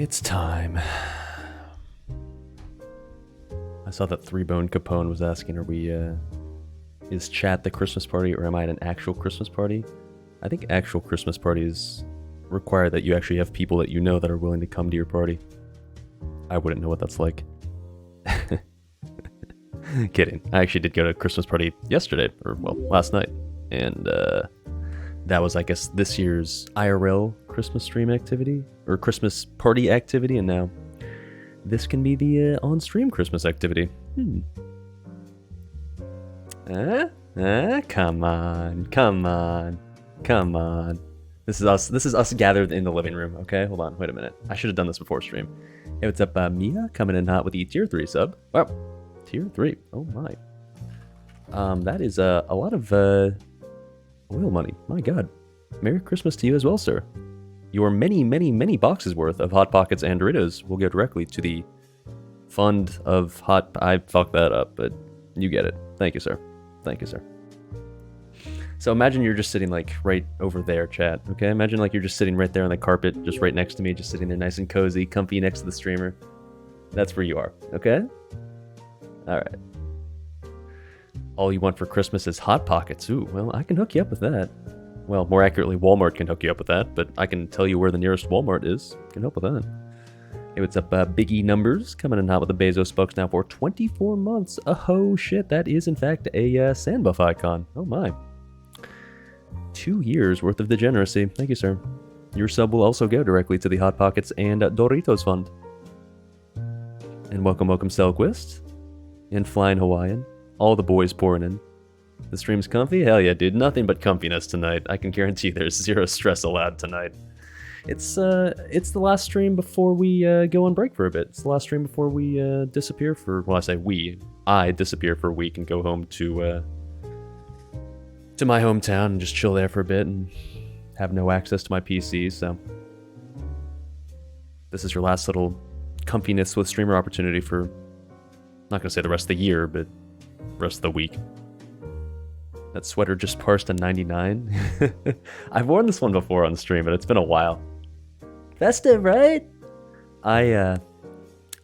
It's time. I saw that Three Bone Capone was asking, is chat the Christmas party or am I at an actual Christmas party? I think actual Christmas parties require that you actually have people that you know that are willing to come to your party. I wouldn't know what that's like. Kidding. I actually did go to a Christmas party yesterday, or well, last night. And that was, I guess, this year's IRL Christmas stream activity, or Christmas party activity, and now this can be the on-stream Christmas activity. Come on. This is us gathered in the living room, okay? Hold on, wait a minute. I should have done this before stream. Hey, what's up, Mia? Coming in hot with the tier 3 sub. Wow, tier 3, oh my. That is a lot of oil money, my god. Merry Christmas to you as well, sir. Your many boxes worth of Hot Pockets and Doritos will go directly to the fund of I fucked that up, but you get it. Thank you, sir. Thank you, sir. So imagine you're just sitting like right over there, chat, okay? Imagine like you're just sitting right there on the carpet, just right next to me, just sitting there nice and cozy, comfy next to the streamer. That's where you are, okay? Alright. All you want for Christmas is Hot Pockets. Ooh, well, I can hook you up with that. Well, more accurately, Walmart can hook you up with that, but I can tell you where the nearest Walmart is. Can help with that. Hey, what's up, Biggie Numbers? Coming in hot with the Bezos Bucks now for 24 months. Oh, shit, that is, in fact, a Sandbuff icon. Oh, my. 2 years worth of degeneracy. Thank you, sir. Your sub will also go directly to the Hot Pockets and Doritos Fund. And welcome, Selquist. And Flying Hawaiian. All the boys pouring in. The stream's comfy? Hell yeah, dude. Nothing but comfiness tonight. I can guarantee there's zero stress allowed tonight. It's the last stream before we go on break for a bit. It's the last stream before we disappear for... Well, I disappear for a week and go home to my hometown and just chill there for a bit and have no access to my PC, so... This is your last little comfiness with streamer opportunity for... I'm not gonna say the rest of the year, but rest of the week. That sweater just parsed to 99. I've worn this one before on stream, but it's been a while. Festive, right? I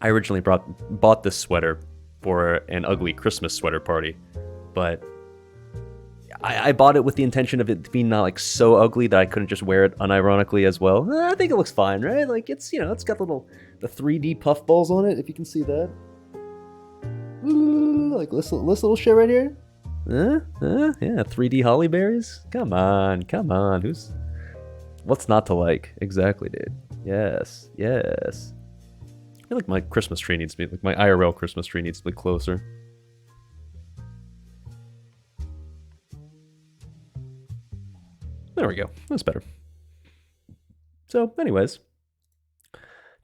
originally bought this sweater for an ugly Christmas sweater party, but I bought it with the intention of it being not like so ugly that I couldn't just wear it unironically as well. I think it looks fine, right? Like it's, it's got the 3D puff balls on it, if you can see that. Like this little shit right here. Yeah, 3D holly berries? Come on. What's not to like? Exactly, dude. Yes. I feel like my Christmas tree needs to be, like my IRL Christmas tree needs to be closer. There we go. That's better. So, anyways.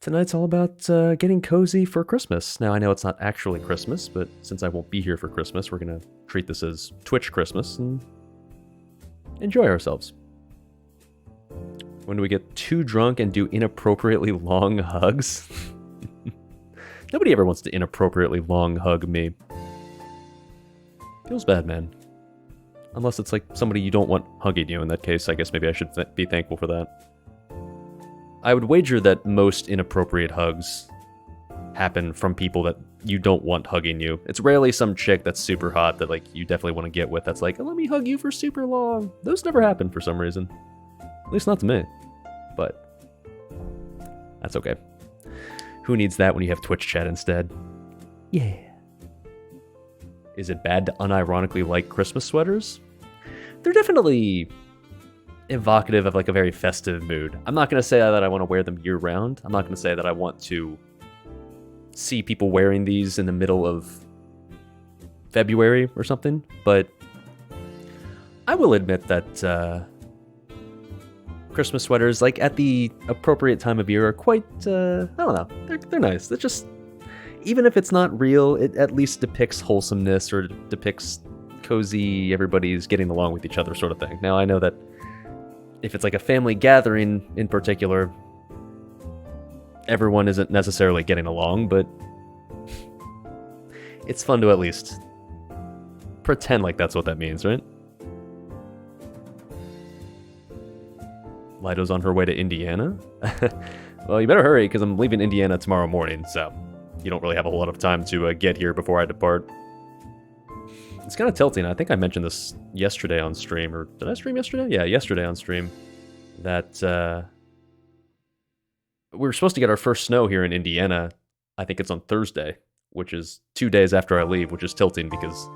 Tonight's all about getting cozy for Christmas. Now, I know it's not actually Christmas, but since I won't be here for Christmas, we're going to treat this as Twitch Christmas and enjoy ourselves. When do we get too drunk and do inappropriately long hugs? Nobody ever wants to inappropriately long hug me. Feels bad, man. Unless it's like somebody you don't want hugging you. In that case, I guess maybe I should be thankful for that. I would wager that most inappropriate hugs happen from people that you don't want hugging you. It's rarely some chick that's super hot that like you definitely want to get with that's like, oh, let me hug you for super long. Those never happen for some reason. At least not to me. But that's okay. Who needs that when you have Twitch chat instead? Yeah. Is it bad to unironically like Christmas sweaters? They're definitely evocative of like a very festive mood. I'm not going to say that I want to wear them year round. I'm not going to say that I want to see people wearing these in the middle of February or something, but I will admit that Christmas sweaters, like at the appropriate time of year, are quite, I don't know, they're nice. They're just, even if it's not real, it at least depicts wholesomeness or depicts cozy, everybody's getting along with each other sort of thing. Now, I know that if it's like a family gathering in particular, everyone isn't necessarily getting along, but it's fun to at least pretend like that's what that means, right? Lido's on her way to Indiana? Well, you better hurry, because I'm leaving Indiana tomorrow morning, so you don't really have a whole lot of time to get here before I depart. It's kind of tilting. I think I mentioned this yesterday on stream, or did I stream yesterday? Yeah, yesterday on stream. That we were supposed to get our first snow here in Indiana. I think it's on Thursday, which is 2 days after I leave, which is tilting because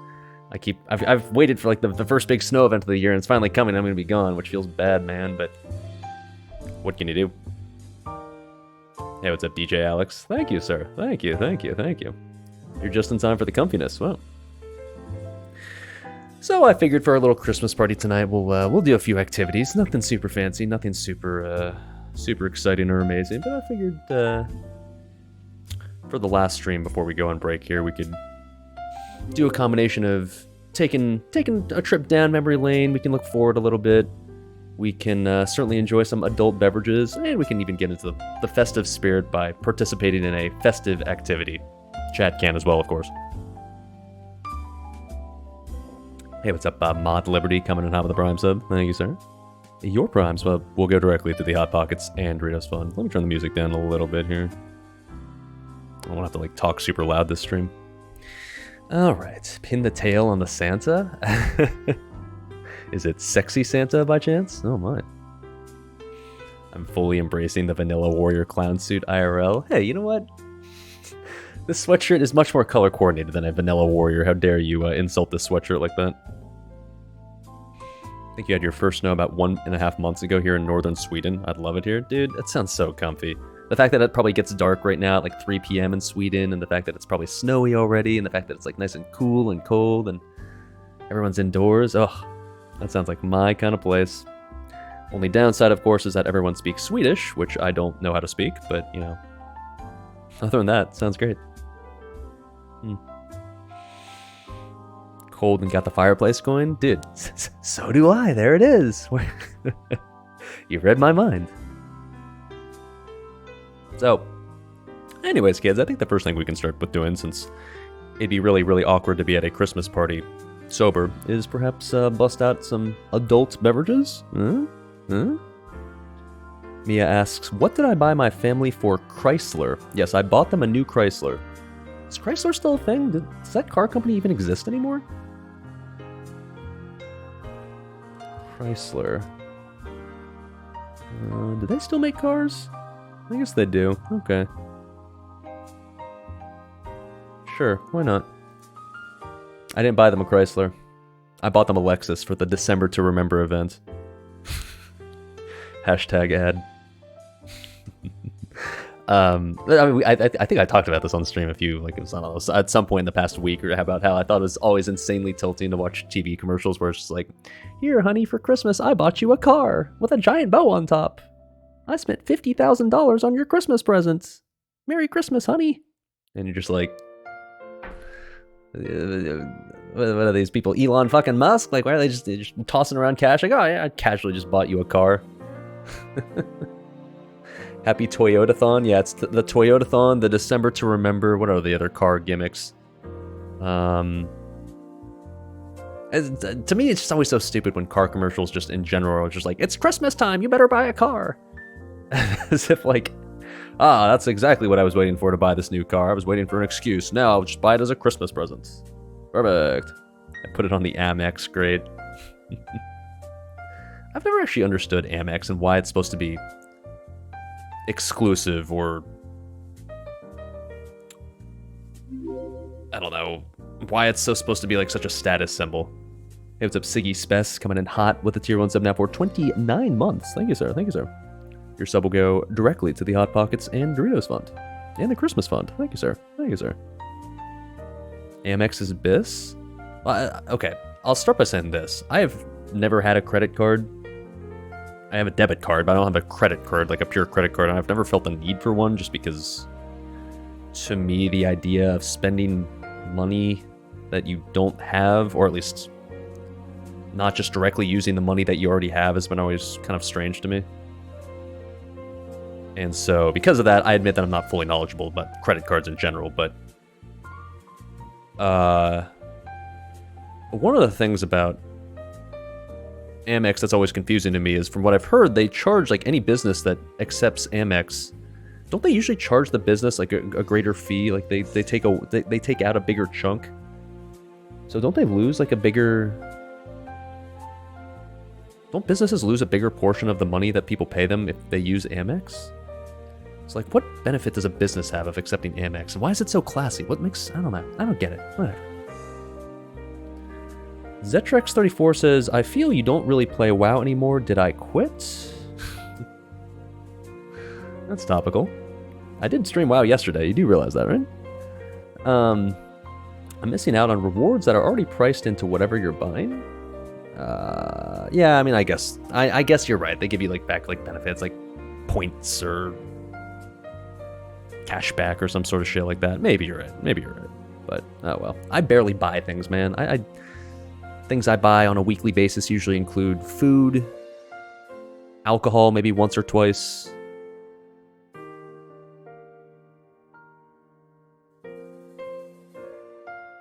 I've waited for like the first big snow event of the year, and it's finally coming. I'm gonna be gone, which feels bad, man. But what can you do? Hey, what's up, DJ Alex? Thank you, sir. Thank you, thank you, thank you. You're just in time for the comfiness. Wow. So I figured for our little Christmas party tonight, we'll do a few activities. Nothing super fancy, nothing super exciting or amazing. But I figured for the last stream before we go on break here, we could do a combination of taking a trip down memory lane. We can look forward a little bit. We can certainly enjoy some adult beverages, and we can even get into the festive spirit by participating in a festive activity. Chat can as well, of course. Hey, what's up, Mod Liberty coming in hot with a Prime sub? Thank you, sir. Your Prime sub will go directly to the Hot Pockets and Doritos Fund. Let me turn the music down a little bit here. I won't have to like talk super loud this stream. Alright, pin the tail on the Santa? Is it Sexy Santa by chance? Oh my. I'm fully embracing the Vanilla Warrior clown suit IRL. Hey, you know what? This sweatshirt is much more color coordinated than a Vanilla Warrior. How dare you insult this sweatshirt like that? I think you had your first snow about 1.5 months ago here in northern Sweden. I'd love it here. Dude, that sounds so comfy. The fact that it probably gets dark right now at like 3 p.m. in Sweden, and the fact that it's probably snowy already, and the fact that it's like nice and cool and cold, and everyone's indoors. Oh, that sounds like my kind of place. Only downside, of course, is that everyone speaks Swedish, which I don't know how to speak, but, you know. Other than that, sounds great. Cold and got the fireplace going? Dude, so do I. There it is. You read my mind. So, anyways, kids, I think the first thing we can start with doing, since it'd be really, really awkward to be at a Christmas party sober, is perhaps bust out some adult beverages? Mia asks, what did I buy my family for Chrysler? Yes, I bought them a new Chrysler. Is Chrysler still a thing? Does that car company even exist anymore? Chrysler. Do they still make cars? I guess they do. Okay. Sure, why not? I didn't buy them a Chrysler. I bought them a Lexus for the December to Remember event. Hashtag ad. I mean, I think I talked about this on stream a few, like it was on at some point in the past week, or about how I thought it was always insanely tilting to watch TV commercials where it's just like, here, honey, for Christmas, I bought you a car with a giant bow on top. I spent $50,000 on your Christmas presents. Merry Christmas, honey. And you're just like, what are these people? Elon fucking Musk? Like, why are they just tossing around cash? Like, oh yeah, I casually just bought you a car. Happy Toyotathon. Yeah, it's the Toyotathon, the December to Remember. What are the other car gimmicks? To me, it's just always so stupid when car commercials just in general are just like, it's Christmas time, you better buy a car. As if like, that's exactly what I was waiting for to buy this new car. I was waiting for an excuse. Now I'll just buy it as a Christmas present. Perfect. I put it on the Amex grade. I've never actually understood Amex and why it's supposed to be exclusive, or I don't know why it's so supposed to be like such a status symbol. Hey, what's up, Siggy Spess, coming in hot with a tier 1 sub now for 29 months. Thank you, sir. Thank you, sir. Your sub will go directly to the Hot Pockets and Doritos Fund and the Christmas Fund. Thank you, sir. Thank you, sir. Amex is BIS? Okay, I'll start by saying this. I have never had a credit card. I have a debit card, but I don't have a credit card, like a pure credit card, and I've never felt the need for one, just because, to me, the idea of spending money that you don't have, or at least not just directly using the money that you already have, has been always kind of strange to me. And so, because of that, I admit that I'm not fully knowledgeable about credit cards in general, but one of the things about Amex that's always confusing to me is, from what I've heard, they charge like any business that accepts Amex Don't they usually charge the business like a greater fee? Like they take out a bigger chunk. So don't they lose like a bigger? Don't businesses lose a bigger portion of the money that people pay them if they use Amex? It's like, what benefit does a business have of accepting Amex? And why is it so classy? What makes, I don't know. I don't get it. Whatever. Zetrex34 says, I feel you don't really play WoW anymore. Did I quit? That's topical. I did stream WoW yesterday. You do realize that, right? I'm missing out on rewards that are already priced into whatever you're buying. Yeah, I mean, I guess you're right. They give you like back like benefits, like points or cashback or some sort of shit like that. Maybe you're right. But oh well. I barely buy things, man. Things I buy on a weekly basis usually include food, alcohol, maybe once or twice.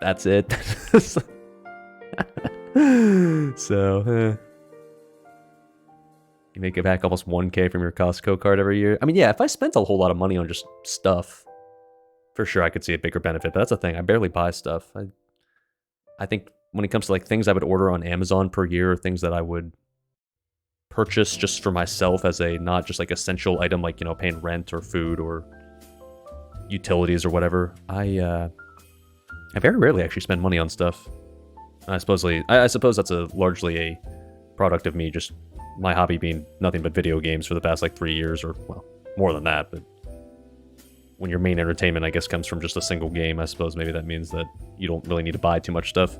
That's it. So, you make it back almost 1K from your Costco card every year. I mean, yeah, if I spent a whole lot of money on just stuff, for sure I could see a bigger benefit. But that's the thing, I barely buy stuff. I think when it comes to like things I would order on Amazon per year, or things that I would purchase just for myself as a not just like essential item, like, you know, paying rent or food or utilities or whatever, I very rarely actually spend money on stuff. I suppose that's largely a product of me just my hobby being nothing but video games for the past like 3 years, or well, more than that. But when your main entertainment, I guess, comes from just a single game, I suppose maybe that means that you don't really need to buy too much stuff.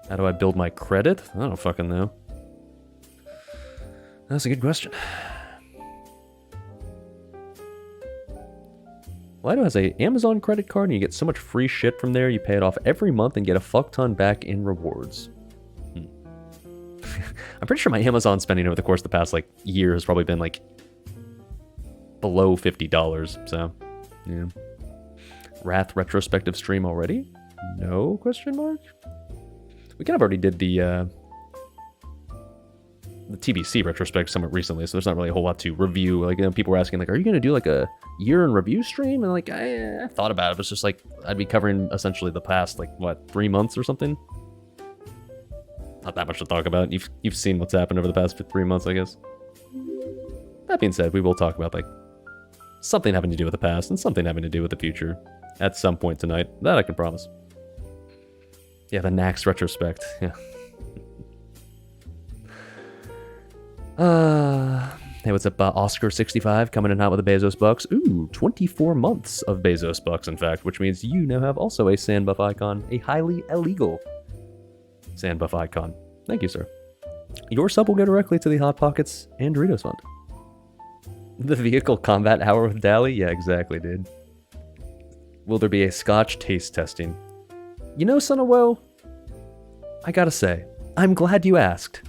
How do I build my credit? I don't fucking know. That's a good question. Lido has a Amazon credit card and you get so much free shit from there, you pay it off every month and get a fuck ton back in rewards. I'm pretty sure my Amazon spending over the course of the past like year has probably been like below $50, so yeah. Wrath retrospective stream already? No question mark? We kind of already did the TBC retrospect somewhat recently, so there's not really a whole lot to review. Like, you know, people were asking, like, are you going to do like a year in review stream? And like, I thought about it, but it's just like, I'd be covering essentially the past, like, what, 3 months or something? Not that much to talk about. You've seen what's happened over the past 3 months, I guess. That being said, we will talk about, like, something having to do with the past and something having to do with the future at some point tonight. That I can promise. Yeah, the Nax retrospect. Yeah. Hey, what's up, Oscar65 coming in hot with the Bezos bucks. Ooh, 24 months of Bezos bucks, in fact, which means you now have also a sand buff icon, a highly illegal sand buff icon. Thank you, sir. Your sub will go directly to the Hot Pockets and Doritos Fund. The vehicle combat hour with Dali? Yeah, exactly, dude. Will there be a Scotch taste testing? You know, son of woe, I gotta say, I'm glad you asked.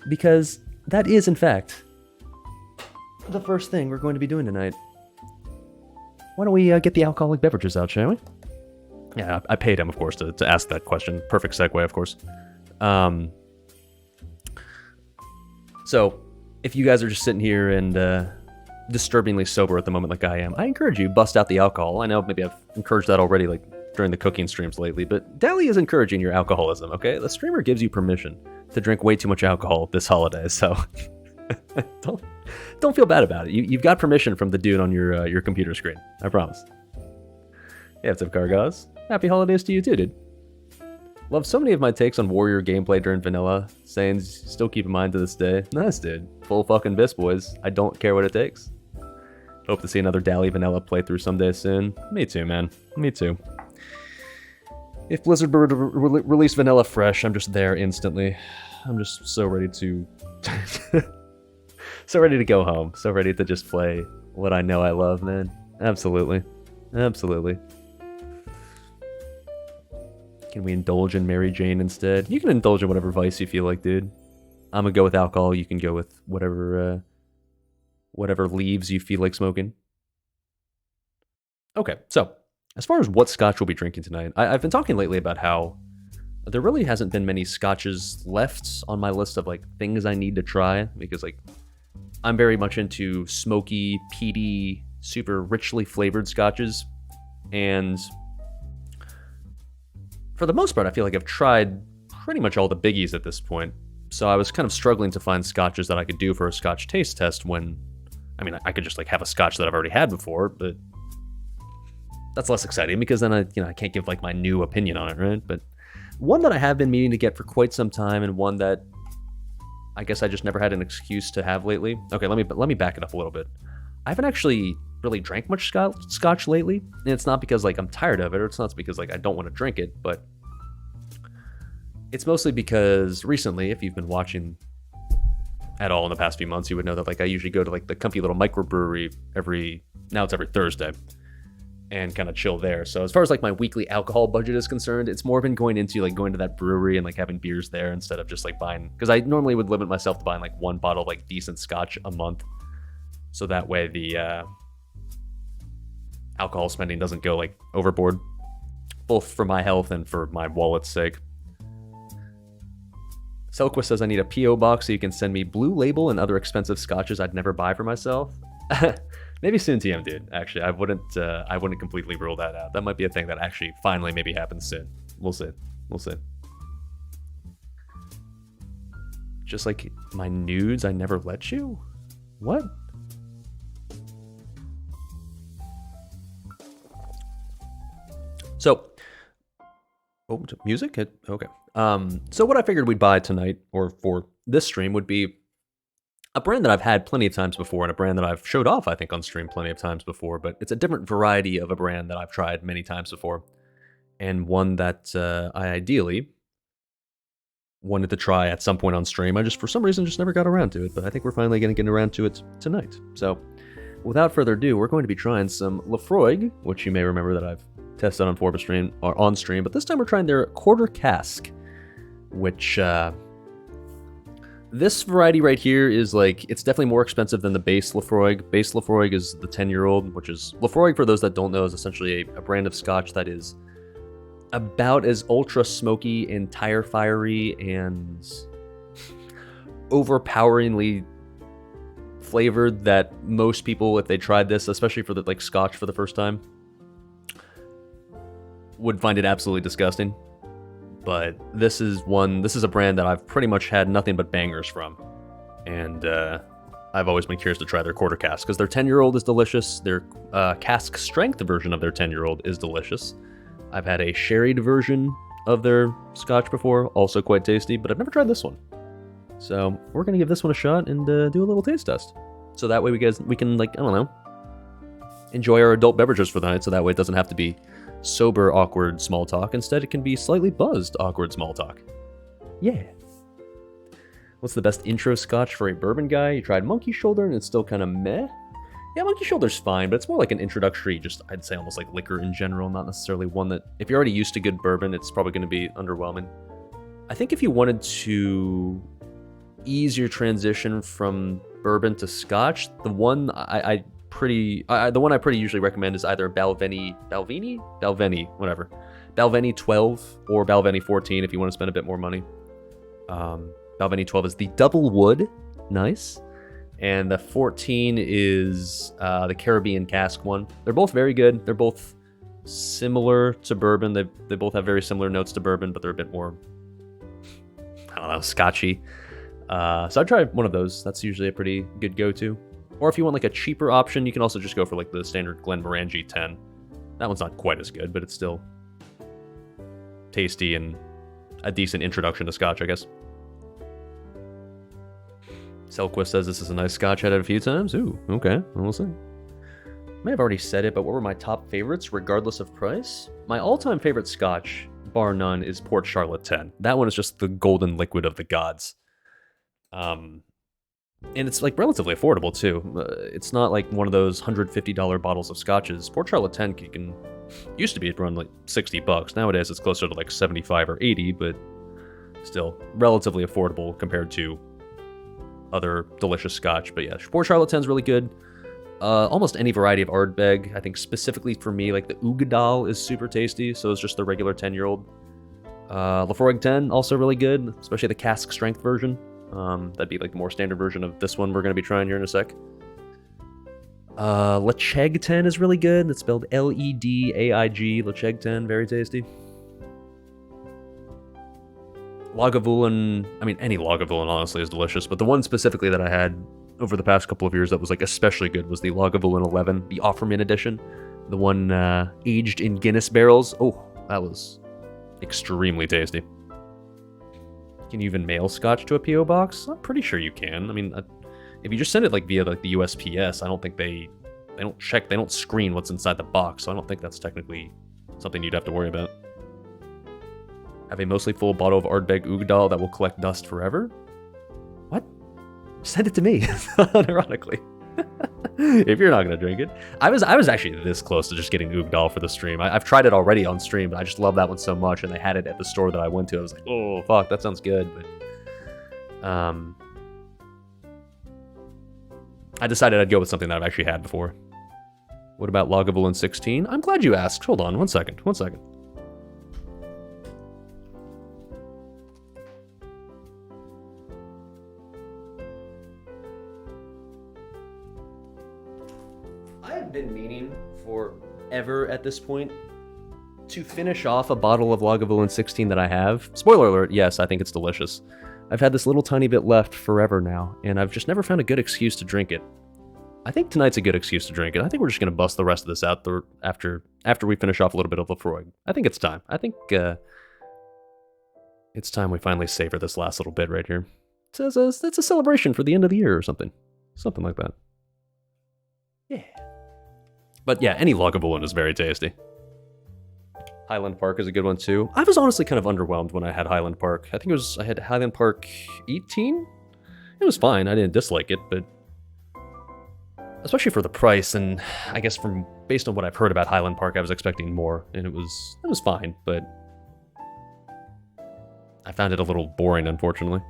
Because that is, in fact, the first thing we're going to be doing tonight. Why don't we get the alcoholic beverages out, shall we? Yeah, I paid him, of course, to ask that question. Perfect segue, of course. So, if you guys are just sitting here and disturbingly sober at the moment like I am, I encourage you, bust out the alcohol. I know maybe I've encouraged that already, like, during the cooking streams lately, but Dali is encouraging your alcoholism, okay? The streamer gives you permission to drink way too much alcohol this holiday, so don't feel bad about it. You've got permission from the dude on your computer screen. I promise. Yeah, what's up, Gargaz? Happy holidays to you too, dude. Love so many of my takes on Warrior gameplay during vanilla. Sayings still keep in mind to this day. Nice, dude. Full fucking bis, boys. I don't care what it takes. Hope to see another Dali vanilla playthrough someday soon. Me too, man. Me too. If Blizzard were to release vanilla fresh, I'm just there instantly. I'm just so ready to... so ready to go home. So ready to just play what I know I love, man. Absolutely. Absolutely. Can we indulge in Mary Jane instead? You can indulge in whatever vice you feel like, dude. I'm gonna go with alcohol. You can go with whatever leaves you feel like smoking. Okay, so as far as what scotch we'll be drinking tonight, I've been talking lately about how there really hasn't been many scotches left on my list of like things I need to try, because like I'm very much into smoky, peaty, super richly flavored scotches. And for the most part, I feel like I've tried pretty much all the biggies at this point. So I was kind of struggling to find scotches that I could do for a scotch taste test when, I mean, I could just like have a scotch that I've already had before, but that's less exciting because then I can't give like my new opinion on it, right? But one that I have been meaning to get for quite some time, and one that I guess I just never had an excuse to have lately. Okay, let me back it up a little bit. I haven't actually really drank much scotch lately, and it's not because like I'm tired of it, or it's not because like I don't want to drink it, but it's mostly because recently, if you've been watching at all in the past few months, you would know that like I usually go to like the comfy little microbrewery every Thursday and kind of chill there. So as far as like my weekly alcohol budget is concerned, it's more been going to that brewery and like having beers there instead of just like buying, because I normally would limit myself to buying like one bottle of like decent scotch a month. So that way the alcohol spending doesn't go like overboard, both for my health and for my wallet's sake. Selquist says I need a P.O. box so you can send me Blue Label and other expensive scotches I'd never buy for myself. Maybe soon, TM dude. Actually, I wouldn't completely rule that out. That might be a thing that actually finally maybe happens soon. We'll see. Just like my nudes, I never let you? What? So, music? Okay. So what I figured we'd buy tonight, or for this stream, would be a brand that I've had plenty of times before, and a brand that I've showed off, I think, on stream plenty of times before, but it's a different variety of a brand that I've tried many times before, and one that I ideally wanted to try at some point on stream. I just, for some reason, just never got around to it, but I think we're finally going to get around to it tonight. So, without further ado, we're going to be trying some Laphroaig, which you may remember that I've tested on stream, or on stream, but this time we're trying their quarter cask, which this variety right here is like, it's definitely more expensive than the base Laphroaig. Base Laphroaig is the 10-year-old, which is, Laphroaig, for those that don't know, is essentially a brand of scotch that is about as ultra smoky and tire fiery and overpoweringly flavored that most people, if they tried this, especially for the like scotch for the first time, would find it absolutely disgusting. But this is a brand that I've pretty much had nothing but bangers from, and I've always been curious to try their quarter cask, because their 10-year-old is delicious. Their cask strength version of their 10-year-old is delicious. I've had a sherried version of their scotch before, also quite tasty, but I've never tried this one. So we're gonna give this one a shot and do a little taste test. So that way we can, like, I don't know, enjoy our adult beverages for the night, so that way it doesn't have to be sober, awkward small talk. Instead, it can be slightly buzzed, awkward small talk. Yeah. What's the best intro scotch for a bourbon guy? You tried Monkey Shoulder and it's still kind of meh? Yeah, Monkey Shoulder's fine, but it's more like an introductory, just, I'd say almost like liquor in general, not necessarily one that, if you're already used to good bourbon, it's probably going to be underwhelming. I think if you wanted to ease your transition from bourbon to scotch, the one I pretty usually recommend is either Balvenie 12 or Balvenie 14 if you want to spend a bit more money. Balvenie 12 is the double wood, nice, and the 14 is the Caribbean cask one. They're both very good. They're both similar to bourbon. They both have very similar notes to bourbon, but they're a bit more, I don't know, scotchy. So I'd try one of those. That's usually a pretty good go-to. Or if you want like a cheaper option, you can also just go for like the standard Glenmorangie 10. That one's not quite as good, but it's still tasty and a decent introduction to scotch, I guess. Selquist says this is a nice scotch. Had it a few times. Ooh, okay, we'll see. May have already said it, but what were my top favorites, regardless of price? My all-time favorite scotch, bar none, is Port Charlotte 10. That one is just the golden liquid of the gods. And it's like relatively affordable too. It's not like one of those $150 bottles of scotches. Port Charlotte 10 used to be around like $60. Nowadays it's closer to like 75 or 80, but still relatively affordable compared to other delicious scotch. But yeah, Port Charlotte 10 is really good. Almost any variety of Ardbeg. I think specifically for me, like the Ugadal is super tasty, so it's just the regular 10-year-old. Laphroaig 10, also really good, especially the cask strength version. That'd be like the more standard version of this one we're going to be trying here in a sec. Lechegten is really good. It's spelled Ledaig. Lechegten, very tasty. Lagavulin, I mean, any Lagavulin honestly is delicious, but the one specifically that I had over the past couple of years that was like especially good was the Lagavulin 11, the Offerman edition, the one aged in Guinness barrels. Oh, that was extremely tasty. Can you even mail scotch to a PO box? I'm pretty sure you can. I mean, if you just send it like via like the USPS, I don't think they don't check, they don't screen what's inside the box, so I don't think that's technically something you'd have to worry about. Have a mostly full bottle of Ardbeg Ugdal that will collect dust forever? What? Send it to me, unironically. If you're not gonna drink it. I was actually this close to just getting Ugdal for the stream. I've tried it already on stream, but I just love that one so much, and they had it at the store that I went to. I was like, oh fuck, that sounds good, but I decided I'd go with something that I've actually had before. What about Lagavulin 16? I'm glad you asked. Hold on, one second. I have been meaning forever at this point to finish off a bottle of Lagavulin 16 that I have. Spoiler alert, yes, I think it's delicious. I've had this little tiny bit left forever now, and I've just never found a good excuse to drink it. I think tonight's a good excuse to drink it. I think we're just going to bust the rest of this out after we finish off a little bit of Lefroy. I think it's time. I think it's time we finally savor this last little bit right here. It's a celebration for the end of the year or something. Something like that. Yeah. But yeah, any Lagavulin is very tasty. Highland Park is a good one too. I was honestly kind of underwhelmed when I had Highland Park. I think I had Highland Park 18? It was fine, I didn't dislike it, but especially for the price, and I guess based on what I've heard about Highland Park, I was expecting more, and it was fine, but I found it a little boring, unfortunately.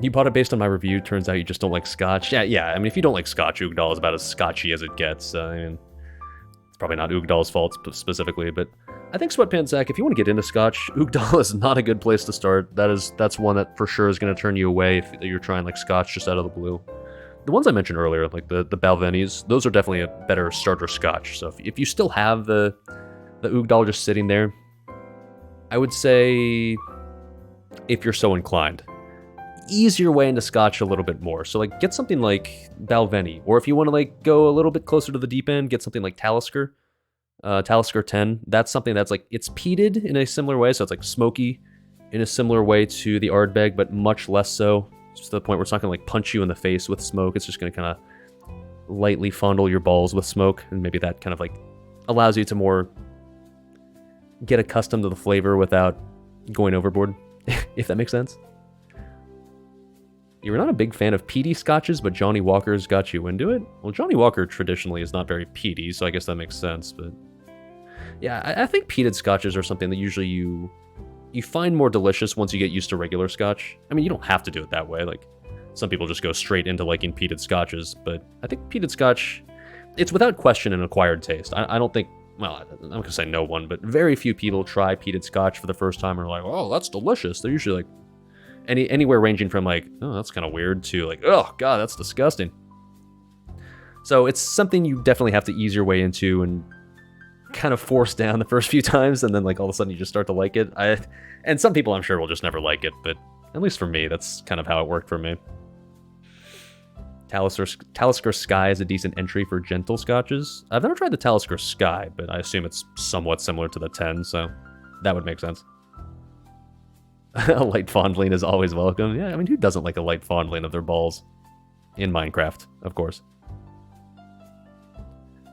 You bought it based on my review, turns out you just don't like scotch. Yeah, I mean, if you don't like scotch, Ugdal is about as scotchy as it gets. I mean, it's probably not Ugdal's fault specifically, but I think Sweatpants Zach, if you want to get into scotch, Ugdal is not a good place to start. That's one that for sure is going to turn you away if you're trying like scotch just out of the blue. The ones I mentioned earlier, like the Balvenis, those are definitely a better starter scotch. So if you still have the Ugdal just sitting there, I would say, if you're so inclined, ease your way into scotch a little bit more. So like get something like Balvenie, or if you want to like go a little bit closer to the deep end, get something like Talisker. Talisker 10, that's something that's like, it's peated in a similar way, so it's like smoky in a similar way to the Ardbeg, but much less so, just to the point where it's not going to like punch you in the face with smoke. It's just going to kind of lightly fondle your balls with smoke, and maybe that kind of like allows you to more get accustomed to the flavor without going overboard, if that makes sense. You were not a big fan of peaty scotches, but Johnny Walker's got you into it? Well, Johnny Walker traditionally is not very peaty, so I guess that makes sense, but yeah, I think peated scotches are something that usually you find more delicious once you get used to regular scotch. I mean, you don't have to do it that way, like, some people just go straight into liking peated scotches, but I think peated scotch, it's without question an acquired taste. I don't think, well, I'm not gonna say no one, but very few people try peated scotch for the first time and are like, oh, that's delicious. They're usually like, anywhere ranging from like, oh, that's kind of weird, to like, oh, God, that's disgusting. So it's something you definitely have to ease your way into and kind of force down the first few times, and then like all of a sudden you just start to like it. And some people I'm sure will just never like it, but at least for me, that's kind of how it worked for me. Talisker Sky is a decent entry for gentle scotches. I've never tried the Talisker Sky, but I assume it's somewhat similar to the 10, so that would make sense. A light fondling is always welcome. Yeah, I mean, who doesn't like a light fondling of their balls? In Minecraft, of course.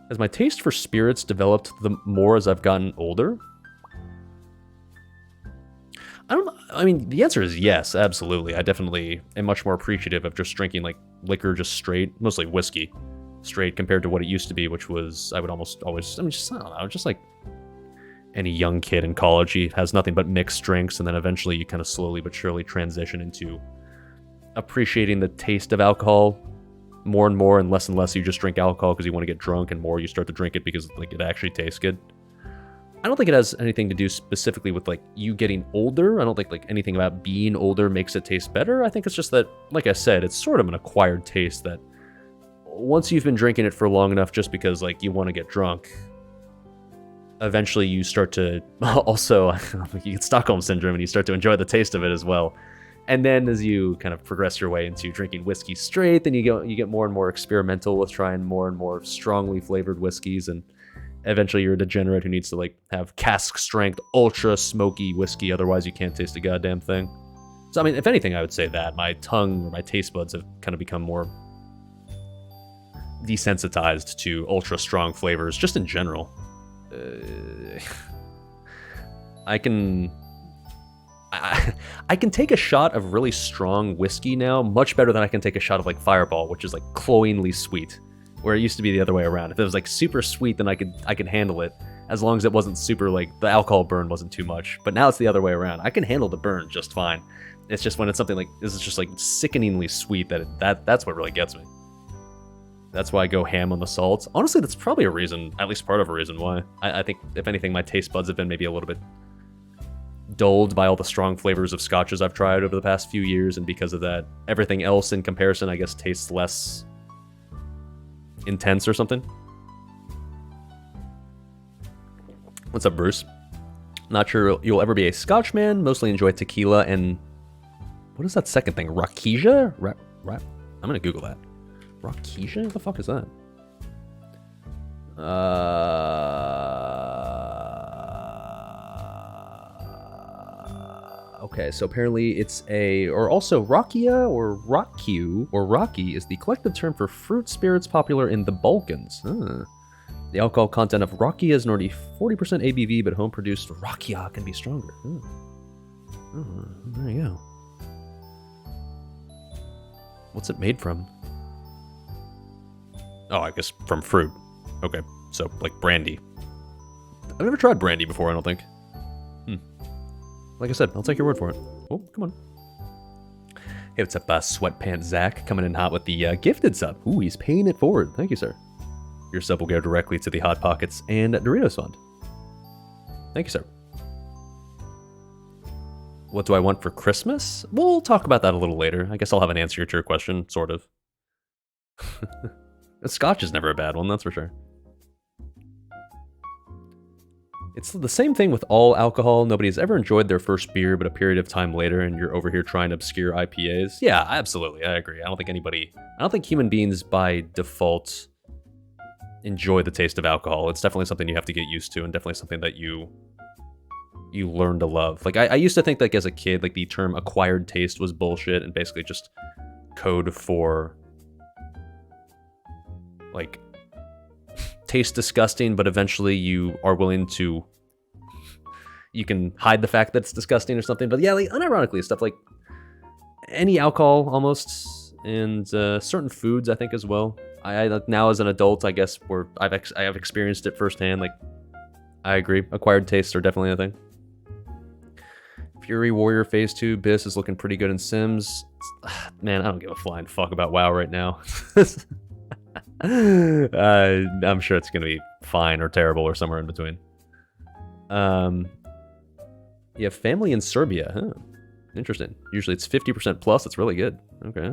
Has my taste for spirits developed the more as I've gotten older? I don't know. I mean, the answer is yes, absolutely. I definitely am much more appreciative of just drinking like liquor just straight, mostly whiskey, straight compared to what it used to be, which was, I would almost always, I mean, just, I don't know, just like any young kid in college, he has nothing but mixed drinks, and then eventually you kind of slowly but surely transition into appreciating the taste of alcohol more and more, and less you just drink alcohol because you want to get drunk, and more you start to drink it because like it actually tastes good. I don't think it has anything to do specifically with like you getting older. I don't think like anything about being older makes it taste better. I think it's just that, like I said, it's sort of an acquired taste that once you've been drinking it for long enough just because like you want to get drunk, eventually you start to also you get Stockholm syndrome and you start to enjoy the taste of it as well. And then as you kind of progress your way into drinking whiskey straight, then you get more and more experimental with trying more and more strongly flavored whiskeys, and eventually you're a degenerate who needs to like have cask strength ultra smoky whiskey, otherwise you can't taste a goddamn thing. So I mean, if anything, I would say that my tongue or my taste buds have kind of become more desensitized to ultra strong flavors just in general. I can take a shot of really strong whiskey now much better than I can take a shot of like Fireball, which is like cloyingly sweet, where it used to be the other way around. If it was like super sweet, then I could handle it as long as it wasn't super like the alcohol burn wasn't too much. But now it's the other way around. I can handle the burn just fine. It's just when it's something like this is just like sickeningly sweet that's what really gets me. That's why I go ham on the salts. Honestly, that's probably a reason, at least part of a reason why. I think, if anything, my taste buds have been maybe a little bit dulled by all the strong flavors of scotches I've tried over the past few years, and because of that, everything else in comparison, I guess, tastes less intense or something. What's up, Bruce? Not sure you'll ever be a Scotch man. Mostly enjoy tequila and... What is that second thing? Rackija? I'm gonna Google that. Rackija? What the fuck is that? Okay, so apparently it's or also Rakia or Rakiu or Raki is the collective term for fruit spirits popular in the Balkans. The alcohol content of Rakia is already 40% ABV, but home-produced Rakia can be stronger. There you go. What's it made from? Oh, I guess from fruit. Okay, so like brandy. I've never tried brandy before, I don't think. Like I said, I'll take your word for it. Oh, come on. Hey, what's up, Sweatpants Zach? Coming in hot with the gifted sub. Ooh, he's paying it forward. Thank you, sir. Your sub will go directly to the Hot Pockets and Doritos Fund. Thank you, sir. What do I want for Christmas? We'll talk about that a little later. I guess I'll have an answer to your question, sort of. Scotch is never a bad one, that's for sure. It's the same thing with all alcohol. Nobody's ever enjoyed their first beer, but a period of time later, and you're over here trying obscure IPAs. Yeah, absolutely, I agree. I don't think human beings by default enjoy the taste of alcohol. It's definitely something you have to get used to, and definitely something that you learn to love. Like, I used to think, like, as a kid, like, the term acquired taste was bullshit, and basically just code for, like, taste disgusting, but eventually you are willing to, you can hide the fact that it's disgusting or something. But yeah, like, unironically, stuff like any alcohol almost, and certain foods, I think, as well. I like, now as an adult, I guess I have experienced it firsthand. Like, I agree, acquired tastes are definitely a thing. Fury Warrior Phase 2 Biss is looking pretty good in Sims. Man, I don't give a flying fuck about WoW right now. I'm sure it's gonna be fine or terrible or somewhere in between. You have family in Serbia, huh? Interesting. Usually it's 50% plus. It's really good. Okay,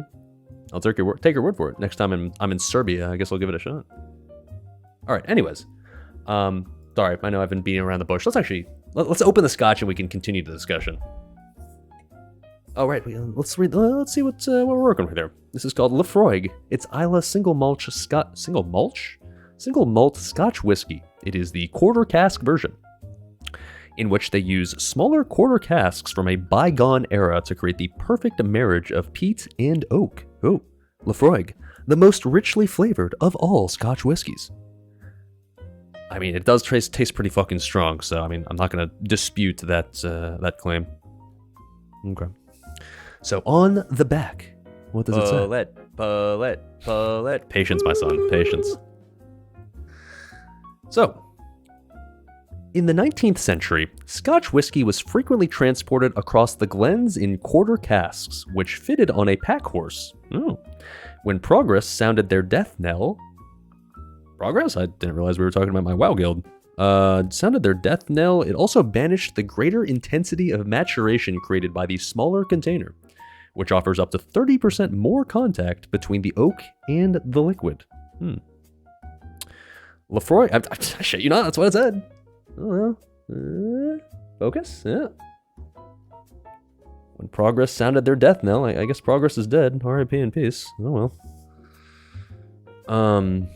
I'll take your word for it. Next time I'm in Serbia, I guess I'll give it a shot. All right. Anyways, sorry, I know I've been beating around the bush. Let's open the scotch and we can continue the discussion. All right, let's see what we're working with here. This is called Lefroy. It's Isla single malt Scotch whiskey. It is the quarter cask version, in which they use smaller quarter casks from a bygone era to create the perfect marriage of peat and oak. Oh, Lefroy, the most richly flavored of all Scotch whiskeys. I mean, it does taste pretty fucking strong, so I mean, I'm not gonna dispute that claim. Okay. So on the back, what does it say? Paulette. Patience, my son, patience. So, in the 19th century, Scotch whiskey was frequently transported across the glens in quarter casks, which fitted on a pack horse. Oh. When Progress sounded their death knell... Progress? I didn't realize we were talking about my WoW guild. Sounded their death knell. It also banished the greater intensity of maturation created by the smaller container, which offers up to 30% more contact between the oak and the liquid. Lefroy, I shit you not, that's what it said. Oh well. Focus? Yeah. When progress sounded their death knell, I guess progress is dead. R.I.P. in peace. Oh well.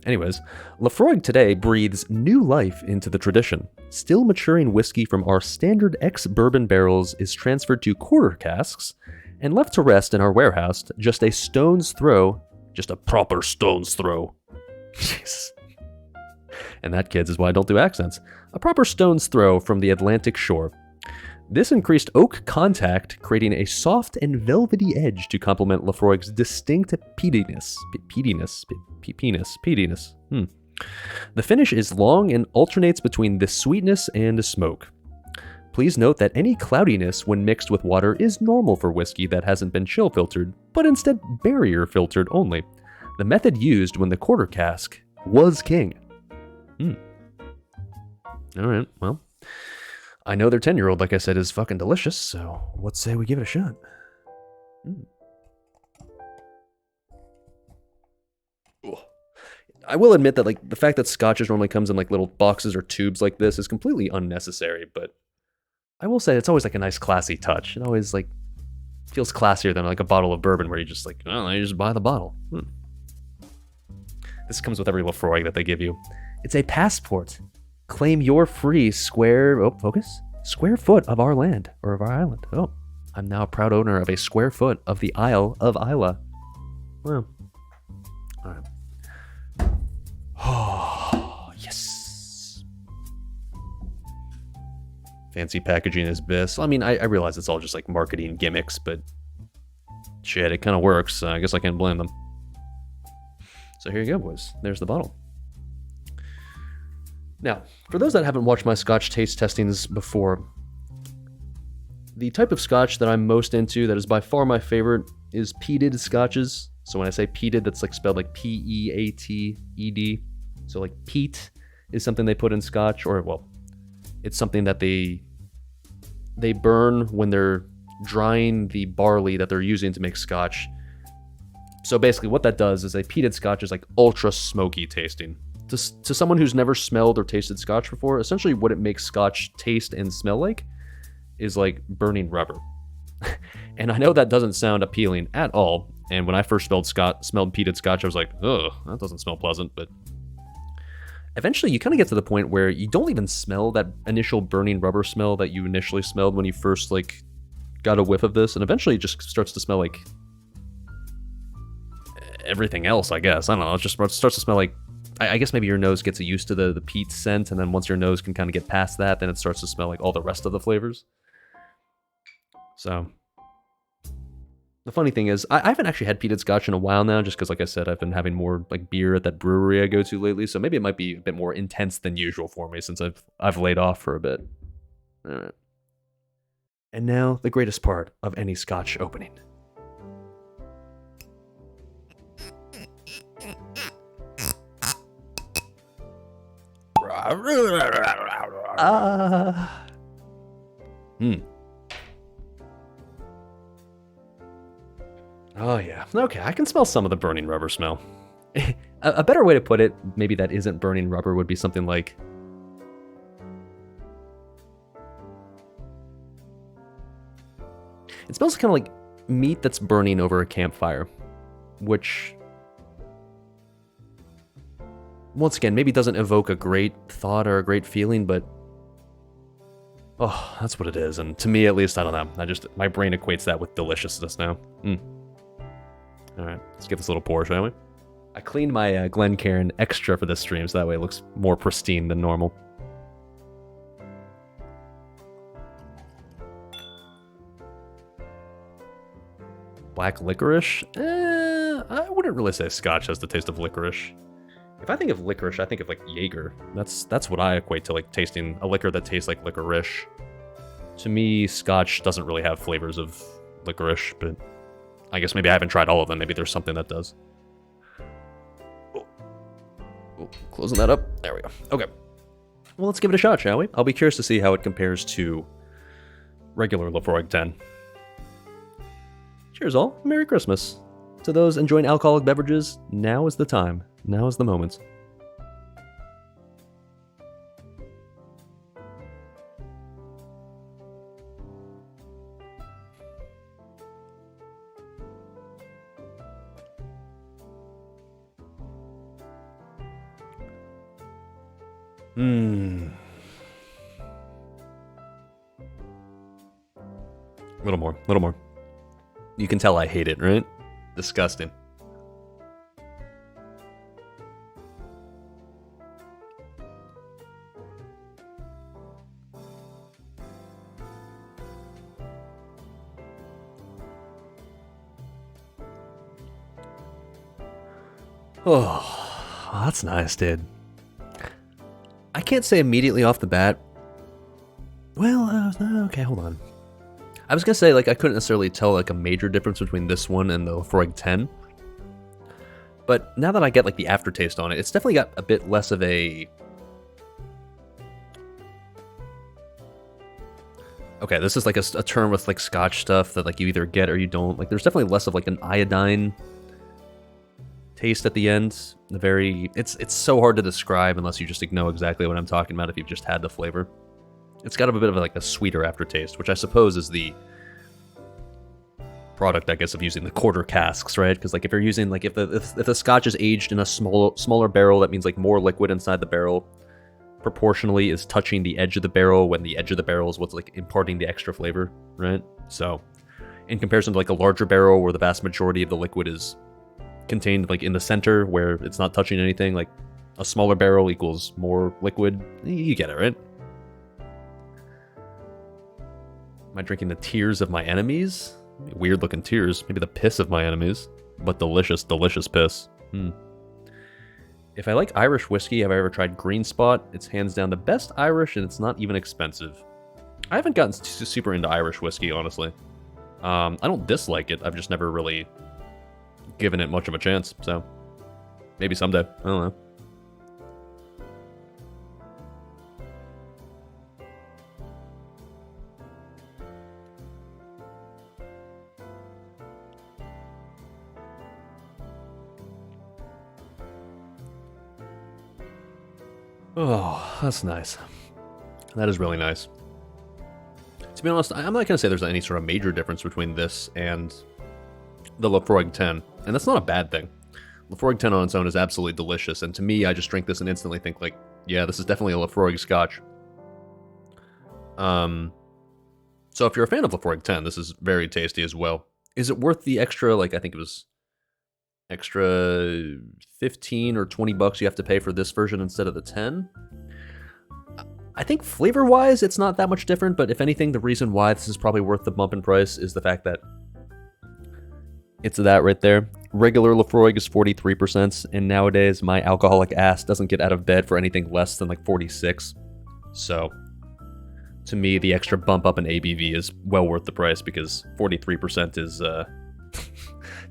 Anyways, Lefroy today breathes new life into the tradition. Still maturing whiskey from our standard ex-bourbon barrels is transferred to quarter casks and left to rest in our warehouse just a stone's throw, just a proper stone's throw. Jeez. And that, kids, is why I don't do accents. A proper stone's throw from the Atlantic shore. This increased oak contact, creating a soft and velvety edge to complement Lefroy's distinct peatiness. The finish is long and alternates between the sweetness and the smoke. Please note that any cloudiness when mixed with water is normal for whiskey that hasn't been chill filtered, but instead barrier filtered only. The method used when the quarter cask was king. Alright, well. I know their 10-year-old, like I said, is fucking delicious, so let's say we give it a shot. I will admit that, like, the fact that scotches normally comes in, like, little boxes or tubes like this is completely unnecessary, but I will say it's always, like, a nice classy touch. It always, like, feels classier than, like, a bottle of bourbon where you just, like, oh, you just buy the bottle. This comes with every Lefroy that they give you. It's a passport. Claim your free square foot of our land, or of our island. Oh, I'm now a proud owner of a square foot of the Isle of Isla. Well, all right. Oh, yes. Fancy packaging is this. I mean, I realize it's all just like marketing gimmicks, but shit, it kind of works. So I guess I can't blame them. So here you go, boys. There's the bottle. Now, for those that haven't watched my Scotch taste testings before, the type of Scotch that I'm most into, that is by far my favorite, is peated Scotches. So when I say peated, that's like spelled like P-E-A-T-E-D. So like peat is something they put in Scotch, or well, it's something that they burn when they're drying the barley that they're using to make Scotch. So basically what that does is a peated Scotch is like ultra smoky tasting. To someone who's never smelled or tasted Scotch before, essentially what it makes Scotch taste and smell like is like burning rubber. And I know that doesn't sound appealing at all. And when I first smelled peated Scotch, I was like, ugh, that doesn't smell pleasant. But eventually you kind of get to the point where you don't even smell that initial burning rubber smell that you initially smelled when you first like got a whiff of this. And eventually it just starts to smell like everything else, I guess. I don't know. It just starts to smell like, I guess maybe your nose gets used to the peat scent, and then once your nose can kind of get past that, then it starts to smell like all the rest of the flavors. So, the funny thing is, I haven't actually had peated Scotch in a while now, just because, like I said, I've been having more like beer at that brewery I go to lately, so maybe it might be a bit more intense than usual for me since I've laid off for a bit. All right. And now, the greatest part of any Scotch opening. Oh yeah. Okay, I can smell some of the burning rubber smell. A better way to put it, maybe that isn't burning rubber, would be something like... It smells kind of like meat that's burning over a campfire, which... once again, maybe doesn't evoke a great thought or a great feeling, but... oh, that's what it is. And to me, at least, I don't know. My brain equates that with deliciousness now. Alright, let's give this a little pour, shall we? I cleaned my Glencairn extra for this stream, so that way it looks more pristine than normal. Black licorice? I wouldn't really say Scotch has the taste of licorice. If I think of licorice, I think of like Jaeger. That's what I equate to, like tasting a liquor that tastes like licorice. To me, Scotch doesn't really have flavors of licorice, but I guess maybe I haven't tried all of them. Maybe there's something that does. Oh, closing that up. There we go. Okay. Well, let's give it a shot, shall we? I'll be curious to see how it compares to regular Lafroig 10. Cheers, all. Merry Christmas. To those enjoying alcoholic beverages, now is the time. Now is the moment. A little more, a little more. You can tell I hate it, right? Disgusting. Oh, that's nice, dude. I can't say immediately off the bat. Well, okay, hold on. I was gonna say, like, I couldn't necessarily tell, like, a major difference between this one and the Lafroig 10. But now that I get, like, the aftertaste on it, it's definitely got a bit less of a... Okay, this is, like, a term with, like, Scotch stuff that, like, you either get or you don't. Like, there's definitely less of, like, an iodine taste at the end. It's so hard to describe unless you just know exactly what I'm talking about if you've just had the flavor. It's got a bit of like a sweeter aftertaste, which I suppose is the product, I guess, of using the quarter casks, right? Because like if you're using like if the Scotch is aged in a smaller barrel, that means like more liquid inside the barrel proportionally is touching the edge of the barrel, when the edge of the barrel is what's like imparting the extra flavor, right? So in comparison to like a larger barrel where the vast majority of the liquid is contained like in the center where it's not touching anything, like a smaller barrel equals more liquid. You get it, right? Am I drinking the tears of my enemies? Weird looking tears. Maybe the piss of my enemies. But delicious, delicious piss. If I like Irish whiskey, have I ever tried Green Spot? It's hands down the best Irish, and it's not even expensive. I haven't gotten super into Irish whiskey, honestly. I don't dislike it. I've just never really given it much of a chance, so maybe someday. I don't know. Oh, that's nice. That is really nice. To be honest, I'm not going to say there's any sort of major difference between this and the Lafroig 10, and that's not a bad thing. Lafroig 10 on its own is absolutely delicious, and to me, I just drink this and instantly think like, yeah, this is definitely a Lafroig Scotch. So if you're a fan of Lafroig 10, this is very tasty as well. Is it worth the extra, like, I think it was extra 15 or 20 bucks you have to pay for this version instead of the 10? I think flavor-wise, it's not that much different, but if anything, the reason why this is probably worth the bump in price is the fact that it's that right there. Regular Lafroig is 43%, and nowadays my alcoholic ass doesn't get out of bed for anything less than like 46. So, to me, the extra bump up in ABV is well worth the price because 43% is,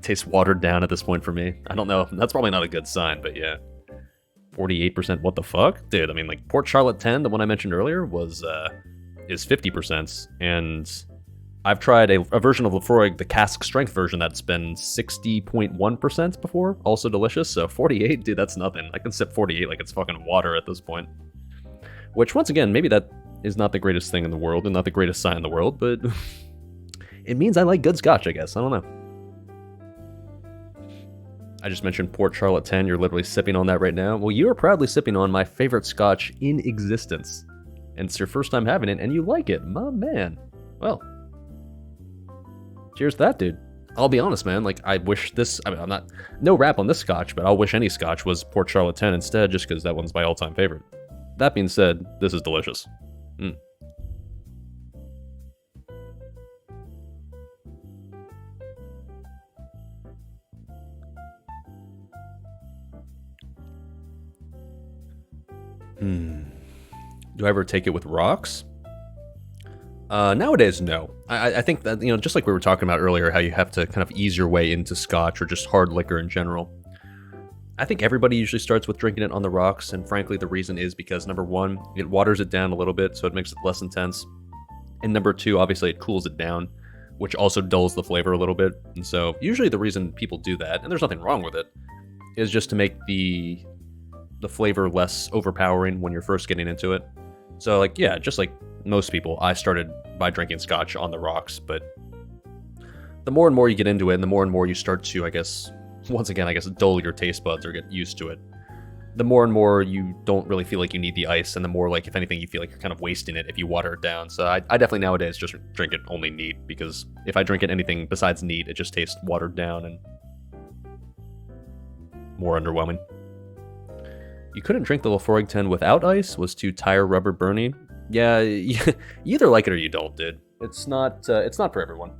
tastes watered down at this point for me. I don't know, that's probably not a good sign, but yeah. 48%, what the fuck? Dude, I mean, like, Port Charlotte 10, the one I mentioned earlier, is 50%, and I've tried a version of Lafroig, the cask strength version, that's been 60.1% before, also delicious, so 48, dude, that's nothing. I can sip 48 like it's fucking water at this point. Which, once again, maybe that is not the greatest thing in the world, and not the greatest sign in the world, but it means I like good scotch, I guess, I don't know. I just mentioned Port Charlotte 10, you're literally sipping on that right now. Well, you are proudly sipping on my favorite scotch in existence. And it's your first time having it, and you like it, my man. Well, cheers to that, dude. I'll be honest, man, like, I wish this, I mean, I'm not, no rap on this scotch, but I'll wish any scotch was Port Charlotte 10 instead, just because that one's my all-time favorite. That being said, this is delicious. Do I ever take it with rocks? Nowadays, no. I think that, you know, just like we were talking about earlier, how you have to kind of ease your way into scotch or just hard liquor in general. I think everybody usually starts with drinking it on the rocks, and frankly, the reason is because number one, it waters it down a little bit, so it makes it less intense. And number two, obviously, it cools it down, which also dulls the flavor a little bit. And so, usually, the reason people do that, and there's nothing wrong with it, is just to make the flavor less overpowering when you're first getting into it. So, like, yeah, just like most people, I started by drinking scotch on the rocks, but the more and more you get into it, and the more and more you start to, I guess, once again, I guess, dull your taste buds or get used to it, the more and more you don't really feel like you need the ice, and the more, like, if anything, you feel like you're kind of wasting it if you water it down. So I definitely nowadays just drink it only neat, because if I drink it anything besides neat, it just tastes watered down and more underwhelming. You couldn't drink the Laphroaig 10 without ice? Was too tire rubber burning? Yeah, you either like it or you don't, dude. It's not for everyone.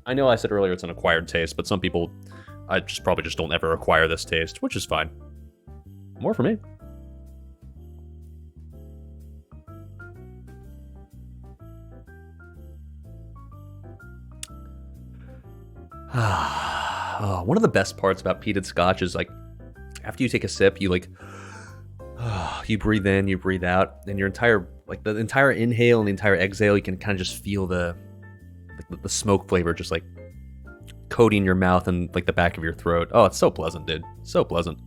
I know I said earlier it's an acquired taste, but some people, I just probably just don't ever acquire this taste, which is fine. More for me. One of the best parts about peated scotch is, like, after you take a sip, you, like, you breathe in, you breathe out, and your entire, like, the entire inhale and the entire exhale, you can kind of just feel the smoke flavor just, like, coating your mouth and, like, the back of your throat. Oh, it's so pleasant, dude. So pleasant.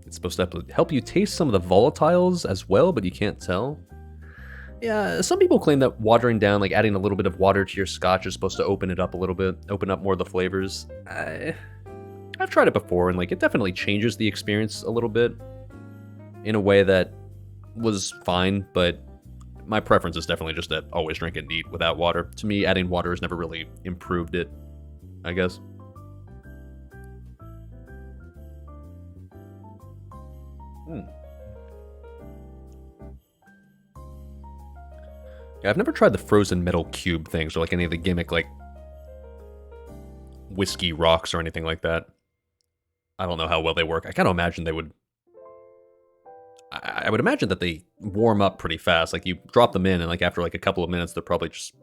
It's supposed to help you taste some of the volatiles as well, but you can't tell. Yeah, some people claim that watering down, like adding a little bit of water to your scotch, is supposed to open it up a little bit, open up more of the flavors. I've tried it before, and, like, it definitely changes the experience a little bit in a way that was fine, but my preference is definitely just to always drink it neat without water. To me, adding water has never really improved it, I guess. Yeah, I've never tried the frozen metal cube things, or, like, any of the gimmick, like, whiskey rocks or anything like that. I don't know how well they work. I kind of imagine they would... I would imagine that they warm up pretty fast. Like, you drop them in, and, like, after, like, a couple of minutes, they're probably just...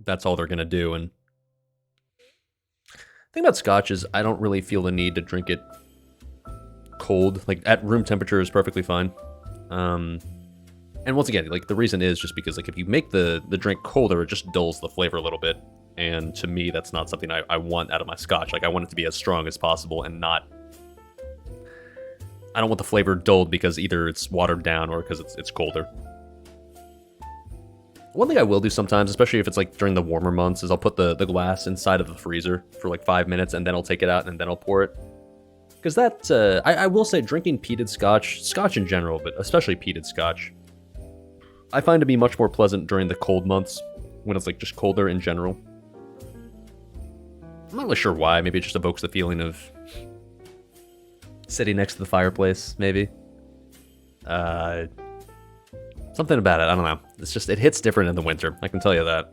That's all they're gonna do, and... The thing about scotch is I don't really feel the need to drink it cold. Like, at room temperature is perfectly fine. And once again, like, the reason is just because, like, if you make the drink colder, it just dulls the flavor a little bit. And to me, that's not something I want out of my scotch. Like, I want it to be as strong as possible and not... I don't want the flavor dulled because either it's watered down or because it's colder. One thing I will do sometimes, especially if it's, like, during the warmer months, is I'll put the glass inside of the freezer for, like, 5 minutes, and then I'll take it out, and then I'll pour it. Because that... I will say, drinking peated scotch in general, but especially peated scotch, I find to be much more pleasant during the cold months, when it's, like, just colder in general. I'm not really sure why. Maybe it just evokes the feeling of sitting next to the fireplace, maybe. Something about it, I don't know. It's just, it hits different in the winter, I can tell you that.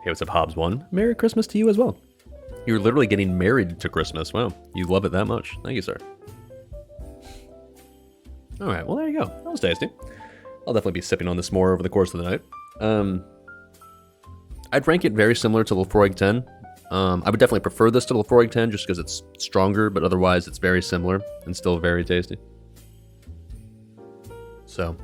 Hey, what's up, Hobbs1? Merry Christmas to you as well. You're literally getting married to Christmas. Wow, you love it that much. Thank you, sir. Alright, well, there you go. That was tasty. I'll definitely be sipping on this more over the course of the night. I'd rank it very similar to Laphroaig 10. I would definitely prefer this to Laphroaig 10 just because it's stronger, but otherwise it's very similar and still very tasty. So...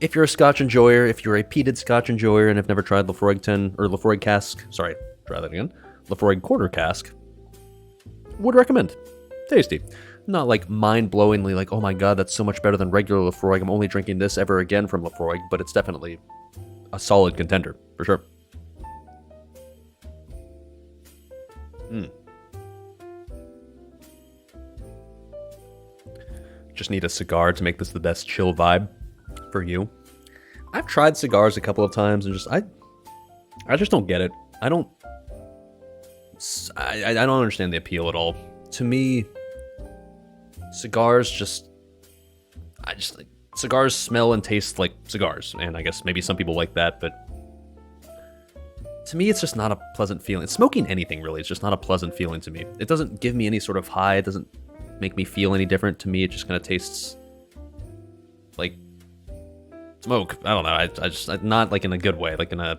if you're a scotch enjoyer, if you're a peated scotch enjoyer and have never tried Laphroaig 10, or Laphroaig cask, sorry, try that again, Laphroaig quarter cask, would recommend. Tasty. Not like mind-blowingly like, oh my god, that's so much better than regular Laphroaig, I'm only drinking this ever again from Laphroaig, but it's definitely a solid contender, for sure. Just need a cigar to make this the best chill vibe for you. I've tried cigars a couple of times and just I just don't get it. I don't understand the appeal at all. To me, cigars just like cigars smell and taste like cigars, and I guess maybe some people like that, but to me it's just not a pleasant feeling. Smoking anything really is just not a pleasant feeling to me. It doesn't give me any sort of high, it doesn't make me feel any different. To me it just kind of tastes like smoke. I don't know. I just not like in a good way, like in a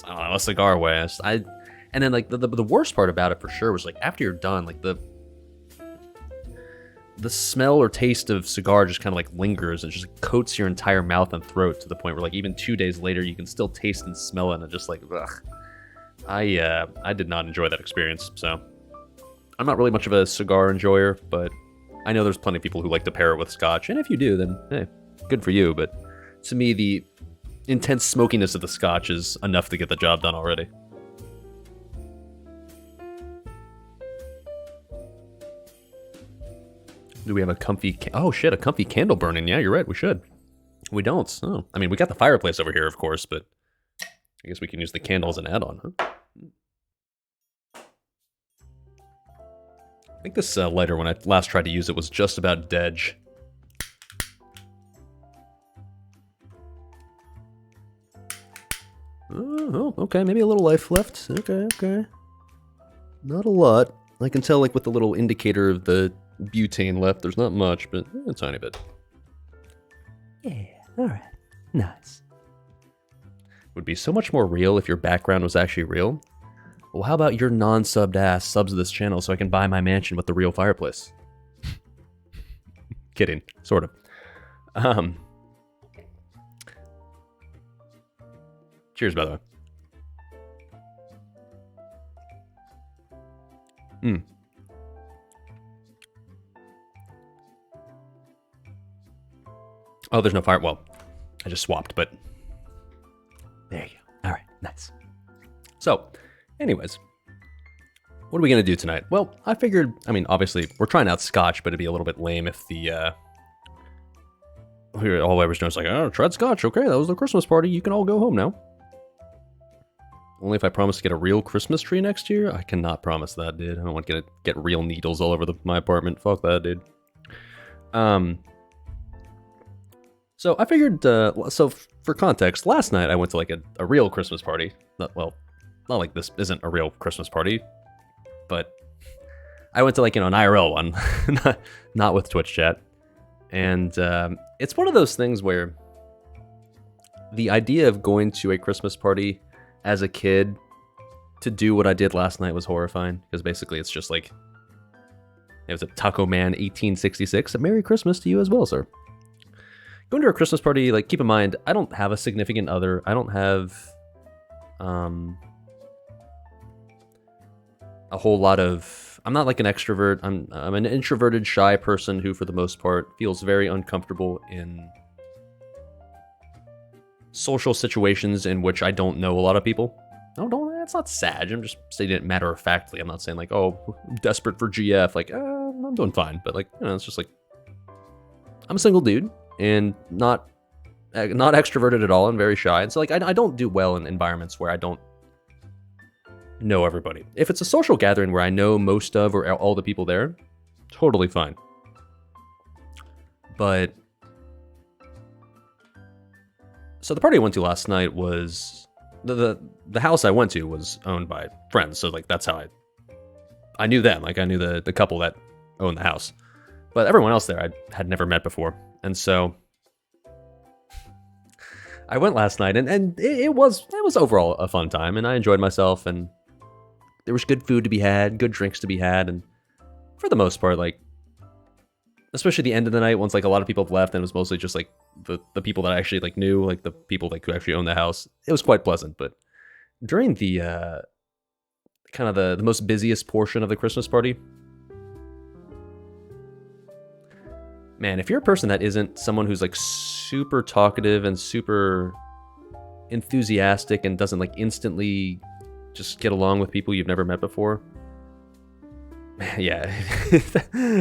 I don't know, a cigar way. And then like the worst part about it for sure was like after you're done, like the smell or taste of cigar just kind of like lingers and just coats your entire mouth and throat to the point where like even 2 days later you can still taste and smell it and just like ugh. I did not enjoy that experience. So I'm not really much of a cigar enjoyer, but I know there's plenty of people who like to pair it with scotch, and if you do, then hey, good for you. But to me, the intense smokiness of the scotch is enough to get the job done already. Do we have a comfy... oh, shit, a comfy candle burning. Yeah, you're right, we should. We don't. Oh, I mean, we got the fireplace over here, of course, but I guess we can use the candle as an add-on, huh? I think this lighter, when I last tried to use it, was just about dead. Oh, okay, maybe a little life left. Okay. Not a lot. I can tell, like, with the little indicator of the butane left, there's not much, but a tiny bit. Yeah, alright. Nice. Would be so much more real if your background was actually real. Well, how about your non-subbed ass subs this channel so I can buy my mansion with the real fireplace? Kidding, sort of. Cheers, by the way. Oh, there's no fire. Well, I just swapped, but there you go. All right, nice. So, anyways, what are we going to do tonight? Well, I figured, I mean, obviously, we're trying out scotch, but it'd be a little bit lame if the, all I was doing was like, oh, tried scotch. Okay, that was the Christmas party. You can all go home now. Only if I promise to get a real Christmas tree next year? I cannot promise that, dude. I don't want to get real needles all over my apartment. Fuck that, dude. So I figured, so for context, last night I went to like a real Christmas party. Not like this isn't a real Christmas party, but I went to like, an IRL one, not with Twitch chat. And it's one of those things where the idea of going to a Christmas party as a kid to do what I did last night was horrifying, because basically it's just like, it was a Taco Man 1866. A Merry Christmas to you as well, sir. Going to a Christmas party, like, keep in mind, I don't have a significant other. I don't have a whole lot of... I'm not like an extrovert. I'm an introverted, shy person who, for the most part, feels very uncomfortable in social situations in which I don't know a lot of people. No, that's not sad. I'm just saying it matter-of-factly. I'm not saying, like, oh, I'm desperate for GF. Like, I'm doing fine. But, like, it's just like... I'm a single dude. And not extroverted at all and very shy. And so, like, I don't do well in environments where I don't know everybody. If it's a social gathering where I know most of or all the people there, totally fine. But... so the party I went to last night was... The house I went to was owned by friends. So, like, that's how I knew them. Like, I knew the couple that owned the house. But everyone else there I had never met before. And so I went last night, and it was overall a fun time, and I enjoyed myself, and there was good food to be had, good drinks to be had, and for the most part, like, especially the end of the night, once like a lot of people have left, and it was mostly just like the people that I actually like knew, like the people like who actually owned the house, it was quite pleasant. But during the kind of the most busiest portion of the Christmas party, man, if you're a person that isn't someone who's like super talkative and super enthusiastic and doesn't like instantly just get along with people you've never met before, yeah,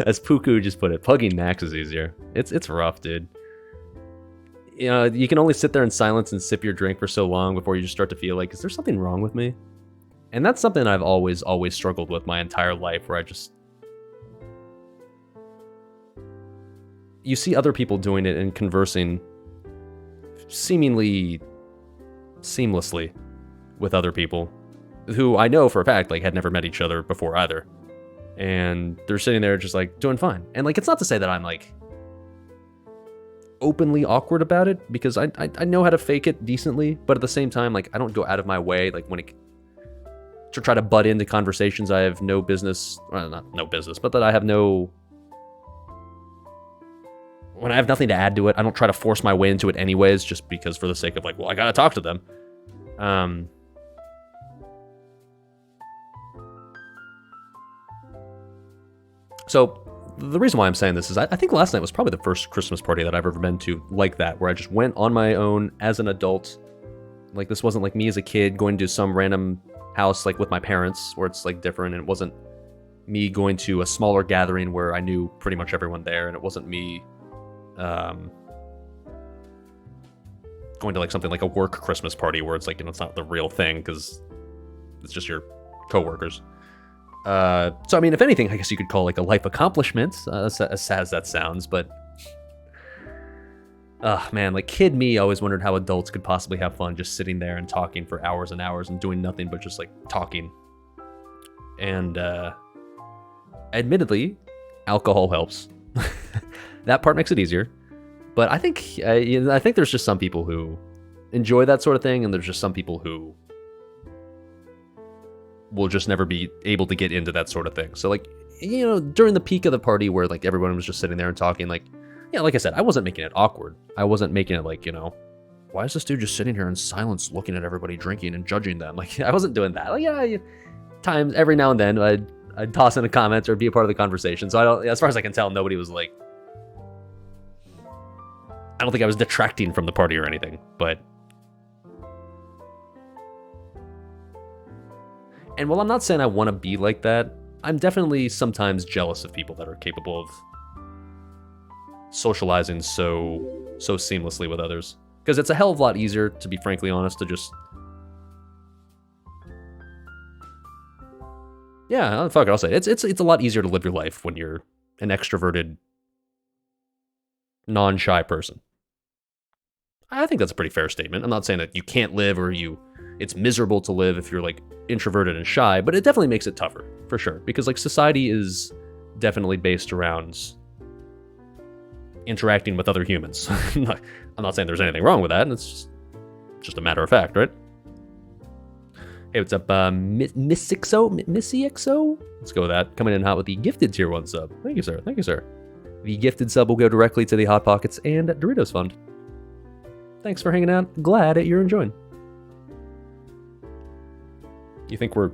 as Puku just put it, plugging Max is easier. It's rough, dude. You know, you can only sit there in silence and sip your drink for so long before you just start to feel like, is there something wrong with me? And that's something I've always struggled with my entire life, where I just... you see other people doing it and conversing seemingly seamlessly with other people who I know for a fact like had never met each other before either. And they're sitting there just like doing fine. And like, it's not to say that I'm like openly awkward about it because I know how to fake it decently, but at the same time, like, I don't go out of my way, like, when it to try to butt into conversations I have no business, well, not no business, but that I have no, when I have nothing to add to it, I don't try to force my way into it anyways, just because for the sake of like, well, I gotta talk to them. So the reason why I'm saying this is I think last night was probably the first Christmas party that I've ever been to like that, where I just went on my own as an adult. Like, this wasn't like me as a kid going to some random house like with my parents where it's like different, and it wasn't me going to a smaller gathering where I knew pretty much everyone there, and it wasn't me going to like something like a work Christmas party where it's like, it's not the real thing because it's just your coworkers. So I mean, if anything, I guess you could call it like a life accomplishment, as sad as that sounds, but man, like, kid me always wondered how adults could possibly have fun just sitting there and talking for hours and hours and doing nothing but just like talking. And admittedly, alcohol helps. That part makes it easier. But I think I think there's just some people who enjoy that sort of thing, and there's just some people who will just never be able to get into that sort of thing. So, like, during the peak of the party where like everyone was just sitting there and talking, like, yeah, like I said, I wasn't making it awkward. I wasn't making it like, why is this dude just sitting here in silence looking at everybody drinking and judging them? Like, I wasn't doing that. Like, yeah, times every now and then I'd toss in a comment or be a part of the conversation. So I don't, as far as I can tell, nobody was like, I don't think I was detracting from the party or anything, but. And while I'm not saying I want to be like that, I'm definitely sometimes jealous of people that are capable of socializing so seamlessly with others. Because it's a hell of a lot easier, to be frankly honest, to just... Yeah, fuck it, I'll say it. It's a lot easier to live your life when you're an extroverted, non-shy person. I think that's a pretty fair statement. I'm not saying that you can't live or it's miserable to live if you're like introverted and shy, but it definitely makes it tougher, for sure. Because like society is definitely based around interacting with other humans. I'm not saying there's anything wrong with that, and it's just a matter of fact, right? Hey, what's up, Missy XO? Let's go with that. Coming in hot with the gifted tier 1 sub. Thank you, sir. Thank you, sir. The gifted sub will go directly to the Hot Pockets and Doritos Fund. Thanks for hanging out. Glad that you're enjoying. You think we're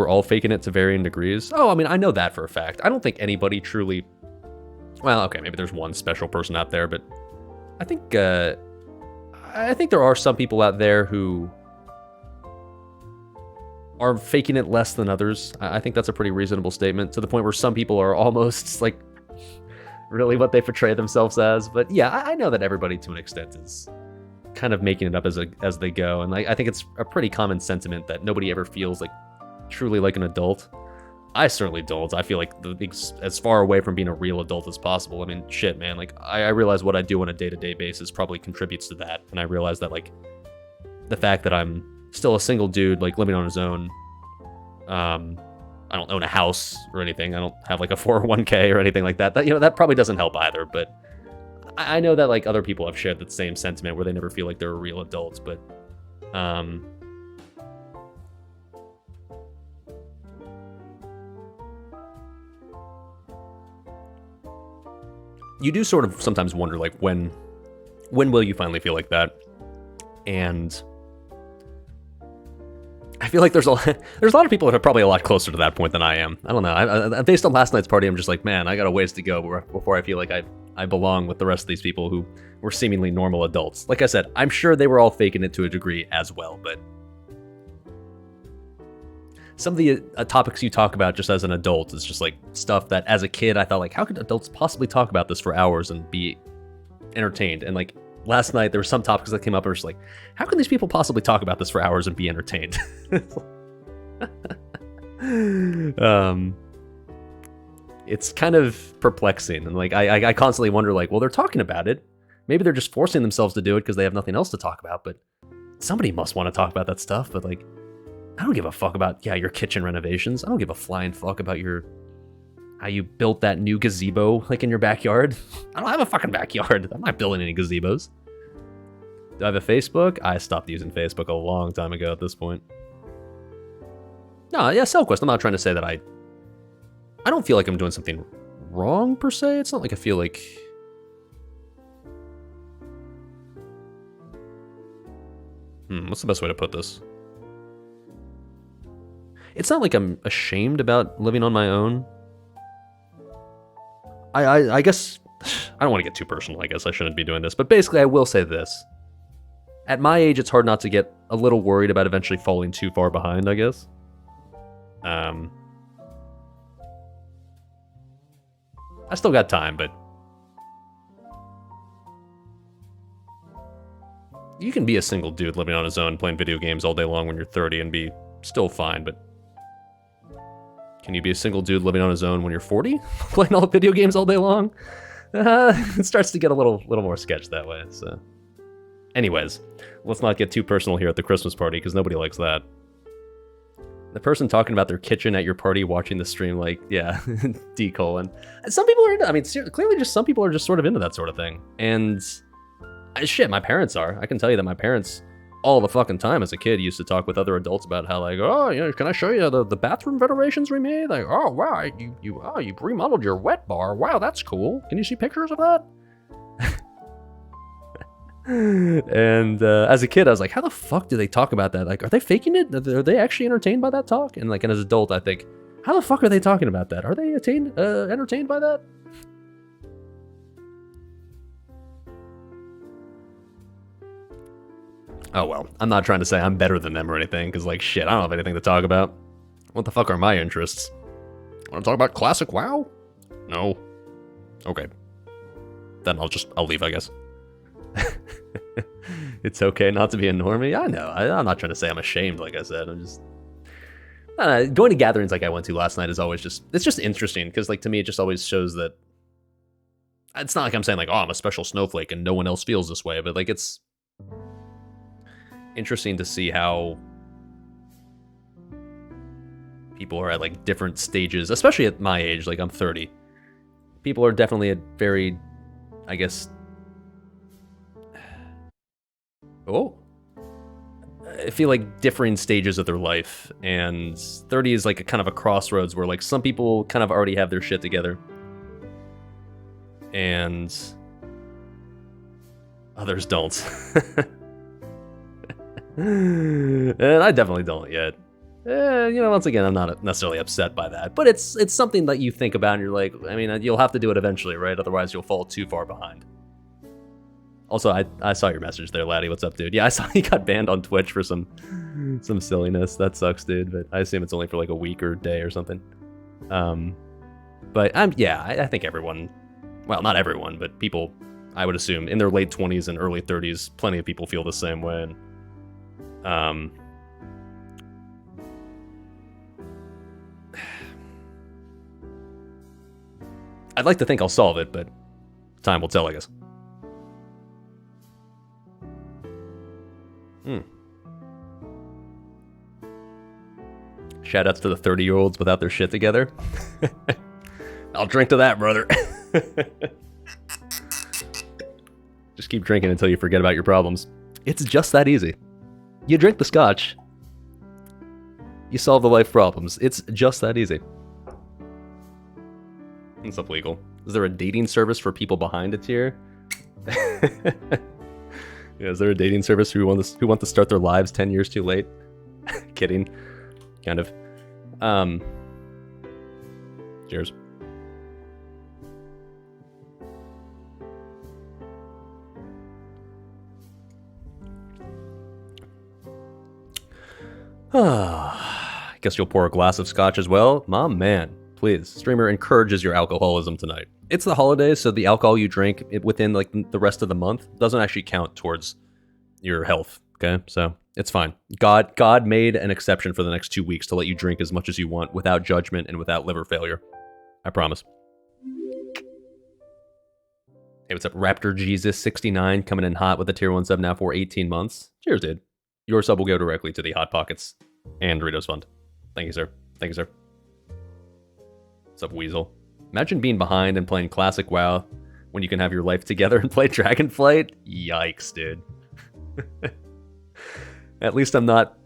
all faking it to varying degrees? Oh, I mean, I know that for a fact. I don't think anybody truly... Well, okay, maybe there's one special person out there, but I think there are some people out there who are faking it less than others. I think that's a pretty reasonable statement, to the point where some people are almost like really what they portray themselves as. But yeah, I know that everybody to an extent is kind of making it up as they go, and I think it's a pretty common sentiment that nobody ever feels like truly like an adult. I certainly don't. I feel like as far away from being a real adult as possible. I mean, shit, man. Like, I realize what I do on a day-to-day basis probably contributes to that, and I realize that like the fact that I'm still a single dude, like living on his own. I don't own a house or anything. I don't have like a 401k or anything like that. That probably doesn't help either. But I know that like other people have shared that same sentiment where they never feel like they're real adults. But you do sort of sometimes wonder like when will you finally feel like that? And I feel like there's a lot of people that are probably a lot closer to that point than I am. I don't know. I based on last night's party, I'm just like, man, I got a ways to go before I feel like I belong with the rest of these people who were seemingly normal adults. Like I said, I'm sure they were all faking it to a degree as well, but some of the topics you talk about just as an adult is just like stuff that as a kid I thought like, how could adults possibly talk about this for hours and be entertained? And like last night there were some topics that came up and I was like, how can these people possibly talk about this for hours and be entertained? It's kind of perplexing, and like I constantly wonder like, well, they're talking about it. Maybe they're just forcing themselves to do it because they have nothing else to talk about, but somebody must want to talk about that stuff. But like, I don't give a fuck about your kitchen renovations. I don't give a flying fuck about your how you built that new gazebo like in your backyard. I don't have a fucking backyard. I'm not building any gazebos. Do I have a Facebook? I stopped using Facebook a long time ago at this point. No, yeah, SalvQuest. I'm not trying to say that I don't feel like I'm doing something wrong per se. It's not like I feel like... what's the best way to put this? It's not like I'm ashamed about living on my own. I guess... I don't want to get too personal, I guess. I shouldn't be doing this. But basically, I will say this. At my age, it's hard not to get a little worried about eventually falling too far behind, I guess. I still got time, but... You can be a single dude living on his own, playing video games all day long when you're 30 and be still fine, but... Can you be a single dude living on his own when you're 40? Playing all the video games all day long? It starts to get a little more sketch that way, so... Anyways, let's not get too personal here at the Christmas party, because nobody likes that. The person talking about their kitchen at your party watching the stream, like, yeah, D colon. Some people are into, I mean, clearly just some people are just sort of into that sort of thing. And, shit, my parents are. I can tell you that my parents, all the fucking time as a kid, used to talk with other adults about how, like, oh, you know, can I show you the bathroom renovations we made? Like, oh, wow, you remodeled your wet bar. Wow, that's cool. Can you see pictures of that? And as a kid, I was like, how the fuck do they talk about that? Like, are they faking it? Are they actually entertained by that talk? And like, and as an adult, I think, how the fuck are they talking about that? Are they entertained by that? Oh well, I'm not trying to say I'm better than them or anything, because like, shit, I don't have anything to talk about. What the fuck are my interests? Want to talk about classic WoW? No. Okay. Then I'll leave, I guess. It's okay not to be a normie. I know. I'm not trying to say I'm ashamed, like I said. I'm just... going to gatherings like I went to last night is always just... It's just interesting, because like to me, it just always shows that... It's not like I'm saying like, oh, I'm a special snowflake and no one else feels this way, but like it's... interesting to see how... people are at like different stages, especially at my age, like I'm 30. People are definitely at very, I guess... Oh, I feel like differing stages of their life, and 30 is like a kind of a crossroads where like some people kind of already have their shit together, and others don't. And I definitely don't yet. You know, once again, I'm not necessarily upset by that, but it's something that you think about and you're like, I mean, you'll have to do it eventually, right? Otherwise you'll fall too far behind. Also, I saw your message there, Laddie. What's up, dude? Yeah, I saw you got banned on Twitch for some silliness. That sucks, dude. But I assume it's only for like a week or a day or something. But I think everyone, well, not everyone, but people, I would assume, in their late 20s and early 30s, plenty of people feel the same way. And, I'd like to think I'll solve it, but time will tell, I guess. Shoutouts to the 30-year-olds without their shit together. I'll drink to that, brother. Just keep drinking until you forget about your problems. It's just that easy. You drink the scotch, you solve the life problems. It's just that easy. What's up, legal? Is there a dating service for people behind a tier? Yeah, is there a dating service who want to start their lives 10 years too late? Kidding. Kind of. Cheers. Guess you'll pour a glass of scotch as well? Mom, man, please. Streamer encourages your alcoholism tonight. It's the holidays, so the alcohol you drink within like the rest of the month doesn't actually count towards your health, okay? So it's fine. God made an exception for the next 2 weeks to let you drink as much as you want without judgment and without liver failure. I promise. Hey, what's up? Raptor Jesus 69 coming in hot with a tier 1 sub now for 18 months. Cheers, dude. Your sub will go directly to the Hot Pockets and Doritos Fund. Thank you, sir. Thank you, sir. What's up, Weasel? Imagine being behind and playing classic WoW when you can have your life together and play Dragonflight. Yikes, dude. At least I'm not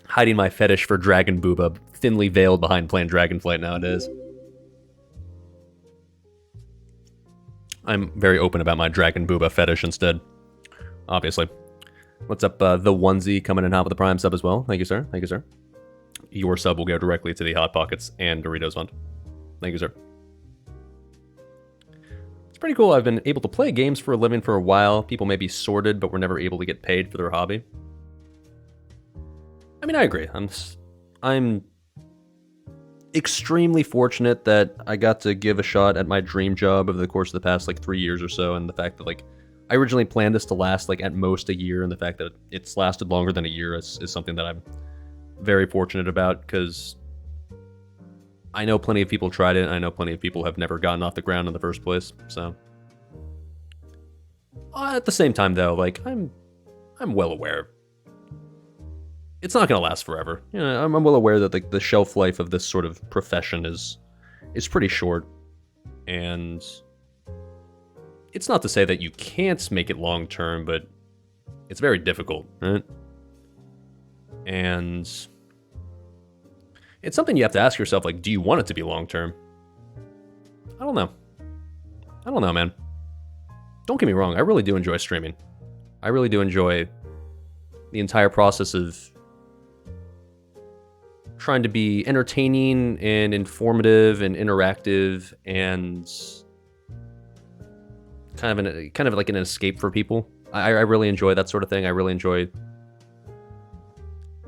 hiding my fetish for Dragon Booba thinly veiled behind playing Dragonflight nowadays. I'm very open about my Dragon Booba fetish instead, obviously. What's up, the onesie coming in hot with the Prime sub as well? Thank you, sir. Thank you, sir. Your sub will go directly to the Hot Pockets and Doritos fund. Thank you, sir. It's pretty cool. I've been able to play games for a living for a while. People may be sorted, but were never able to get paid for their hobby. I mean, I agree. I'm extremely fortunate that I got to give a shot at my dream job over the course of the past, like, 3 years or so, and the fact that, like, I originally planned this to last, like, at most a year, and the fact that it's lasted longer than a year is something that I'm very fortunate about, because I know plenty of people tried it, and I know plenty of people have never gotten off the ground in the first place, so. At the same time, though, like, I'm well aware. It's not going to last forever. You know, I'm well aware that, like, the shelf life of this sort of profession is pretty short, and it's not to say that you can't make it long-term, but it's very difficult, right? And it's something you have to ask yourself, like, do you want it to be long-term? I don't know. I don't know, man. Don't get me wrong, I really do enjoy streaming. I really do enjoy the entire process of trying to be entertaining and informative and interactive and kind of like an escape for people. I really enjoy that sort of thing. I really enjoy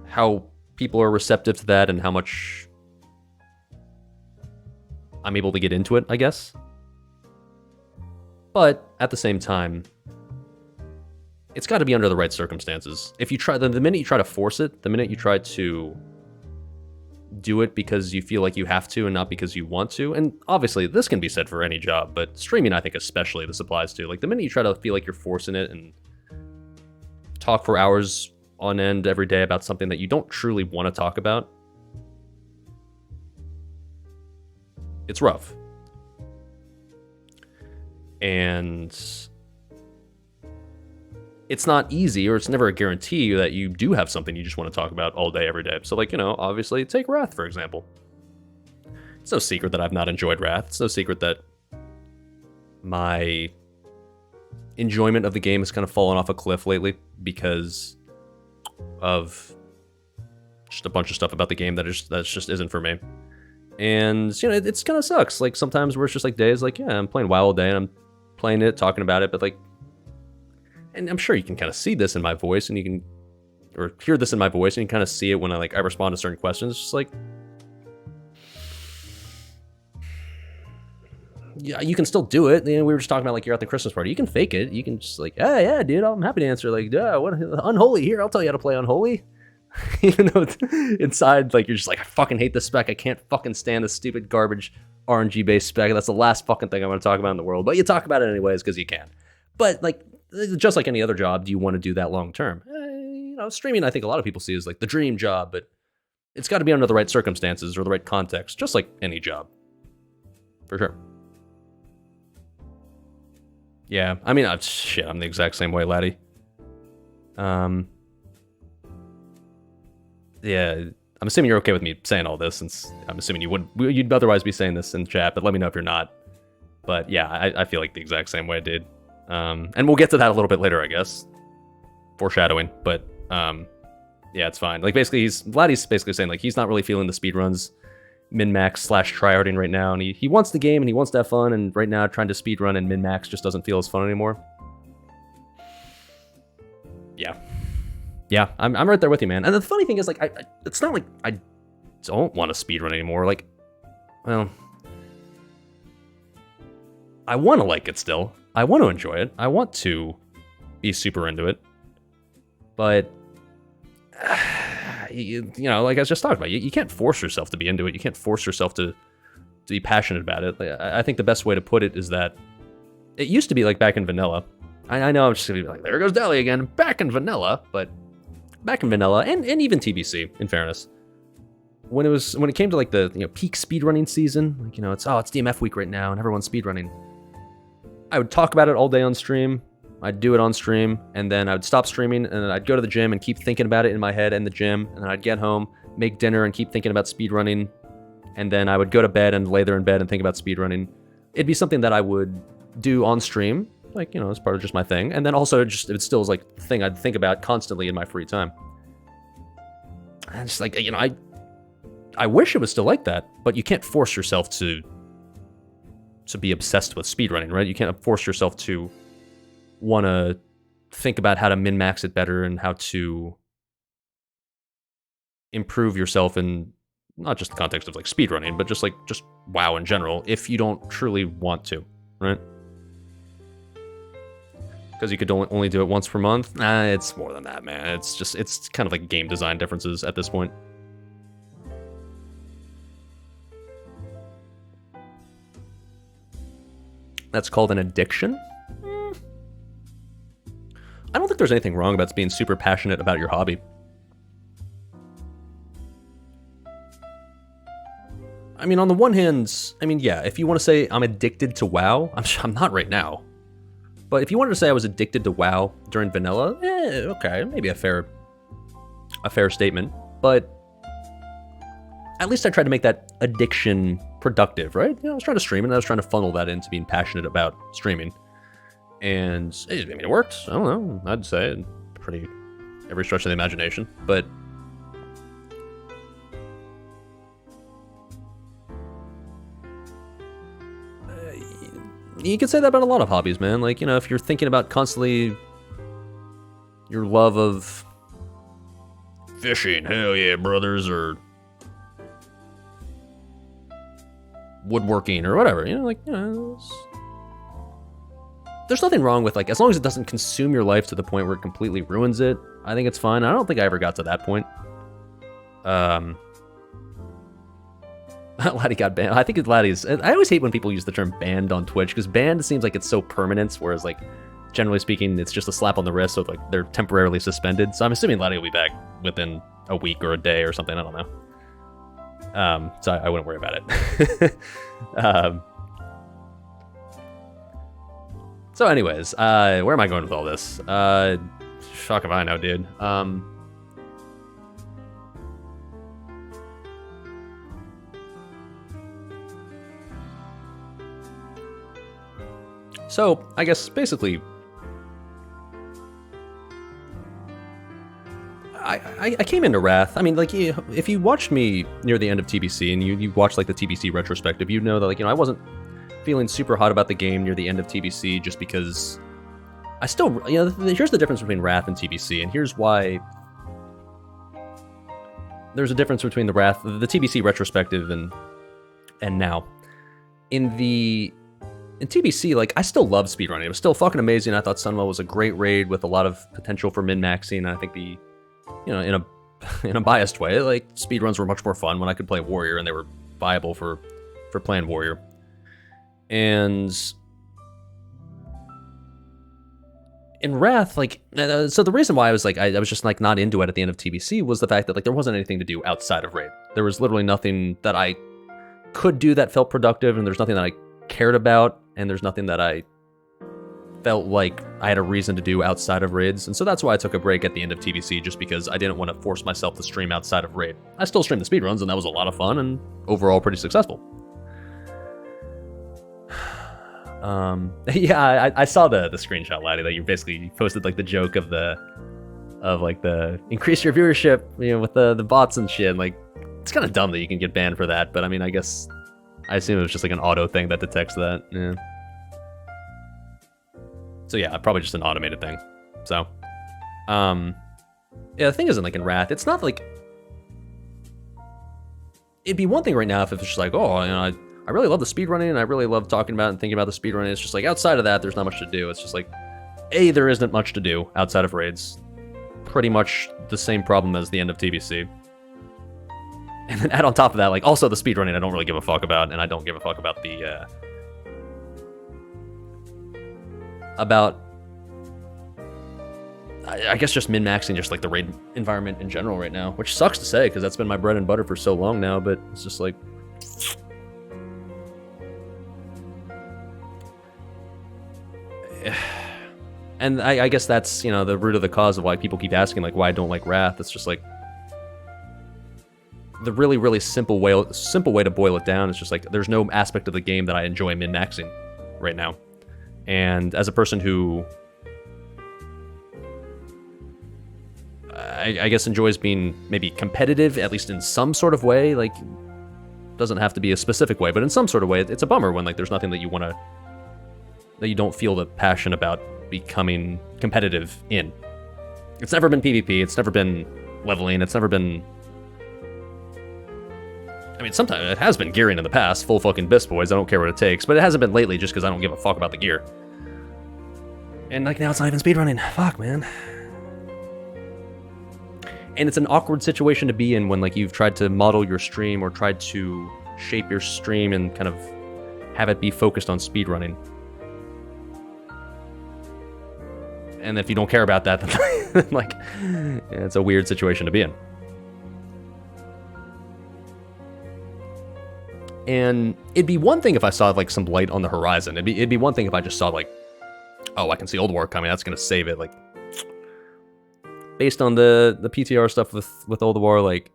how people are receptive to that and how much I'm able to get into it, I guess. But at the same time, it's got to be under the right circumstances. If you try, the minute you try to force it, the minute you try to do it because you feel like you have to and not because you want to, and obviously this can be said for any job, but streaming I think especially this applies to. Like, the minute you try to feel like you're forcing it and talk for hours on end every day about something that you don't truly want to talk about, it's rough. And it's not easy, or it's never a guarantee that you do have something you just want to talk about all day, every day. So, like, you know, obviously, take Wrath, for example. It's no secret that I've not enjoyed Wrath. It's no secret that my enjoyment of the game has kind of fallen off a cliff lately because of just a bunch of stuff about the game that just isn't for me. And, you know, it's kind of sucks. Like, sometimes where it's just like days, like, yeah, I'm playing WoW all day, and I'm playing it, talking about it, but, like, and I'm sure you can kind of see this in my voice, and you can, or hear this in my voice, and you can kind of see it when I respond to certain questions. It's just like, yeah, you can still do it. You know, we were just talking about, like, you're at the Christmas party. You can fake it. You can just, like, yeah, dude, I'm happy to answer. Like, yeah, what, Unholy, here, I'll tell you how to play Unholy. Even though it's inside, like, you're just like, I fucking hate this spec. I can't fucking stand this stupid garbage RNG-based spec. That's the last fucking thing I want to talk about in the world. But you talk about it anyways because you can. But, like, just like any other job, do you want to do that long term? You know, streaming, I think a lot of people see as like the dream job, but it's got to be under the right circumstances or the right context, just like any job. For sure. Yeah, I mean, shit, I'm the exact same way, laddie. Yeah, I'm assuming you're okay with me saying all this, since I'm assuming you'd otherwise be saying this in chat, but let me know if you're not. But yeah, I feel like the exact same way, dude. And we'll get to that a little bit later, I guess. Foreshadowing, but yeah, it's fine. Like, basically, Vladdy's basically saying, like, he's not really feeling the speedruns, min-max / tryharding right now, and he wants the game and he wants to have fun, and right now trying to speedrun and min-max just doesn't feel as fun anymore. Yeah, I'm right there with you, man. And the funny thing is, like, it's not like I don't want to speedrun anymore. Like, well, I want to like it still. I want to enjoy it. I want to be super into it. But, you know, like I was just talking about, you can't force yourself to be into it. You can't force yourself to be passionate about it. Like, I think the best way to put it is that it used to be like back in vanilla. I know I'm just going to be like, there goes Dali again, back in vanilla. But back in vanilla, and even TBC, in fairness, when it came to like the peak speedrunning season, like it's DMF week right now and everyone's speedrunning, I would talk about it all day on stream. I'd do it on stream, and then I would stop streaming, and then I'd go to the gym and keep thinking about it in my head in the gym, and then I'd get home, make dinner, and keep thinking about speedrunning, and then I would go to bed and lay there in bed and think about speedrunning. It'd be something that I would do on stream, like, as part of just my thing, and then also it still is like a thing I'd think about constantly in my free time. And just like, I wish it was still like that, but you can't force yourself to be obsessed with speedrunning, right? You can't force yourself to want to think about how to min-max it better and how to improve yourself in not just the context of like speedrunning, but just WoW in general, if you don't truly want to, right? Because you could only do it once per month. It's more than that, man. It's kind of like game design differences at this point. That's called an addiction? I don't think there's anything wrong about being super passionate about your hobby. I mean, on the one hand, yeah, if you want to say I'm addicted to WoW, I'm not right now. But if you wanted to say I was addicted to WoW during vanilla, okay, maybe a fair statement. But at least I tried to make that addiction productive, right? I was trying to stream, and I was trying to funnel that into being passionate about streaming. And it worked. I don't know. I'd say pretty every stretch of the imagination. But you could say that about a lot of hobbies, man. Like, if you're thinking about constantly your love of fishing, hell yeah, brothers, or woodworking or whatever, there's nothing wrong with, like, as long as it doesn't consume your life to the point where it completely ruins it, I think it's fine. I don't think I ever got to that point. Laddie got banned. I think Laddie's... I always hate when people use the term banned on Twitch, because banned seems like it's so permanent, whereas, like, generally speaking, it's just a slap on the wrist, so, like, they're temporarily suspended. So I'm assuming Laddie will be back within a week or a day or something. I don't know. So I wouldn't worry about it. So anyways, where am I going with all this? Fuck if I know, dude. So, I guess, basically, I came into Wrath. I mean, like, if you watched me near the end of TBC, and you watched, like, the TBC retrospective, you know that, like, I wasn't feeling super hot about the game near the end of TBC, just because I still, here's the difference between Wrath and TBC, and here's why there's a difference between the TBC retrospective and now. In TBC, like, I still love speedrunning. It was still fucking amazing. I thought Sunwell was a great raid with a lot of potential for min-maxing, and I think in a biased way, like, speedruns were much more fun when I could play Warrior, and they were viable for playing Warrior. And in Wrath, like, so the reason why I was like, I was just like not into it at the end of TBC was the fact that, like, there wasn't anything to do outside of raid. There was literally nothing that I could do that felt productive, and there's nothing that I cared about, and there's nothing that I felt like I had a reason to do outside of raids. And so that's why I took a break at the end of TBC, just because I didn't want to force myself to stream outside of raid. I still streamed the speedruns, and that was a lot of fun, and overall pretty successful. Yeah, I saw the screenshot, Laddie, that you posted, like, the joke of the increase your viewership, with the bots and shit. Like, it's kind of dumb that you can get banned for that, but I mean, I assume it was just like an auto thing that detects that. Yeah. So yeah, probably just an automated thing. So, yeah, the thing isn't, like, in Wrath, it's not like, it'd be one thing right now if it's just like, oh, I really love the speedrunning, and I really love talking about and thinking about the speedrunning. It's just like, outside of that, there's not much to do. It's just like, there isn't much to do outside of raids. Pretty much the same problem as the end of TBC. And then add on top of that, like, also the speedrunning I don't really give a fuck about, and I don't give a fuck about the, I guess just min-maxing just like the raid environment in general right now, which sucks to say because that's been my bread and butter for so long now, but it's just like... And I guess that's, you know, the root of the cause of why people keep asking, like, why I don't like Wrath. It's just like... The really, really simple way to boil it down is just like, there's no aspect of the game that I enjoy min-maxing right now. And as a person who... I guess enjoys being maybe competitive, at least in some sort of way, like, doesn't have to be a specific way, but in some sort of way, it's a bummer when, like, there's nothing that you want to... that you don't feel the passion about becoming competitive in. It's never been PvP, it's never been leveling, it's never been... I mean, sometimes it has been gearing in the past, full fucking Bisp boys, I don't care what it takes, but it hasn't been lately just because I don't give a fuck about the gear. And, like, now it's not even speedrunning. Fuck, man. And it's an awkward situation to be in when, like, you've tried to model your stream or tried to shape your stream and kind of have it be focused on speedrunning. And if you don't care about that, then, like, yeah, it's a weird situation to be in. And it'd be one thing if I saw, like, some light on the horizon. It'd be one thing if I just saw, like, oh, I can see Old War coming, that's gonna save it, like... Based on the PTR stuff with Old War, like,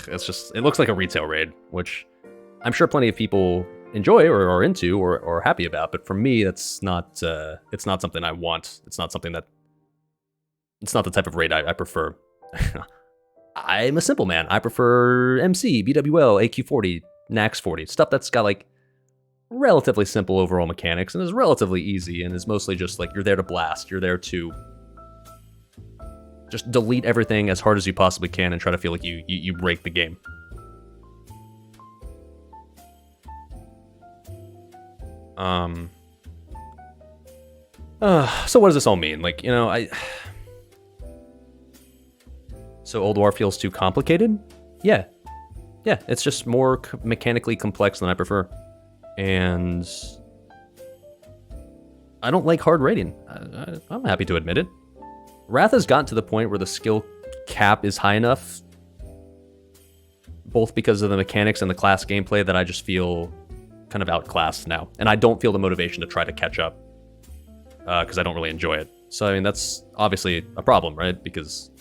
it's just, it looks like a retail raid, which I'm sure plenty of people enjoy or are into or are happy about, but for me, that's not, it's not something I want. It's not something that, it's not the type of raid I prefer. I'm a simple man. I prefer MC, BWL, AQ40, NAX40, stuff that's got, like, relatively simple overall mechanics and is relatively easy and is mostly just, like, you're there to blast, you're there to just delete everything as hard as you possibly can and try to feel like you break the game. So what does this all mean? Like, you know, So Old War feels too complicated? Yeah. Yeah, it's just more mechanically complex than I prefer. And... I don't like hard raiding. I'm happy to admit it. Wrath has gotten to the point where the skill cap is high enough, both because of the mechanics and the class gameplay, that I just feel kind of outclassed now. And I don't feel the motivation to try to catch up, because I don't really enjoy it. So, I mean, that's obviously a problem, right? Because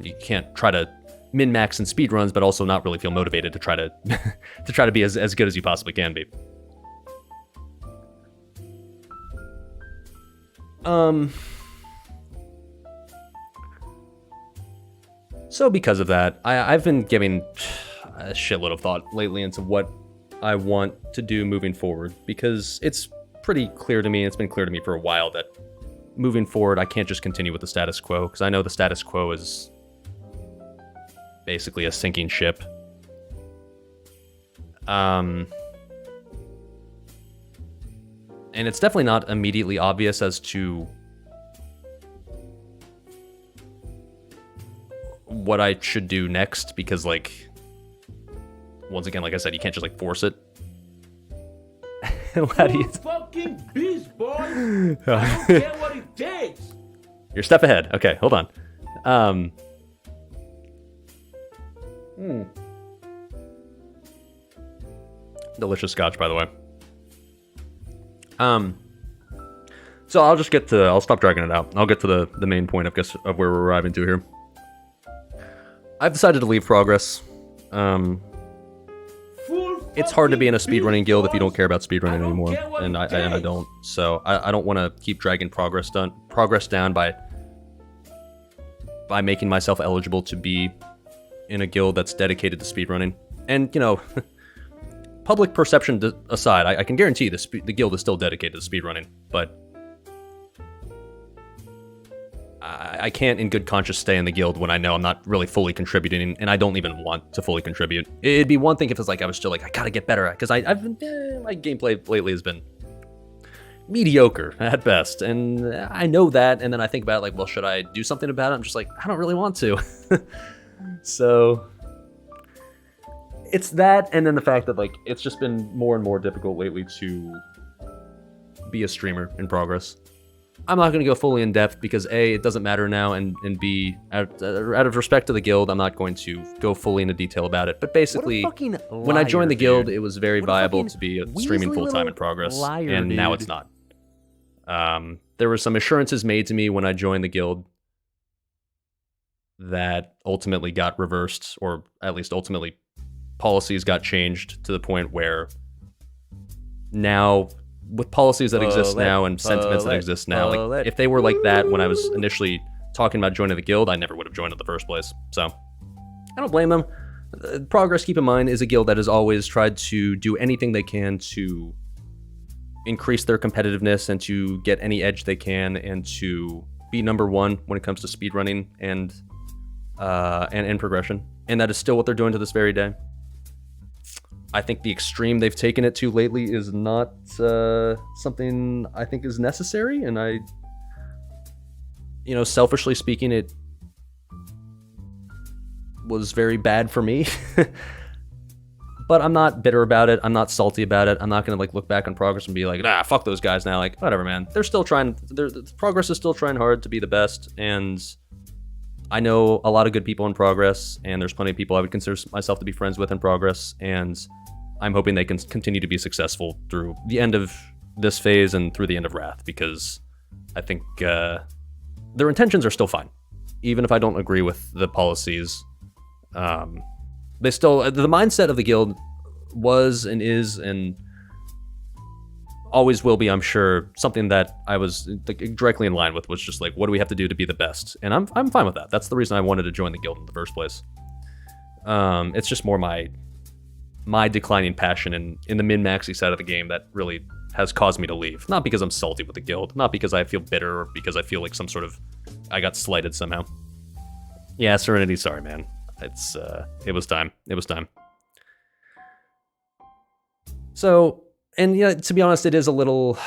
you can't try to min-max in speedruns, but also not really feel motivated to try to, to try to be as good as you possibly can be. So because of that, I've been giving a shitload of thought lately into what I want to do moving forward, because it's pretty clear to me, it's been clear to me for a while, that moving forward, I can't just continue with the status quo, because I know the status quo is basically a sinking ship. And it's definitely not immediately obvious as to what I should do next, because, like, once again, like I said, you can't just, like, force it. How do you... fucking beast, boy! I don't care what it takes! You're a step ahead. Okay, hold on. Delicious scotch, by the way. So I'll just get to... I'll stop dragging it out. I'll get to the main point, I guess, of where we're arriving to here. I've decided to leave Progress. It's hard to be in a speedrunning guild if you don't care about speedrunning anymore, and I don't. So I don't want to keep dragging Progress down by making myself eligible to be in a guild that's dedicated to speedrunning. And, you know, public perception aside, I can guarantee the guild is still dedicated to speedrunning, but I can't in good conscience stay in the guild when I know I'm not really fully contributing, and I don't even want to fully contribute. It'd be one thing if it's like I was still like, I gotta get better, because my gameplay lately has been mediocre at best, and I know that, and then I think about it like, well, should I do something about it? I'm just like, I don't really want to. So it's that, and then the fact that, like, it's just been more and more difficult lately to be a streamer in Progress. I'm not going to go fully in depth because A, it doesn't matter now, and B, out of respect to the guild, I'm not going to go fully into detail about it. But basically, when I joined the guild, it was very viable to be streaming full-time in progress, and now it's not. There were some assurances made to me when I joined the guild that ultimately got reversed, or at least ultimately policies got changed to the point where now, with policies that exist now and sentiments that exist now, like if they were like that when I was initially talking about joining the guild, I never would have joined in the first place. So I don't blame them. Progress, keep in mind, is a guild that has always tried to do anything they can to increase their competitiveness and to get any edge they can and to be number one when it comes to speedrunning and progression. And that is still what they're doing to this very day. I think the extreme they've taken it to lately is not something I think is necessary, and I, selfishly speaking, it was very bad for me. But I'm not bitter about it. I'm not salty about it. I'm not gonna look back on progress and be like, nah, fuck those guys now. Like, whatever, man. They're still trying. Progress is still trying hard to be the best, and I know a lot of good people in progress, and there's plenty of people I would consider myself to be friends with in progress, and I'm hoping they can continue to be successful through the end of this phase and through the end of Wrath, because I think their intentions are still fine. Even if I don't agree with the policies, they still, the mindset of the guild was and is and always will be, I'm sure, something that I was directly in line with, was just like, what do we have to do to be the best? And I'm fine with that. That's the reason I wanted to join the guild in the first place. It's just more my declining passion in the min-maxy side of the game that really has caused me to leave. Not because I'm salty with the guild, not because I feel bitter, or because I feel like some sort of, I got slighted somehow. Yeah, Serenity, sorry, man. It was time. It was time. So, and yeah, to be honest, it is a little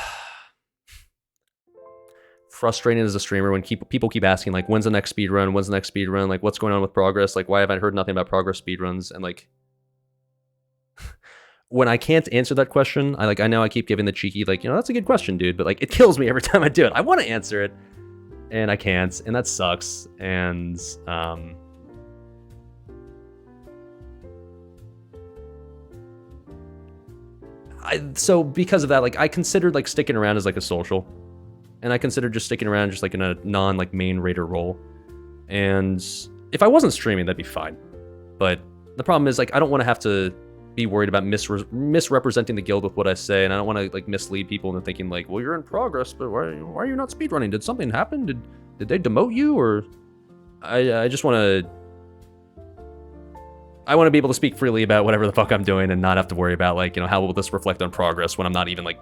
frustrating as a streamer when people keep asking, like, when's the next speedrun? When's the next speedrun? Like, what's going on with progress? Like, why have I heard nothing about progress speedruns? And like, when I can't answer that question, I know I keep giving the cheeky, that's a good question, dude, but it kills me every time I do it. I want to answer it, and I can't, and that sucks. And so because of that, I considered sticking around as a social, and I considered just sticking around just in a non main raider role. And if I wasn't streaming, that'd be fine. But the problem is I don't want to have to be worried about misrepresenting the guild with what I say, and I don't want to like mislead people into thinking like, well, you're in progress, but why are you not speedrunning? Did something happen? Did they demote you? Or I just want to be able to speak freely about whatever the fuck I'm doing and not have to worry about like, how will this reflect on progress when I'm not even like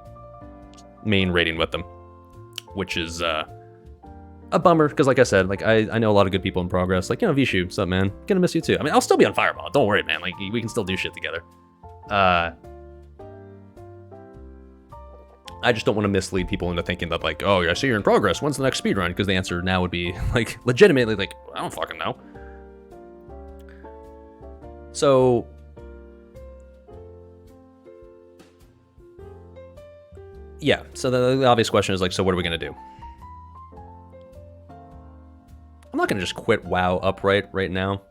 main rating with them, which is a bummer, because like I said, like I know a lot of good people in progress, like, Vishu, what's up, man? Gonna miss you too. I mean, I'll still be on Fireball, don't worry, man, like we can still do shit together. I just don't want to mislead people into thinking that like, oh, I see you're in progress, when's the next speedrun? Because the answer now would be like legitimately like, I don't fucking know. So yeah, so the obvious question is like, so what are we gonna do? I'm not gonna just quit WoW outright right now,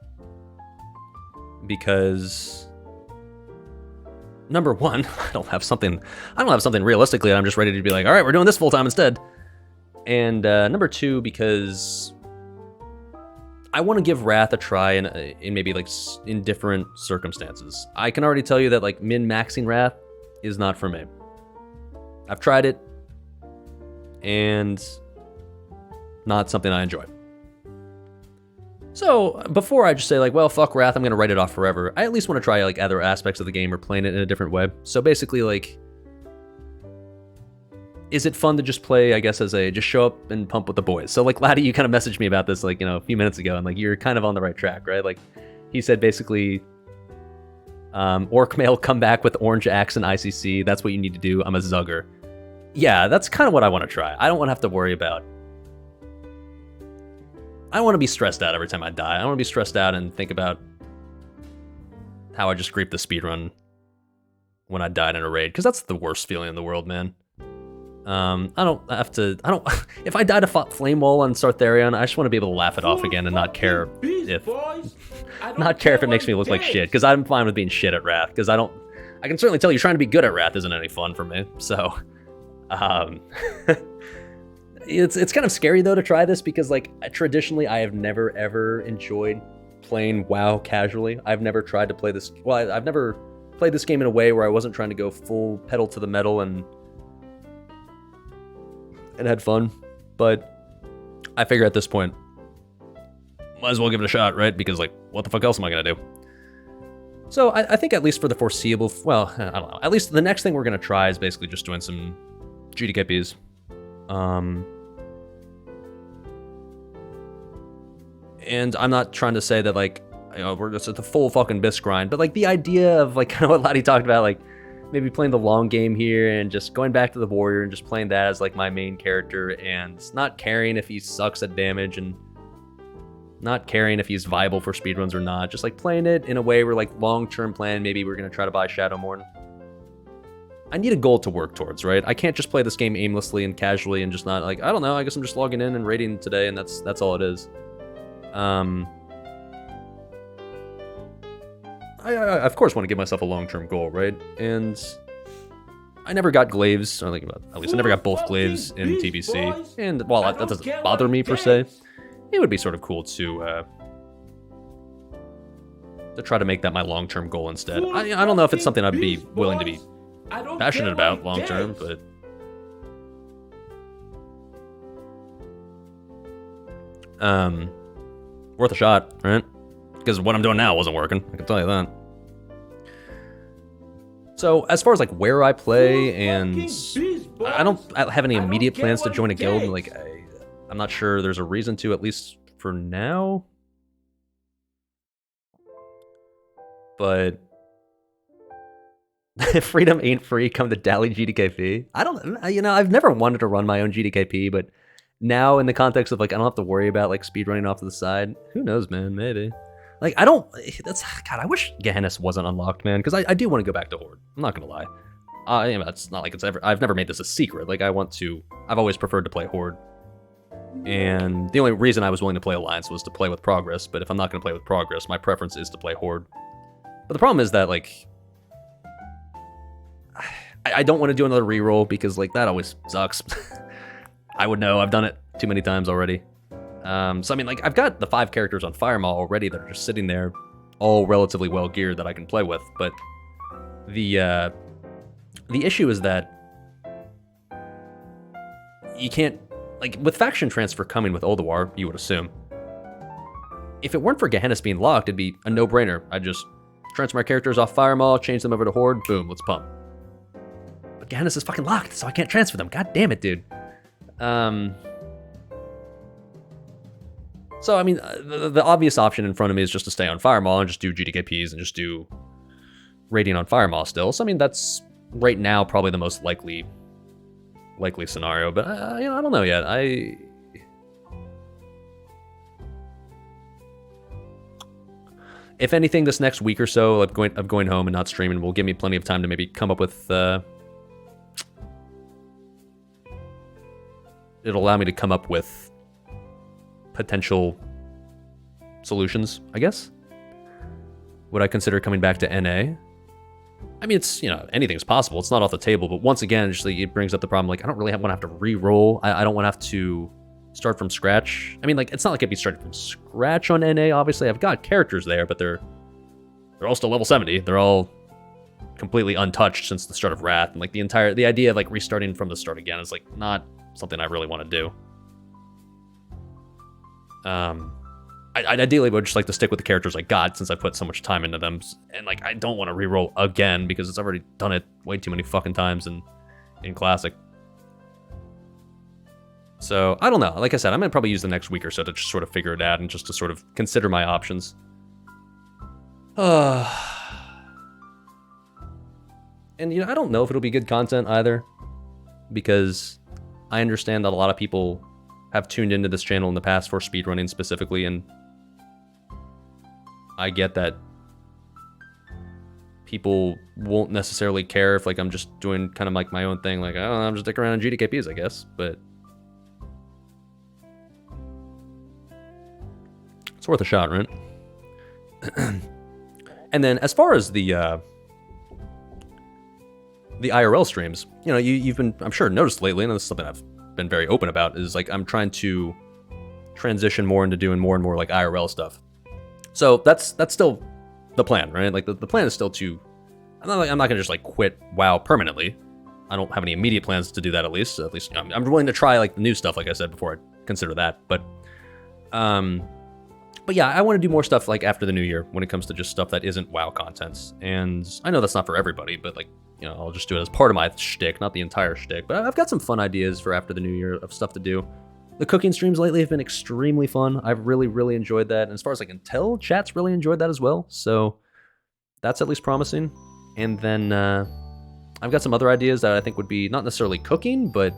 because number one, I don't have something realistically that I'm just ready to be like, all right, we're doing this full time instead. And number two, because I want to give Wrath a try in maybe like in different circumstances. I can already tell you that like min-maxing Wrath is not for me. I've tried it, and not something I enjoy. So before I just say like, well, fuck Wrath, I'm gonna write it off forever, I at least want to try like other aspects of the game or playing it in a different way. So basically, like, is it fun to just play, I guess, as just show up and pump with the boys? So like, Laddie, you kind of messaged me about this like, a few minutes ago, and like, you're kind of on the right track, right? Like, he said basically, Orc Male, come back with Orange Axe and ICC, that's what you need to do, I'm a Zugger. Yeah, that's kind of what I want to try. I don't want to have to worry about, I don't want to be stressed out every time I die. I don't want to be stressed out and think about how I just creeped the speedrun when I died in a raid, because that's the worst feeling in the world, man. I don't have to. I don't. If I die to Flame Wall on Sartharion, I just want to be able to laugh it off again and not care if it makes me look like shit. Because I'm fine with being shit at Wrath. Because I can certainly tell you trying to be good at Wrath isn't any fun for me. So, it's kind of scary though to try this because like traditionally I have never ever enjoyed playing WoW casually. I've never tried to play this. Well, I've never played this game in a way where I wasn't trying to go full pedal to the metal and had fun, but I figure at this point, might as well give it a shot, right? Because like, what the fuck else am I gonna do? So I think at least for the foreseeable, well, I don't know. At least the next thing we're gonna try is basically just doing some GDKPs. And I'm not trying to say that like, we're just at the full fucking Biss grind, but like the idea of like kind of what Lottie talked about, like maybe playing the long game here and just going back to the warrior and just playing that as like my main character and not caring if he sucks at damage and not caring if he's viable for speedruns or not. Just like playing it in a way where like long-term plan, maybe we're going to try to buy Shadowmourne. I need a goal to work towards, right? I can't just play this game aimlessly and casually and just not like, I don't know, I guess I'm just logging in and raiding today and that's all it is. I of course want to give myself a long-term goal, right? And I never got glaives, or like at least I never got both glaives in TBC. And while that doesn't bother me per se, it would be sort of cool to try to make that my long-term goal instead. I don't know if it's something I'd be willing to be passionate about long-term, but worth a shot, right? Because what I'm doing now wasn't working, I can tell you that. So as far as like where I play, and I don't have any immediate plans to join a guild. Like I'm not sure there's a reason to, at least for now. But if freedom ain't free, come to Dali GDKP. I don't, I've never wanted to run my own GDKP, but now in the context of like I don't have to worry about like speed running off to the side. Who knows, man? Maybe. Like, I I wish Gehenna wasn't unlocked, man, because I do want to go back to Horde. I'm not going to lie. It's not like I've never made this a secret. Like, I've always preferred to play Horde. And the only reason I was willing to play Alliance was to play with Progress, but if I'm not going to play with Progress, my preference is to play Horde. But the problem is that, like, I don't want to do another reroll because, like, that always sucks. I would know, I've done it too many times already. So I mean, like, I've got the 5 characters on Firemaw already that are just sitting there, all relatively well geared that I can play with. But the issue is that you can't, like, with faction transfer coming with Ulduar, you would assume. If it weren't for Gehenna being locked, it'd be a no-brainer. I'd just transfer my characters off Firemaw, change them over to Horde, boom, let's pump. But Gehenna is fucking locked, so I can't transfer them. God damn it, dude. So, I mean, the obvious option in front of me is just to stay on Firemaw and just do GDKPs and just do raiding on Firemaw still. So, I mean, that's right now probably the most likely scenario. But, I don't know yet. If anything, this next week or so of going home and not streaming will give me plenty of time to maybe come up with... it'll allow me to come up with potential solutions, I guess. Would I consider coming back to NA? I mean, it's, anything's possible. It's not off the table, but once again, just like, it brings up the problem, like, I don't really want to have to re-roll. I don't want to have to start from scratch. I mean, like, it's not like I'd be starting from scratch on NA, obviously. I've got characters there, but they're all still level 70. They're all completely untouched since the start of Wrath, and like the idea of like restarting from the start again is like not something I really want to do. I ideally would just like to stick with the characters I got since I put so much time into them, and like I don't want to reroll again because it's already done it way too many fucking times in Classic. So I don't know. Like I said, I'm gonna probably use the next week or so to just sort of figure it out and just to sort of consider my options. And I don't know if it'll be good content either, because I understand that a lot of people have tuned into this channel in the past for speedrunning specifically, and I get that people won't necessarily care if like I'm just doing kind of like my own thing, like, oh, I'm just sticking around in GDKPs, I guess, but it's worth a shot, right? And then as far as the IRL streams, you know, you've been, I'm sure, noticed lately, and this is something I've been very open about, is like I'm trying to transition more into doing more and more like IRL stuff. So that's still the plan, right? Like the plan is still to, I'm not gonna just like quit WoW permanently. I don't have any immediate plans to do that, at least. So at least I'm willing to try like the new stuff, like I said before, I consider that. But yeah, I want to do more stuff like after the new year when it comes to just stuff that isn't WoW content. And I know that's not for everybody, but like, you know, I'll just do it as part of my shtick, not the entire shtick. But I've got some fun ideas for after the new year of stuff to do. The cooking streams lately have been extremely fun. I've really, really enjoyed that. And as far as I can tell, chat's really enjoyed that as well. So that's at least promising. And then I've got some other ideas that I think would be not necessarily cooking, but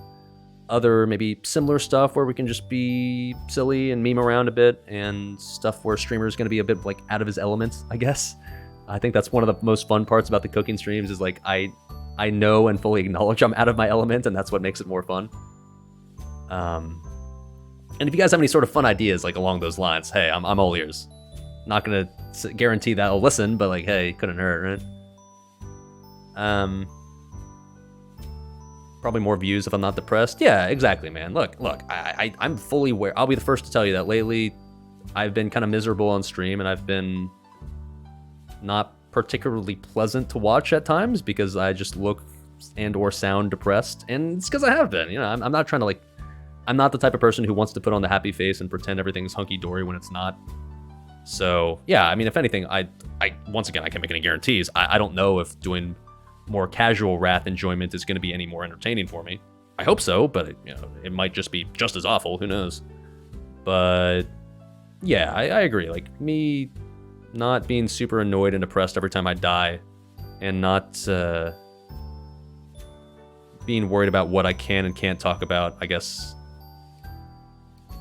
other maybe similar stuff where we can just be silly and meme around a bit, and stuff where streamer is going to be a bit like out of his element, I guess. I think that's one of the most fun parts about the cooking streams is like I know and fully acknowledge I'm out of my element, and that's what makes it more fun. And if you guys have any sort of fun ideas like along those lines, hey, I'm all ears. Not gonna guarantee that I'll listen, but like, hey, couldn't hurt, right? Probably more views if I'm not depressed. Yeah, exactly, man. Look, I'm fully aware. I'll be the first to tell you that lately I've been kind of miserable on stream, and I've been not particularly pleasant to watch at times because I just look and or sound depressed, and it's because I have been. You know, I'm not trying to like, I'm not the type of person who wants to put on the happy face and pretend everything's hunky-dory when it's not. So yeah, I mean, if anything, I once again, I can't make any guarantees. I don't know if doing more casual Wrath enjoyment is going to be any more entertaining for me. I hope so, but you know, it might just be just as awful. Who knows? But yeah, I agree. Like me not being super annoyed and depressed every time I die, and not being worried about what I can and can't talk about, I guess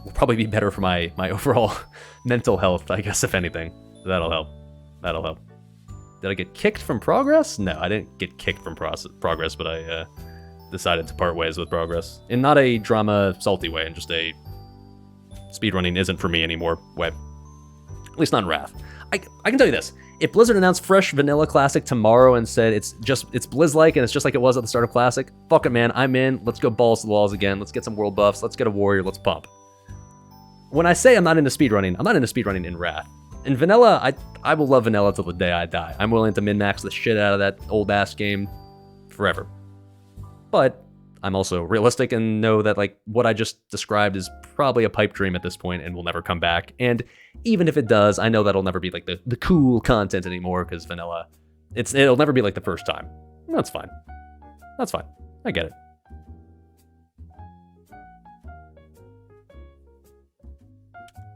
will probably be better for my overall mental health, I guess, if anything. That'll help. That'll help. Did I get kicked from Progress? No, I didn't get kicked from Progress, but I decided to part ways with Progress. In not a drama salty way, in just a speedrunning isn't for me anymore way. At least not in Wrath. I can tell you this. If Blizzard announced fresh vanilla Classic tomorrow and said it's Blizz-like and it's just like it was at the start of Classic, fuck it, man, I'm in. Let's go balls to the walls again. Let's get some world buffs. Let's get a warrior. Let's pump. When I say I'm not into speedrunning, I'm not into speedrunning in Wrath. In vanilla, I will love vanilla till the day I die. I'm willing to min-max the shit out of that old-ass game forever. But I'm also realistic and know that like what I just described is probably a pipe dream at this point and will never come back. And even if it does, I know that'll never be like the cool content anymore because vanilla, it'll never be like the first time. That's fine. That's fine. I get it.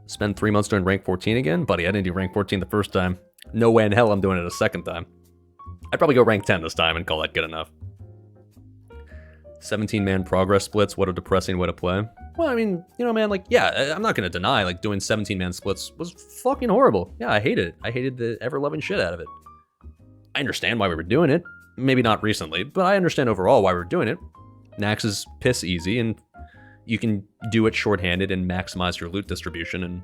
Spend 3 months doing rank 14 again? Buddy, I didn't do rank 14 the first time. No way in hell I'm doing it a second time. I'd probably go rank 10 this time and call that good enough. 17-man progress splits, what a depressing way to play. Well, I mean, you know, man, like, yeah, I'm not gonna deny, like, doing 17-man splits was fucking horrible. Yeah, I hated it. I hated the ever-loving shit out of it. I understand why we were doing it. Maybe not recently, but I understand overall why we were doing it. Nax is piss easy, and you can do it shorthanded and maximize your loot distribution, and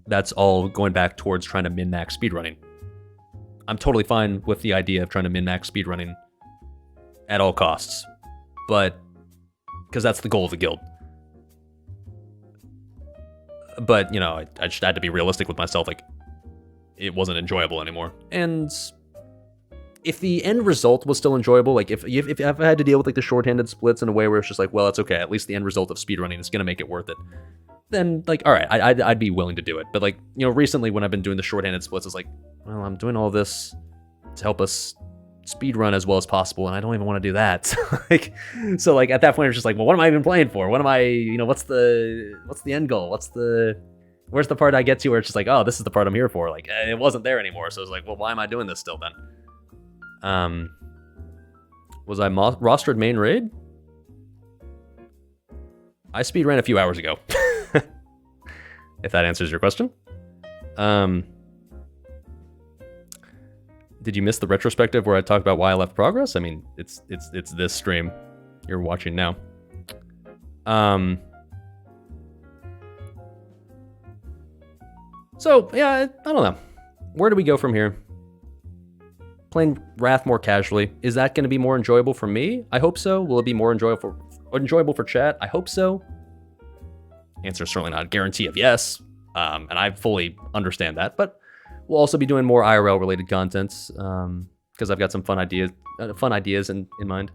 that's all going back towards trying to min-max speedrunning. I'm totally fine with the idea of trying to min-max speedrunning at all costs, but because that's the goal of the guild. But, you know, I just had to be realistic with myself, like, it wasn't enjoyable anymore. And if the end result was still enjoyable, like if I had to deal with like the shorthanded splits in a way where it's just like, well, it's okay, at least the end result of speedrunning is gonna make it worth it, then like, all right, I'd be willing to do it. But like, you know, recently when I've been doing the shorthanded splits, it's like, well, I'm doing all this to help us speedrun as well as possible, and I don't even want to do that. So like at that point, it's just like, well, what am I even playing for? What am I, you know, what's the end goal? Where's the part I get to where it's just like, oh, this is the part I'm here for? Like, it wasn't there anymore, so it's like, well, why am I doing this still then? Was I rostered main raid? I speedran a few hours ago. If that answers your question. Did you miss the retrospective where I talked about why I left Progress? I mean, it's this stream you're watching now. So yeah, I don't know. Where do we go from here? Playing Wrath more casually. Is that going to be more enjoyable for me? I hope so. Will it be more enjoyable for chat? I hope so. Answer is certainly not a guarantee of yes. And I fully understand that, but we'll also be doing more IRL related content because I've got some fun ideas in mind.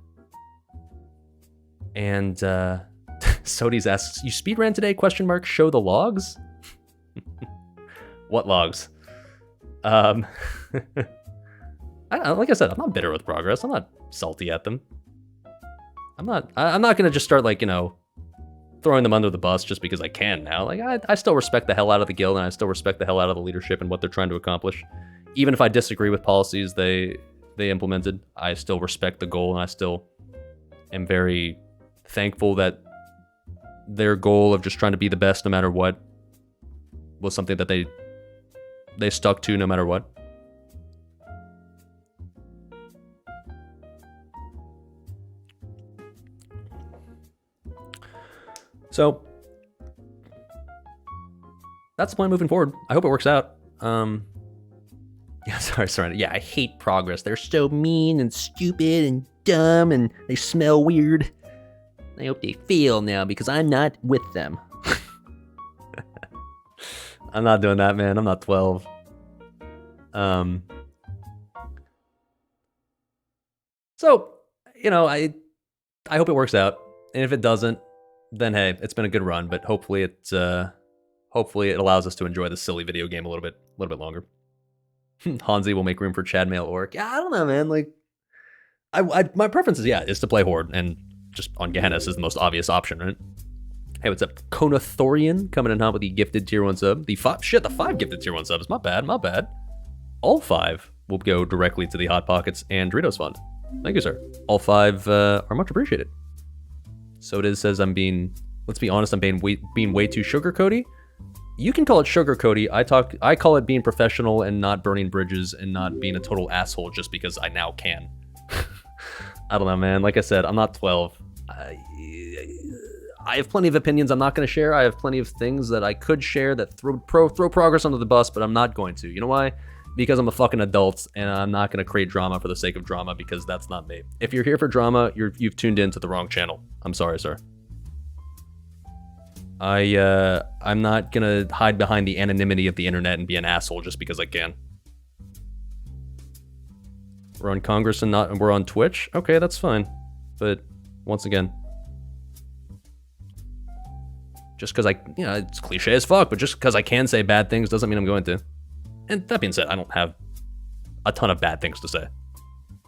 And Sodis asks, "You speedran today? ? Show the logs." What logs? I don't know, like I said, I'm not bitter with Progress. I'm not salty at them. I'm not gonna just start like, you know, throwing them under the bus just because I can now. Like I still respect the hell out of the guild, and I still respect the hell out of the leadership and what they're trying to accomplish. Even if I disagree with policies they implemented, I still respect the goal, and I still am very thankful that their goal of just trying to be the best no matter what was something that they stuck to no matter what. So that's the plan moving forward. I hope it works out. Yeah, sorry. Yeah, I hate Progress. They're so mean and stupid and dumb, and they smell weird. I hope they fail now because I'm not with them. I'm not doing that, man. I'm not 12. So, you know, I hope it works out. And if it doesn't, then hey, it's been a good run, but hopefully it allows us to enjoy the silly video game a little bit longer. Hansi will make room for Chad Mail Orc. Yeah, I don't know, man. Like, my preference is to play Horde, and just on Gehenna's is the most obvious option, right? Hey, what's up? Konathorian coming in hot with the gifted tier 1 sub. The 5 gifted tier 1 subs. My bad. All 5 will go directly to the Hot Pockets and Doritos Fund. Thank you, sir. All 5 are much appreciated. So it is says let's be honest, I'm being way too sugarcoaty. You can call it sugarcoaty. I call it being professional and not burning bridges and not being a total asshole just because I now can. I don't know, man. Like I said, I'm not 12. I have plenty of opinions I'm not going to share. I have plenty of things that I could share that throw Progress under the bus, but I'm not going to. You know why? Because I'm a fucking adult, and I'm not going to create drama for the sake of drama, because that's not me. If you're here for drama, you've tuned into the wrong channel. I'm sorry, sir. I'm not going to hide behind the anonymity of the internet and be an asshole just because I can. We're on Congress and we're on Twitch? Okay, that's fine. But once again, just because it's cliche as fuck, but just because I can say bad things doesn't mean I'm going to. And that being said, I don't have a ton of bad things to say.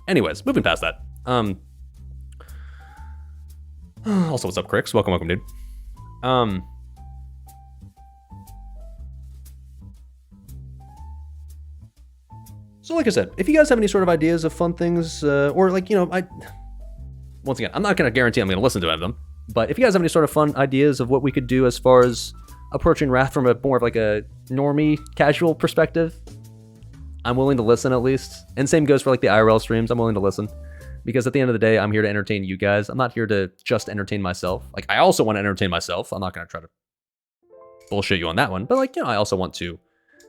Anyways, moving past that. Also, what's up, Crix? Welcome, dude. So like I said, if you guys have any sort of ideas of fun things, or like, once again, I'm not going to guarantee I'm going to listen to any of them, but if you guys have any sort of fun ideas of what we could do as far as approaching Wrath from a more of like a normie, casual perspective, I'm willing to listen at least. And same goes for like the IRL streams, I'm willing to listen. Because at the end of the day, I'm here to entertain you guys. I'm not here to just entertain myself. Like, I also want to entertain myself. I'm not going to try to bullshit you on that one. But like, I also want to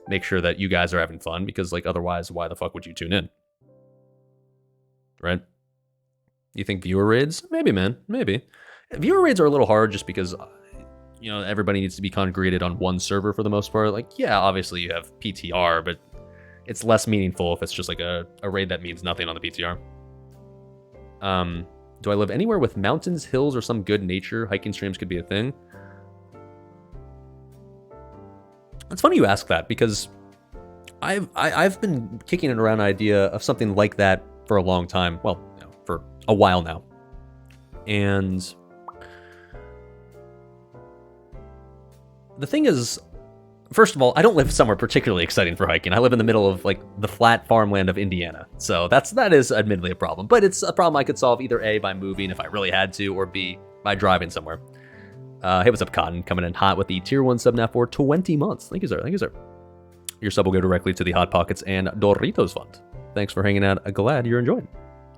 make sure that you guys are having fun, because like, otherwise, why the fuck would you tune in? Right? You think viewer raids? Maybe, man. Maybe. Viewer raids are a little hard just because, everybody needs to be congregated on one server for the most part. Like, yeah, obviously you have PTR, but it's less meaningful if it's just like a raid that means nothing on the PTR. Do I live anywhere with mountains, hills, or some good nature? Hiking streams could be a thing. It's funny you ask that, because I've been kicking it around an idea of something like that for a long time. Well, for a while now. And the thing is, first of all, I don't live somewhere particularly exciting for hiking. I live in the middle of like the flat farmland of Indiana. So that is admittedly a problem, but it's a problem I could solve either A, by moving if I really had to, or B, by driving somewhere. Hey, what's up, Cotton? Coming in hot with the tier 1 sub now for 20 months. Thank you, sir. Thank you, sir. Your sub will go directly to the Hot Pockets and Doritos Fund. Thanks for hanging out. Glad you're enjoying.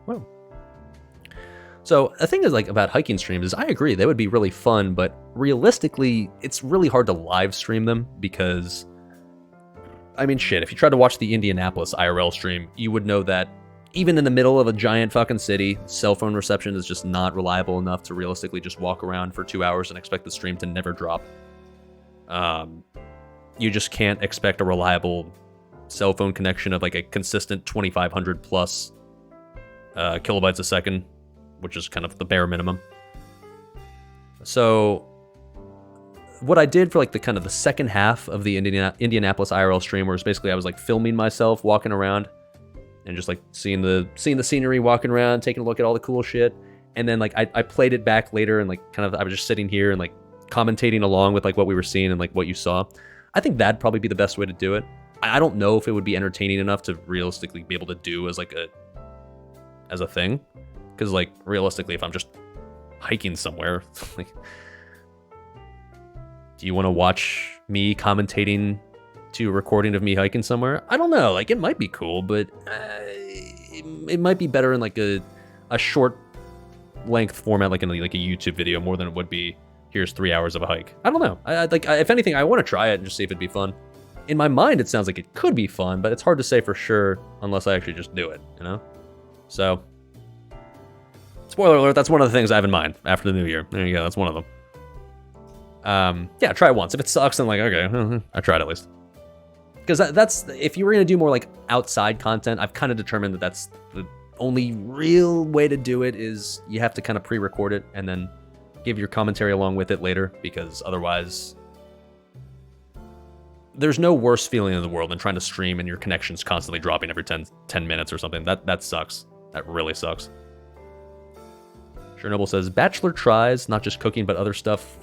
Well. So the thing is, like, about hiking streams is I agree, they would be really fun, but realistically, it's really hard to live stream them because, I mean, shit, if you tried to watch the Indianapolis IRL stream, you would know that even in the middle of a giant fucking city, cell phone reception is just not reliable enough to realistically just walk around for 2 hours and expect the stream to never drop. You just can't expect a reliable cell phone connection of like a consistent 2,500 plus kilobytes a second, which is kind of the bare minimum. So what I did for like the kind of the second half of the Indianapolis IRL stream was basically I was like filming myself walking around and just like seeing the scenery, walking around, taking a look at all the cool shit. And then like I played it back later and like kind of I was just sitting here and like commentating along with like what we were seeing and like what you saw. I think that'd probably be the best way to do it. I don't know if it would be entertaining enough to realistically be able to do as like as a thing. Because, like, realistically, if I'm just hiking somewhere, like, do you want to watch me commentating to a recording of me hiking somewhere? I don't know. Like, it might be cool, but it might be better in, like, a short length format, like in a YouTube video, more than it would be, here's 3 hours of a hike. I don't know. If anything, I want to try it and just see if it'd be fun. In my mind, it sounds like it could be fun, but it's hard to say for sure unless I actually just do it, you know? So... spoiler alert, that's one of the things I have in mind after the new year. There you go, that's one of them. Yeah, try it once. If it sucks, then like, okay, I tried at least. Because that's, if you were going to do more like outside content, I've kind of determined that that's the only real way to do it is you have to kind of pre-record it and then give your commentary along with it later, because otherwise there's no worse feeling in the world than trying to stream and your connection's constantly dropping every 10 minutes or something. That sucks. That really sucks. Chernobyl says, Bachelor tries, not just cooking, but other stuff,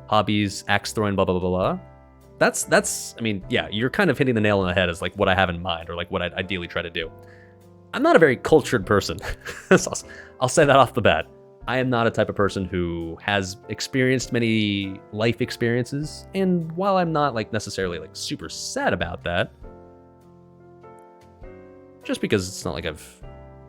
hobbies, axe throwing, blah, blah, blah, blah. That's, I mean, yeah, you're kind of hitting the nail on the head as like what I have in mind or like what I'd ideally try to do. I'm not a very cultured person. I'll say that off the bat. I am not a type of person who has experienced many life experiences. And while I'm not like necessarily like super sad about that, just because it's not like I've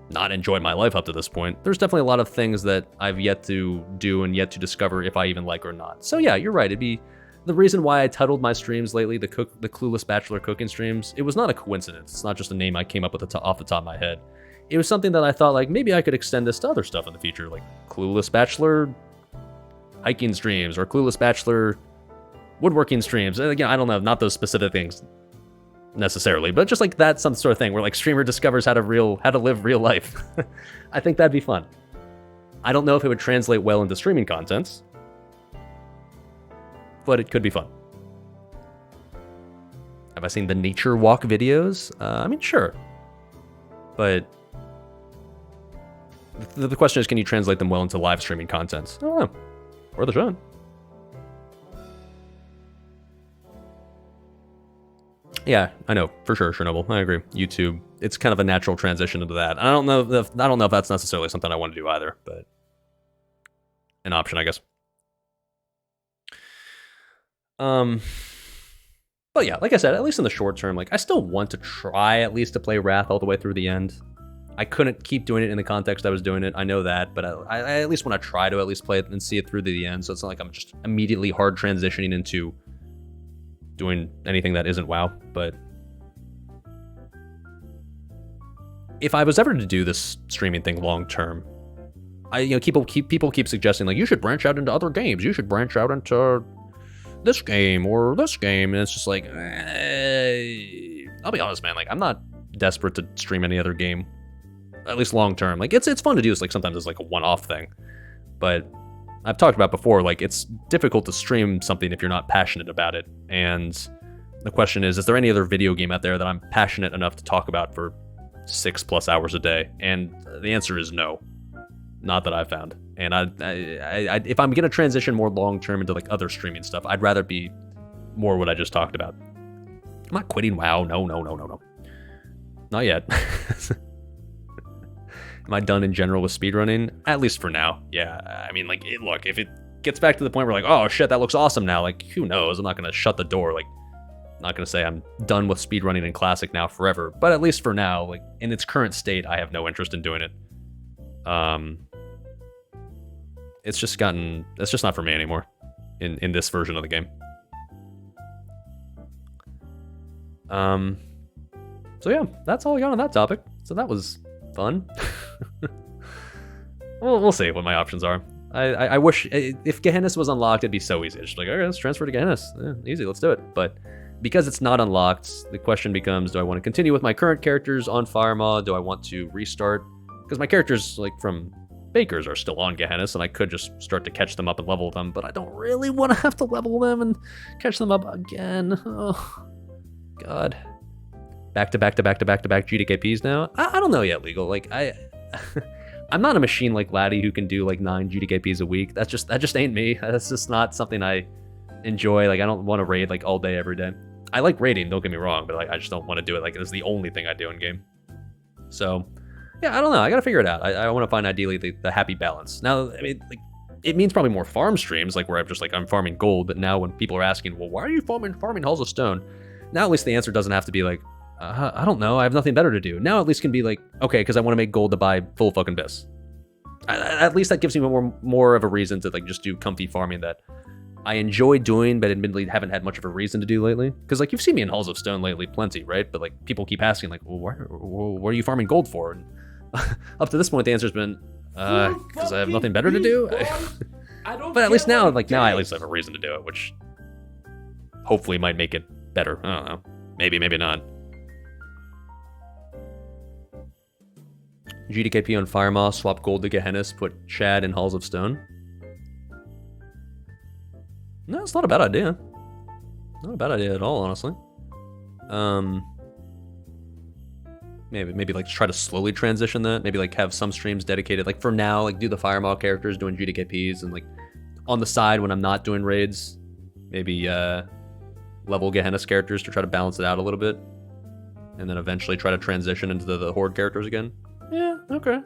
not enjoyed my life up to this point, there's definitely a lot of things that I've yet to do and yet to discover if I even like or not. So yeah, you're right. It'd be the reason why I titled my streams lately the Clueless Bachelor cooking streams. It was not a coincidence. It's not just a name I came up with off the top of my head. It was something that I thought like maybe I could extend this to other stuff in the future, like Clueless Bachelor hiking streams or Clueless Bachelor woodworking streams. And again, I don't know, not those specific things necessarily, but just like that some sort of thing where like streamer discovers how to live real life. I think that'd be fun. I don't know if it would translate well into streaming content, but it could be fun. Have I seen the nature walk videos? I mean, sure, but the question is, can you translate them well into live streaming content? I don't know. Worth a shot. Yeah, I know for sure, Chernobyl. I agree. YouTube, it's kind of a natural transition into that. I don't know if that's necessarily something I want to do either, but an option, I guess. But yeah, like I said, at least in the short term, like I still want to try at least to play Wrath all the way through the end. I couldn't keep doing it in the context I was doing it. I know that, but I at least want to try to at least play it and see it through to the end. So it's not like I'm just immediately hard transitioning into doing anything that isn't WoW. But if I was ever to do this streaming thing long term, people keep suggesting like you should branch out into other games. You should branch out into this game or this game, and it's just like, I'll be honest, man. Like I'm not desperate to stream any other game, at least long term. Like it's fun to do this. Like sometimes it's like a one-off thing, but I've talked about before. Like it's difficult to stream something if you're not passionate about it. And the question is there any other video game out there that I'm passionate enough to talk about for 6+ hours a day? And the answer is no, not that I've found. And I if I'm gonna transition more long term into like other streaming stuff, I'd rather be more what I just talked about. I'm not quitting WoW. No. Not yet. Am I done in general with speedrunning? At least for now. Yeah. I mean, like, look, if it gets back to the point where like, oh shit, that looks awesome now, like, who knows? I'm not gonna shut the door. Like, Not gonna say I'm done with speedrunning in Classic now forever, but at least for now, like in its current state, I have no interest in doing it. It's just not for me anymore in this version of the game. So yeah, that's all I got on that topic. So that was fun. We'll see what my options are. I wish if Gehennis was unlocked, it'd be so easy. It's just like, okay, let's transfer to Gehennis. Yeah, easy, let's do it. But because it's not unlocked, the question becomes, do I want to continue with my current characters on Firemaw? Do I want to restart? Because my characters, like, from Bakers are still on Gehennis, and I could just start to catch them up and level them, but I don't really want to have to level them and catch them up again. Oh, God. Back to back GDKPs now? I don't know yet, Legal. Like, I'm not a machine like Laddie who can do, like, 9 GDKPs a week. That just ain't me. That's just not something I enjoy. Like, I don't want to raid, like, all day, every day. I like raiding, don't get me wrong, but like I just don't want to do it like it's the only thing I do in game. So, yeah, I don't know. I gotta figure it out. I want to find ideally the happy balance. Now, I mean, like, it means probably more farm streams, like where I'm farming gold. But now when people are asking, well, why are you farming Halls of Stone? Now at least the answer doesn't have to be like, I don't know. I have nothing better to do. Now at least can be like, okay, because I want to make gold to buy full fucking bis. At least that gives me more of a reason to like just do comfy farming that I enjoy doing, but admittedly haven't had much of a reason to do lately. Because, like, you've seen me in Halls of Stone lately plenty, right? But, like, people keep asking, like, well, what are you farming gold for? And up to this point, the answer's been, because I have nothing better to do. But at least now, like, I at least have a reason to do it, which hopefully might make it better. I don't know. Maybe not. GDKP on Firemaw, swap gold to Gehennis, put Chad in Halls of Stone. No, it's not a bad idea. Not a bad idea at all, honestly. Maybe like try to slowly transition that. Maybe like have some streams dedicated. Like for now, like do the Firemaw characters doing GDKPs, and like on the side when I'm not doing raids, maybe level Gehennis characters to try to balance it out a little bit, and then eventually try to transition into the Horde characters again. Yeah, okay.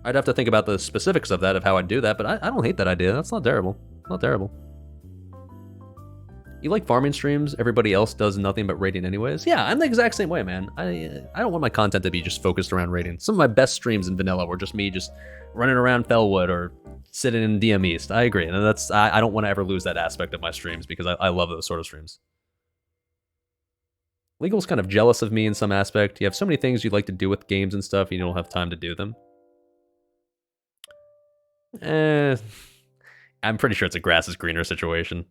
I'd have to think about the specifics of that, of how I'd do that, but I don't hate that idea. That's not terrible. Not terrible. You like farming streams? Everybody else does nothing but raiding anyways? Yeah, I'm the exact same way, man. I don't want my content to be just focused around raiding. Some of my best streams in vanilla were just me just running around Fellwood or sitting in DM East. I agree, and that's I don't want to ever lose that aspect of my streams because I love those sort of streams. Legal's kind of jealous of me in some aspect. You have so many things you'd like to do with games and stuff, and you don't have time to do them. I'm pretty sure it's a grass is greener situation.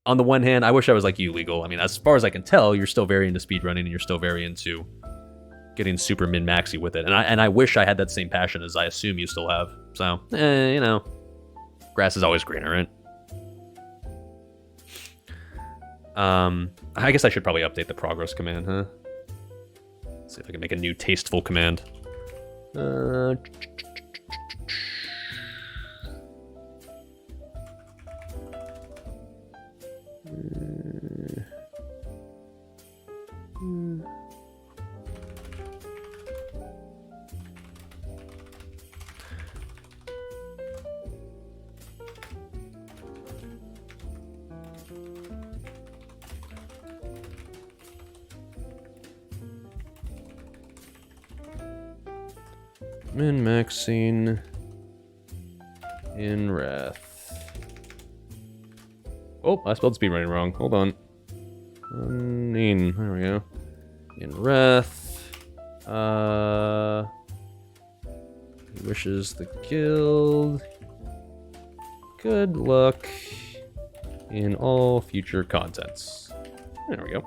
On the one hand, I wish I was like you, Legal. I mean, as far as I can tell, you're still very into speedrunning, and you're still very into getting super min-maxy with it. And I wish I had that same passion as I assume you still have. So, you know, grass is always greener, right? I guess I should probably update the progress command, huh? Let's see if I can make a new tasteful command. Min-maxing in Wrath. Oh, I spelled speedrunning wrong. Hold on. There we go. In Wrath. Wishes the guild good luck in all future contents. There we go.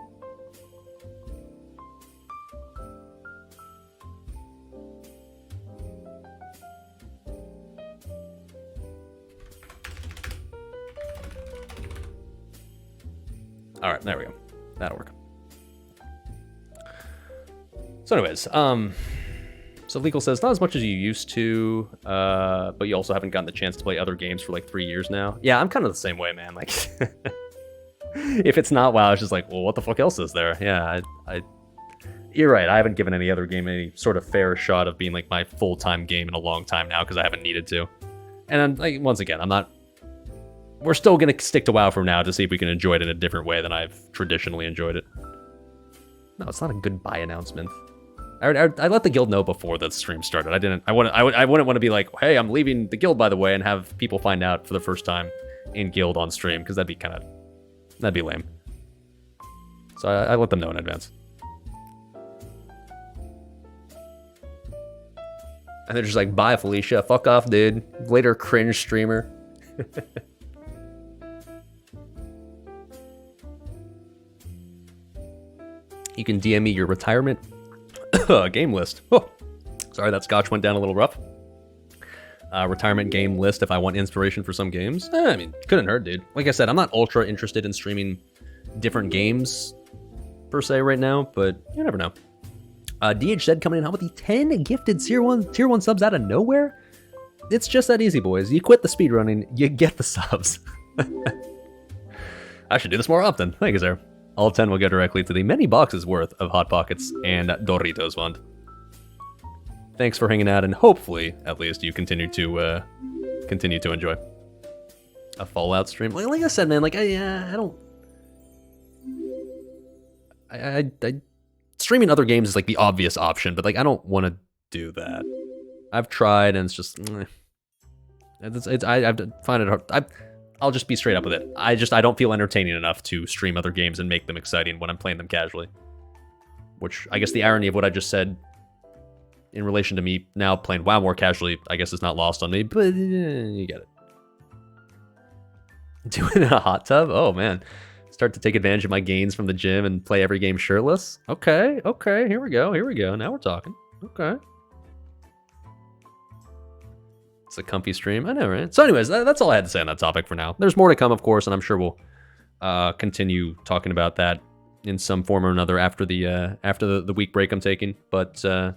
All right, there we go. That'll work. So anyways, so Legal says, not as much as you used to, but you also haven't gotten the chance to play other games for like 3 years now. Yeah, I'm kind of the same way, man. Like, if it's not WoW, it's just like, well, what the fuck else is there? Yeah, you're right. I haven't given any other game any sort of fair shot of being like my full-time game in a long time now because I haven't needed to. And like, once again, I'm not we're still going to stick to WoW for now to see if we can enjoy it in a different way than I've traditionally enjoyed it. No, it's not a goodbye announcement. I let the guild know before the stream started. I wouldn't want to be like, hey, I'm leaving the guild, by the way, and have people find out for the first time in guild on stream, because that'd be lame. So I let them know in advance. And they're just like, bye, Felicia. Fuck off, dude. Later, cringe streamer. You can DM me your retirement game list. Oh, sorry, that scotch went down a little rough. Retirement game list if I want inspiration for some games. I mean, couldn't hurt, dude. Like I said, I'm not ultra interested in streaming different games per se right now, but you never know. DH said coming in hot with the 10 gifted tier 1 subs out of nowhere. It's just that easy, boys. You quit the speedrunning, you get the subs. I should do this more often. Thank you, sir. All 10 will go directly to the many boxes worth of Hot Pockets and Doritos fund. Thanks for hanging out, and hopefully, at least, you continue to enjoy a Fallout stream. Like I said, man, like streaming other games is like the obvious option, but like I don't want to do that. I've tried, and it's just, I find it hard. I'll just be straight up with it. I don't feel entertaining enough to stream other games and make them exciting when I'm playing them casually. Which, I guess the irony of what I just said in relation to me now playing WoW more casually, I guess is not lost on me, but you get it. Doing it in a hot tub? Oh, man. Start to take advantage of my gains from the gym and play every game shirtless? Okay, here we go. Now we're talking. Okay. It's a comfy stream. I know, right? So anyways, that's all I had to say on that topic for now. There's more to come, of course, and I'm sure we'll continue talking about that in some form or another after the week break I'm taking. But I'm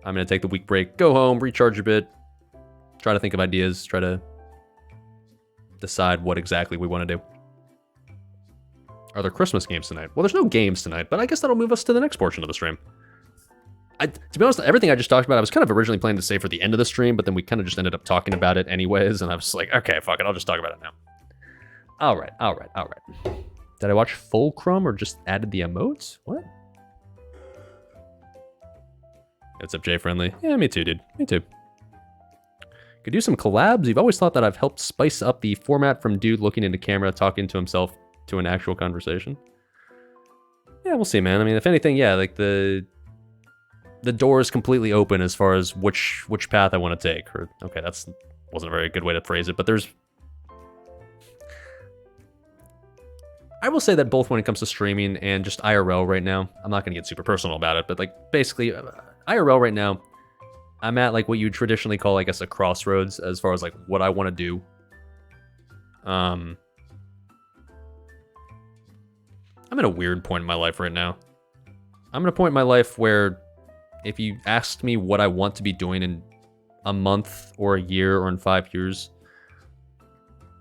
going to take the week break, go home, recharge a bit, try to think of ideas, try to decide what exactly we want to do. Are there Christmas games tonight? Well, there's no games tonight, but I guess that'll move us to the next portion of the stream. To be honest, everything I just talked about, I was kind of originally planning to say for the end of the stream, but then we kind of just ended up talking about it anyways, and I was like, okay, fuck it, I'll just talk about it now. All right. Did I watch Fulcrum or just added the emotes? What? What's up, Jay Friendly? Yeah, me too, dude. Me too. Could do some collabs. You've always thought that I've helped spice up the format from dude looking into camera, talking to himself to an actual conversation. Yeah, we'll see, man. I mean, if anything, yeah, like the door is completely open as far as which path I want to take. Or, okay, wasn't a very good way to phrase it, but I will say that both when it comes to streaming and just IRL right now, I'm not going to get super personal about it, but like basically IRL right now, I'm at like what you traditionally call, I guess, a crossroads as far as like what I want to do. I'm at a weird point in my life right now. I'm at a point in my life where if you asked me what I want to be doing in a month or a year or in 5 years,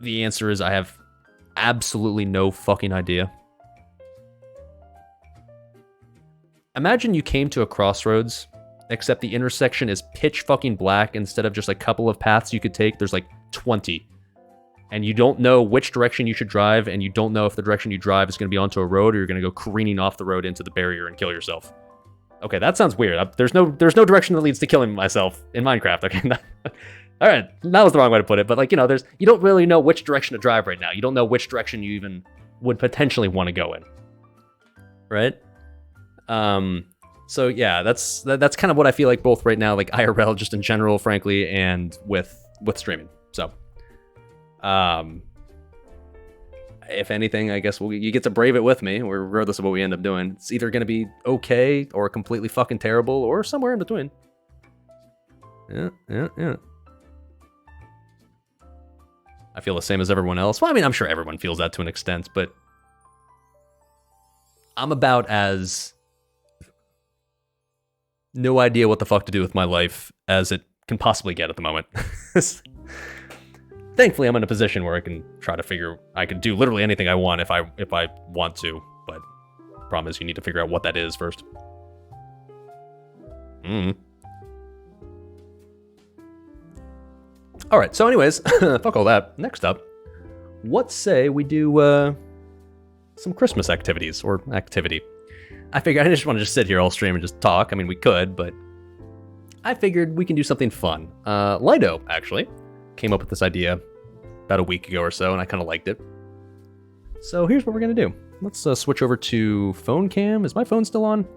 the answer is I have absolutely no fucking idea. Imagine you came to a crossroads, except the intersection is pitch fucking black. Instead of just a couple of paths you could take, there's like 20. And you don't know which direction you should drive, and you don't know if the direction you drive is going to be onto a road or you're going to go careening off the road into the barrier and kill yourself. Okay, that sounds weird. There's no direction that leads to killing myself in Minecraft. Okay, all right, that was the wrong way to put it. But like, you don't really know which direction to drive right now. You don't know which direction you even would potentially want to go in, right? So yeah, that's kind of what I feel like both right now, like IRL just in general, frankly, and with streaming. So, if anything, I guess you get to brave it with me, regardless of what we end up doing. It's either going to be okay or completely fucking terrible or somewhere in between. Yeah. I feel the same as everyone else. Well, I mean, I'm sure everyone feels that to an extent, but I'm about as no idea what the fuck to do with my life as it can possibly get at the moment. Thankfully, I'm in a position where I can try to I can do literally anything I want if I want to, but problem is you need to figure out what that is first. All right, so anyways, fuck all that. Next up, what say we do some Christmas activities or activity? I figured I just want to just sit here all stream and just talk. I mean, we could, but I figured we can do something fun. Lido, actually, came up with this idea about a week ago or so, and I kind of liked it. So here's what we're going to do. Let's switch over to phone cam. Is my phone still on?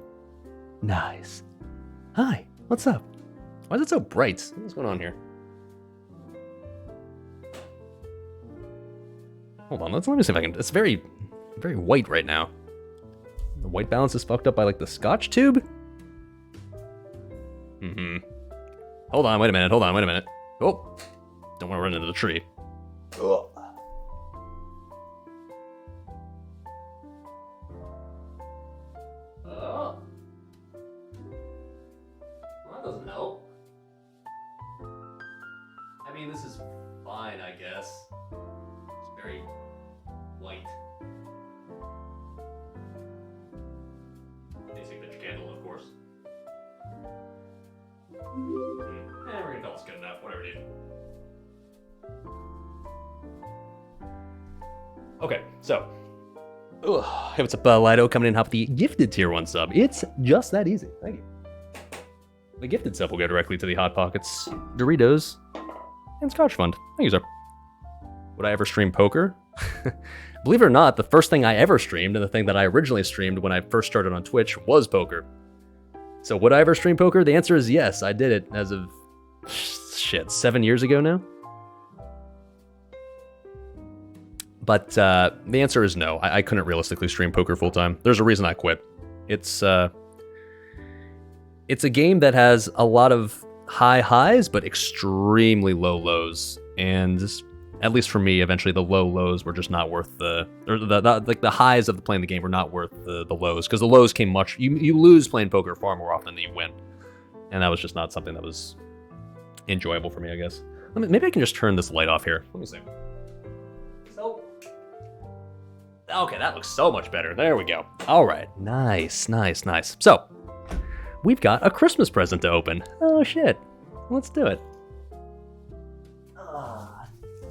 Nice. Hi, what's up? Why is it so bright? What's going on here? Hold on, let me see if I can... It's very, very white right now. The white balance is fucked up by, like, the scotch tube? Hold on, wait a minute. Oh, don't want to run into the tree. Ugh. Oh. Well, that doesn't help. I mean, this is fine, I guess. It's very white. Basic picture candle, of course. We're gonna call this good enough, whatever, dude. Okay, so. Hey, what's up, Lido, coming in, hop the gifted tier 1 sub. It's just that easy. Thank you. The gifted sub will go directly to the Hot Pockets, Doritos, and Scotch Fund. Thank you, sir. Would I ever stream poker? Believe it or not, the first thing I ever streamed, and the thing that I originally streamed when I first started on Twitch, was poker. So would I ever stream poker? The answer is yes, I did it as of, 7 years ago now? But the answer is no. I couldn't realistically stream poker full time. There's a reason I quit. It's a game that has a lot of high highs, but extremely low lows. And at least for me, eventually the low lows were just not worth like the highs of playing the game were not worth the lows, because the lows came much. You lose playing poker far more often than you win, and that was just not something that was enjoyable for me, I guess. Maybe I can just turn this light off here. Let me see. So, okay, that looks so much better. There we go. All right, nice. So, we've got a Christmas present to open. Oh shit, let's do it.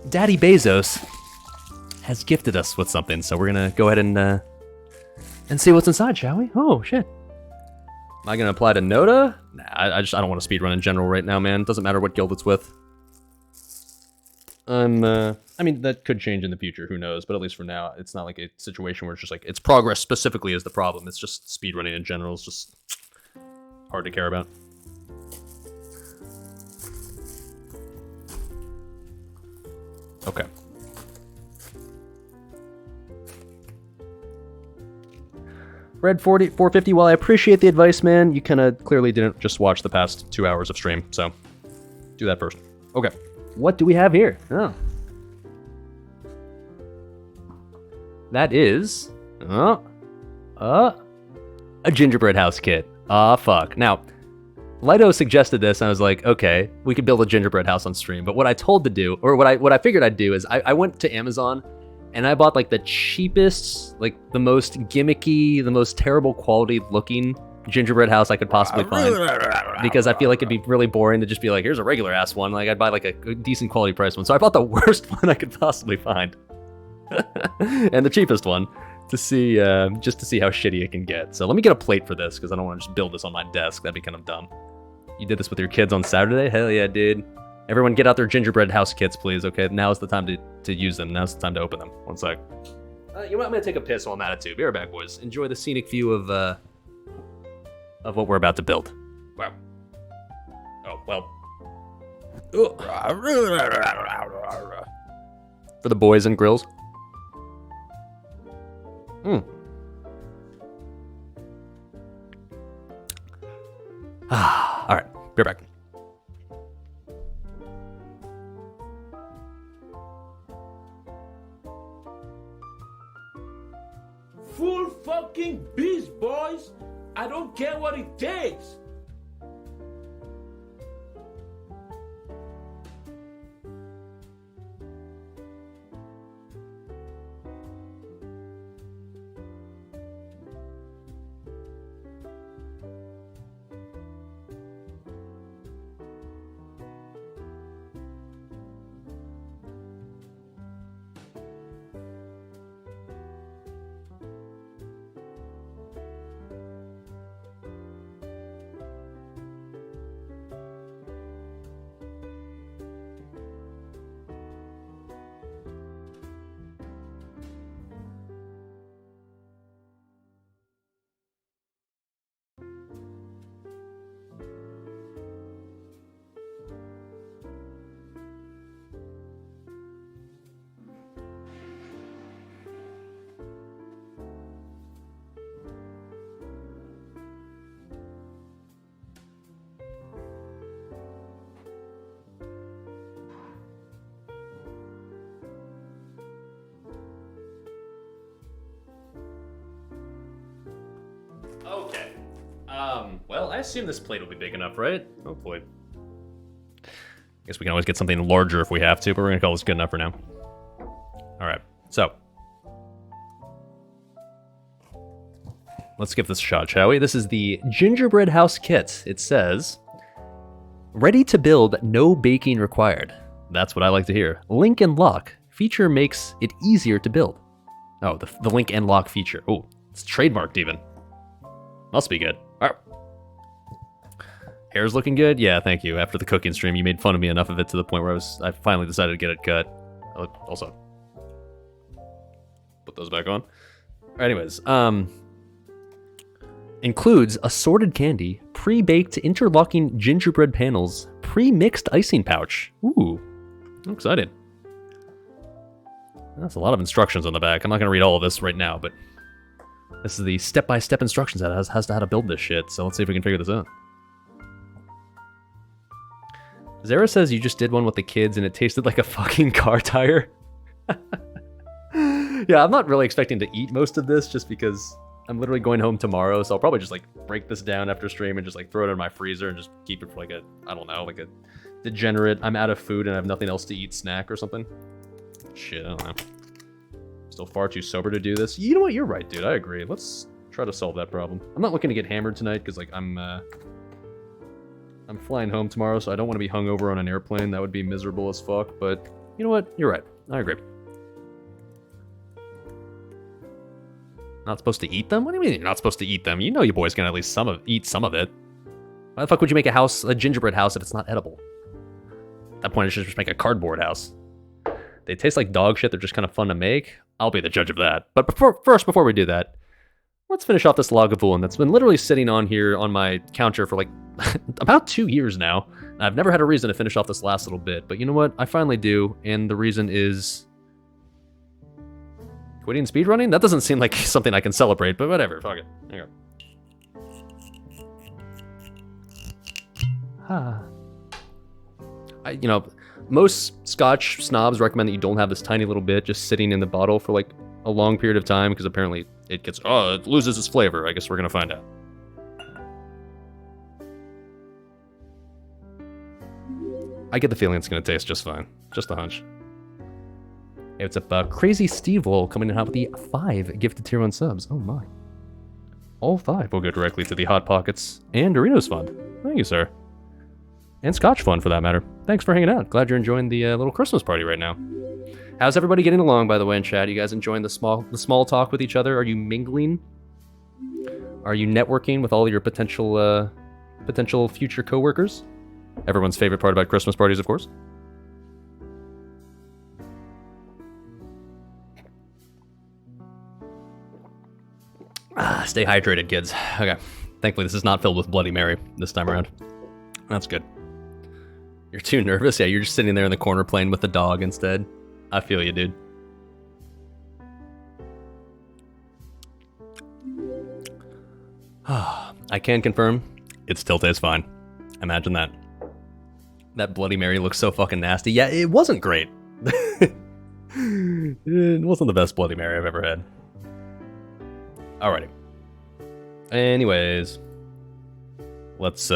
Daddy Bezos has gifted us with something, so we're gonna go ahead and see what's inside, shall we? Oh shit. Am I gonna apply to Noda? Nah, I don't want to speedrun in general right now, man. Doesn't matter what guild it's with. I mean, that could change in the future, who knows, but at least for now, it's not like a situation where it's just like, it's progress specifically is the problem. It's just speedrunning in general is just hard to care about. Okay. Red 450, while I appreciate the advice, man, you kind of clearly didn't just watch the past 2 hours of stream, so do that first. Okay. What do we have here? Oh. That is a Gingerbread House kit. Ah, fuck. Now, Lido suggested this, and I was like, okay, we could build a gingerbread house on stream. But what I told to do, or what I figured I'd do is I went to Amazon and I bought like the cheapest, like the most gimmicky, the most terrible quality looking gingerbread house I could possibly find. Because I feel like it'd be really boring to just be like, here's a regular ass one. Like I'd buy like a decent quality price one. So I bought the worst one I could possibly find. And the cheapest one to see, just to see how shitty it can get. So let me get a plate for this because I don't want to just build this on my desk. That'd be kind of dumb. You did this with your kids on Saturday? Hell yeah, dude. Everyone get out their gingerbread house kits, please, okay? Now's the time to use them. Now's the time to open them. One sec. You know what? I'm gonna take a piss while I'm at it, too. Be right back, boys. Enjoy the scenic view of what we're about to build. Wow. Oh, well. For the boys and grills. All right, be right back. Full fucking beast, boys. I don't care what it takes. Okay. Well, I assume this plate will be big enough, right? Hopefully. Guess we can always get something larger if we have to, but we're gonna call this good enough for now. Alright, so. Let's give this a shot, shall we? This is the Gingerbread House kit. It says, ready to build, no baking required. That's what I like to hear. Link and lock. Feature makes it easier to build. Oh, the link and lock feature. Oh, it's trademarked even. Must be good. All right. Hair's looking good? Yeah, thank you. After the cooking stream, you made fun of me enough of it to the point where I finally decided to get it cut. Also, put those back on. Anyways, includes assorted candy, pre-baked interlocking gingerbread panels, pre-mixed icing pouch. Ooh, I'm excited. That's a lot of instructions on the back. I'm not going to read all of this right now, but this is the step-by-step instructions that has to how to build this shit, so let's see if we can figure this out. Zara says you just did one with the kids and it tasted like a fucking car tire. Yeah, I'm not really expecting to eat most of this just because I'm literally going home tomorrow, so I'll probably just like break this down after stream and just like throw it in my freezer and just keep it for like a, I don't know, like a degenerate, I'm out of food and I have nothing else to eat snack or something. Shit, I don't know. Still far too sober to do this. You know what, you're right, dude, I agree. Let's try to solve that problem. I'm not looking to get hammered tonight because like I'm flying home tomorrow, so I don't want to be hungover on an airplane. That would be miserable as fuck, but you know what, you're right, I agree. Not supposed to eat them? What do you mean you're not supposed to eat them? You know you boys can at least eat some of it. Why the fuck would you make a gingerbread house if it's not edible? At that point, I should just make a cardboard house. They taste like dog shit, they're just kind of fun to make. I'll be the judge of that. But before we do that, let's finish off this Lagavulin that's been literally sitting on here on my counter for like about 2 years now. I've never had a reason to finish off this last little bit, but you know what? I finally do, and the reason is quitting speedrunning? That doesn't seem like something I can celebrate, but whatever. Fuck it. There you go. You know, most Scotch snobs recommend that you don't have this tiny little bit just sitting in the bottle for like a long period of time because apparently it loses its flavor. I guess we're gonna find out. I get the feeling it's gonna taste just fine. Just a hunch. Hey, what's up? Crazy Steve will coming in hot with the 5 gifted tier 1 subs. Oh my. All 5 will go directly to the Hot Pockets and Doritos Fund. Thank you, sir. And Scotch Fund, for that matter. Thanks for hanging out. Glad you're enjoying the little Christmas party right now. How's everybody getting along, by the way, in chat? You guys enjoying the small talk with each other? Are you mingling? Are you networking with all your potential future coworkers? Everyone's favorite part about Christmas parties, of course. Stay hydrated, kids. Okay. Thankfully, this is not filled with Bloody Mary this time around. That's good. You're too nervous? Yeah, you're just sitting there in the corner playing with the dog instead. I feel you, dude. I can confirm, it still tastes fine. Imagine that. That Bloody Mary looks so fucking nasty. Yeah, it wasn't great. It wasn't the best Bloody Mary I've ever had. Alrighty. Anyways, let's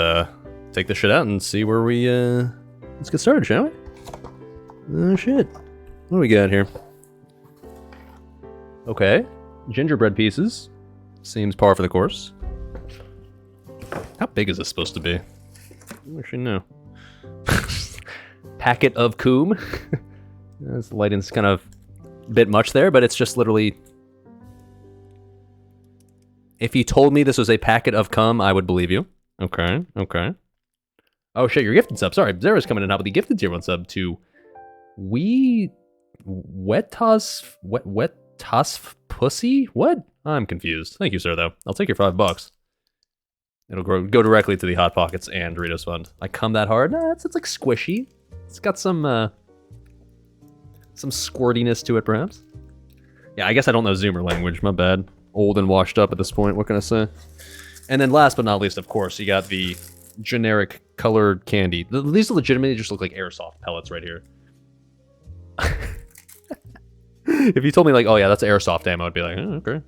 take this shit out and see where we let's get started, shall we? Oh shit. What do we got here? Okay. Gingerbread pieces. Seems par for the course. How big is this supposed to be? I don't actually know. Packet of coom. This lighting's kind of a bit much there, but it's just literally... If you told me this was a packet of cum, I would believe you. Okay, okay. Oh shit, you're gifted sub. Sorry, Zara's coming in now with the gifted tier 1 sub to Wet-Tosf Pussy? What? I'm confused. Thank you, sir, though. I'll take your $5. It'll go directly to the Hot Pockets and Doritos Fund. I come that hard? Nah, it's like squishy. It's got some squirtiness to it, perhaps. Yeah, I guess I don't know Zoomer language. My bad. Old and washed up at this point. What can I say? And then last but not least, of course, you got the generic colored candy. These legitimately just look like airsoft pellets right here. If you told me like, oh yeah, that's airsoft ammo, I'd be like, oh, okay,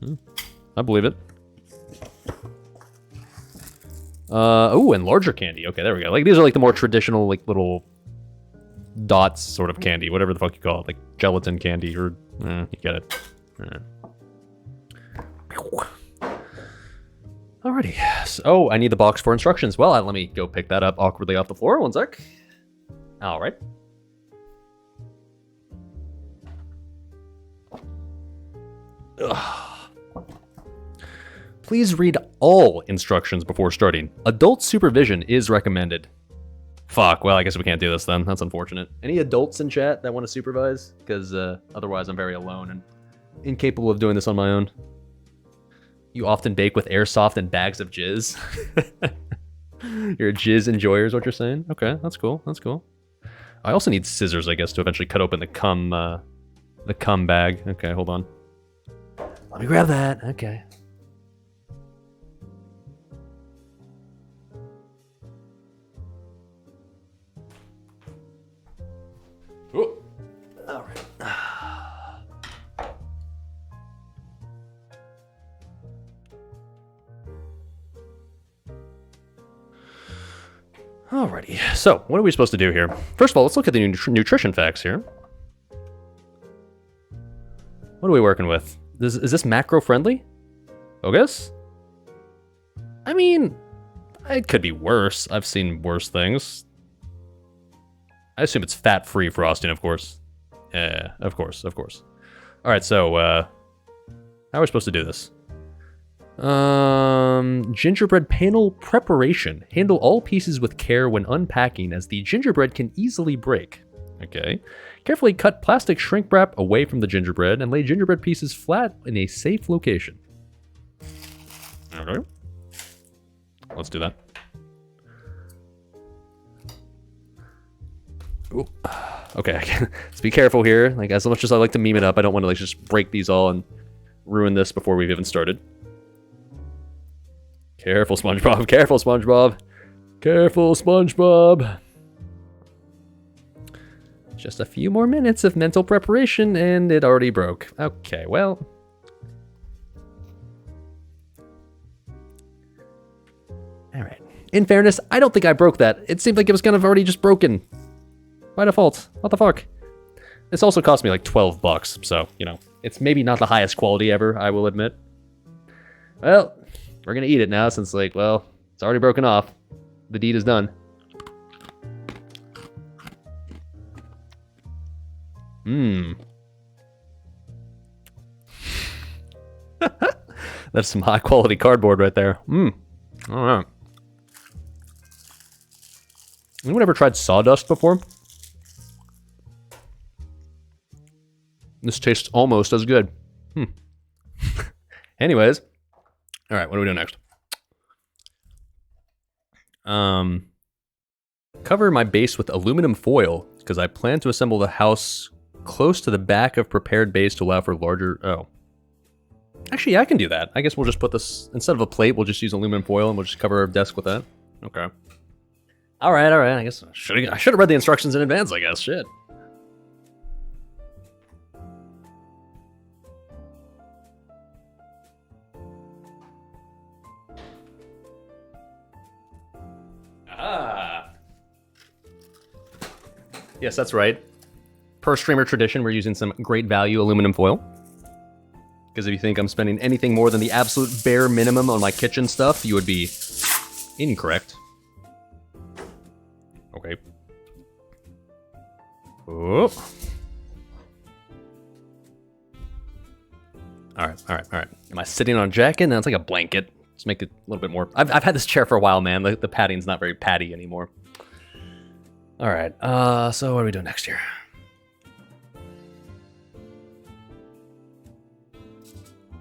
I believe it. Oh, and larger candy. Okay, there we go. Like, these are like the more traditional, like, little dots sort of candy, whatever the fuck you call it. Like, gelatin candy, or, you get it. Alrighty. So, oh, I need the box for instructions. Well, let me go pick that up awkwardly off the floor. One sec. Alright. Please read all instructions before starting. Adult supervision is recommended. Fuck, well, I guess we can't do this then. That's unfortunate. Any adults in chat that want to supervise? Because otherwise I'm very alone and incapable of doing this on my own. You often bake with airsoft and bags of jizz. You're a jizz enjoyer is what you're saying? Okay, that's cool, that's cool. I also need scissors, I guess, to eventually cut open the cum bag. Okay, hold on. Let me grab that, okay. Ooh. All right. Alrighty, so what are we supposed to do here? First of all, let's look at the nutrition facts here. What are we working with? Is this macro friendly? Bogus? I mean, it could be worse. I've seen worse things. I assume it's fat-free frosting, of course. Yeah, of course, of course. Alright, so, how are we supposed to do this? Gingerbread panel preparation. Handle all pieces with care when unpacking, as the gingerbread can easily break. Okay. Carefully cut plastic shrink wrap away from the gingerbread and lay gingerbread pieces flat in a safe location. Okay. Let's do that. Ooh. Okay, let's be careful here. Like, as much as I like to meme it up, I don't want to like just break these all and ruin this before we've even started. Careful, SpongeBob. Careful, SpongeBob. Careful, SpongeBob. Just a few more minutes of mental preparation, and it already broke. Okay, well. Alright. In fairness, I don't think I broke that. It seemed like it was kind of already just broken. By default. What the fuck? This also cost me like $12, so, you know, it's maybe not the highest quality ever, I will admit. Well, we're gonna eat it now since, like, well, it's already broken off. The deed is done. Mmm. That's some high quality cardboard right there. Mmm. Alright. Anyone ever tried sawdust before? This tastes almost as good. Anyways. Alright, what are we doing next? Cover my base with aluminum foil, because I plan to assemble the house close to the back of prepared base to allow for larger... Oh. Actually, yeah, I can do that. I guess we'll just put this... Instead of a plate, we'll just use aluminum foil, and we'll just cover our desk with that. Okay. Alright, alright. I guess I should have read the instructions in advance, I guess. Shit. Ah. Yes, that's right. Per streamer tradition, we're using some great value aluminum foil. Because if you think I'm spending anything more than the absolute bare minimum on my kitchen stuff, you would be incorrect. Okay. Oh. Alright, alright, alright. Am I sitting on a jacket? No, it's like a blanket. Let's make it a little bit more... I've had this chair for a while, man. The padding's not very paddy anymore. Alright, so what are we doing next here?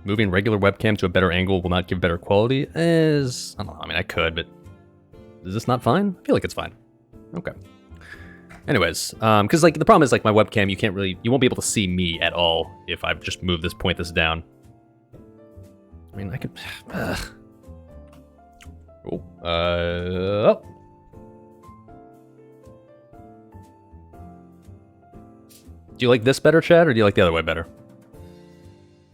Moving regular webcam to a better angle will not give better quality is... I don't know, I mean, I could, but... Is this not fine? I feel like it's fine. Okay. Anyways, because, like, the problem is, like, my webcam, you can't really... You won't be able to see me at all if I just move this, point this down. I mean, I could... Oh. Do you like this better, Chad, or do you like the other way better?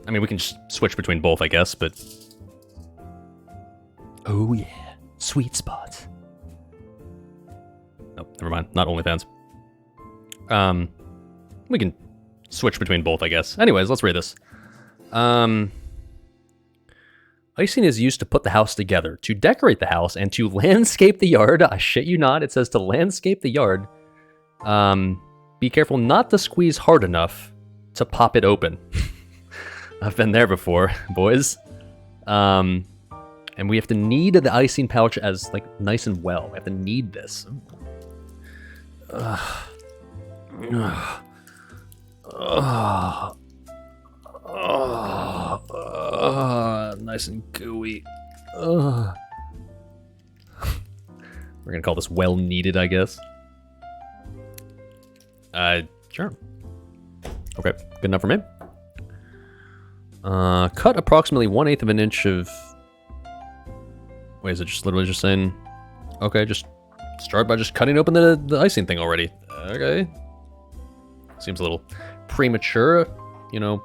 I mean, we can just switch between both, I guess, but... Oh, yeah. Sweet spot. Oh, never mind. Not OnlyFans. We can switch between both, I guess. Anyways, let's read this. Icing is used to put the house together, to decorate the house, and to landscape the yard. I shit you not. It says to landscape the yard. Be careful not to squeeze hard enough to pop it open. I've been there before, boys. And we have to knead the icing pouch as like nice and well. We have to knead this. Nice and gooey. We're gonna call this well kneaded, I guess. Sure. Okay, good enough for me. Cut approximately 1/8 of an inch of... Wait, is it just literally just saying... Okay, just start by just cutting open the icing thing already. Okay. Seems a little premature, you know,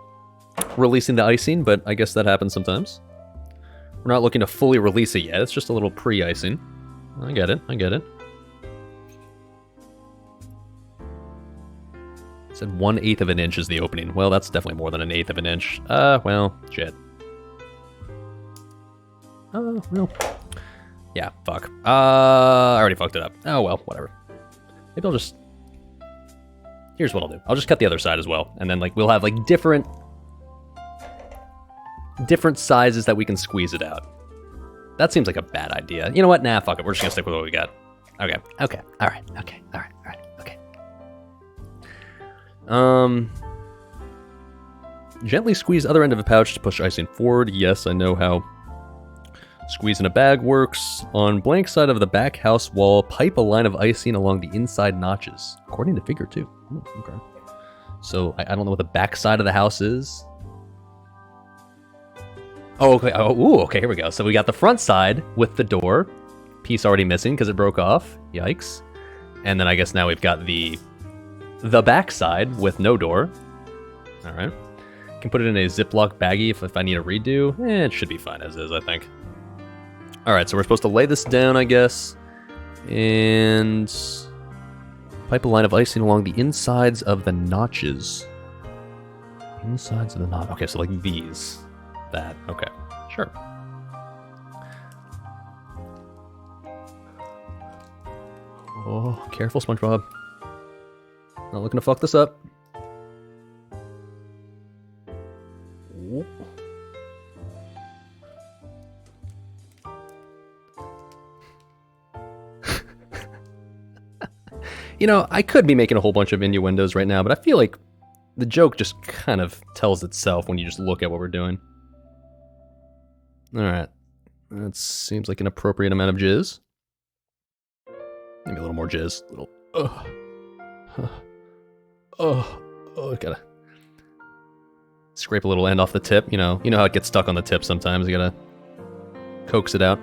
releasing the icing, but I guess that happens sometimes. We're not looking to fully release it yet. It's just a little pre-icing. I get it. I get it. It said 1/8 of an inch is the opening. Well, that's definitely more than 1/8 of an inch. Well, shit. Oh, well. Yeah, fuck. I already fucked it up. Oh, well, whatever. Maybe I'll just... Here's what I'll do. I'll just cut the other side as well. And then, like, we'll have, like, different sizes that we can squeeze it out. That seems like a bad idea. You know what? Nah, fuck it. We're just gonna stick with what we got. Okay. Okay. Alright. Okay. Alright. Alright. Okay. Gently squeeze other end of a pouch to push icing forward. Yes, I know how squeeze in a bag works. On blank side of the back house wall, pipe a line of icing along the inside notches. According to figure 2. Ooh, okay. So, I don't know what the back side of the house is. Oh, okay. Oh, ooh, okay, here we go. So we got the front side with the door. Piece already missing because it broke off. Yikes. And then I guess now we've got the back side with no door. All right. Can put it in a Ziploc baggie if I need a redo. It should be fine as is, I think. All right, so we're supposed to lay this down, I guess. And pipe a line of icing along the insides of the notches. Insides of the knot. Okay, so like these. That. Okay. Sure. Oh, careful, SpongeBob. Not looking to fuck this up. Ooh. You know, I could be making a whole bunch of innuendos right now, but I feel like the joke just kind of tells itself when you just look at what we're doing. Alright. That seems like an appropriate amount of jizz. Maybe a little more jizz. A little... gotta... Scrape a little end off the tip, you know. You know how it gets stuck on the tip sometimes. You gotta... coax it out.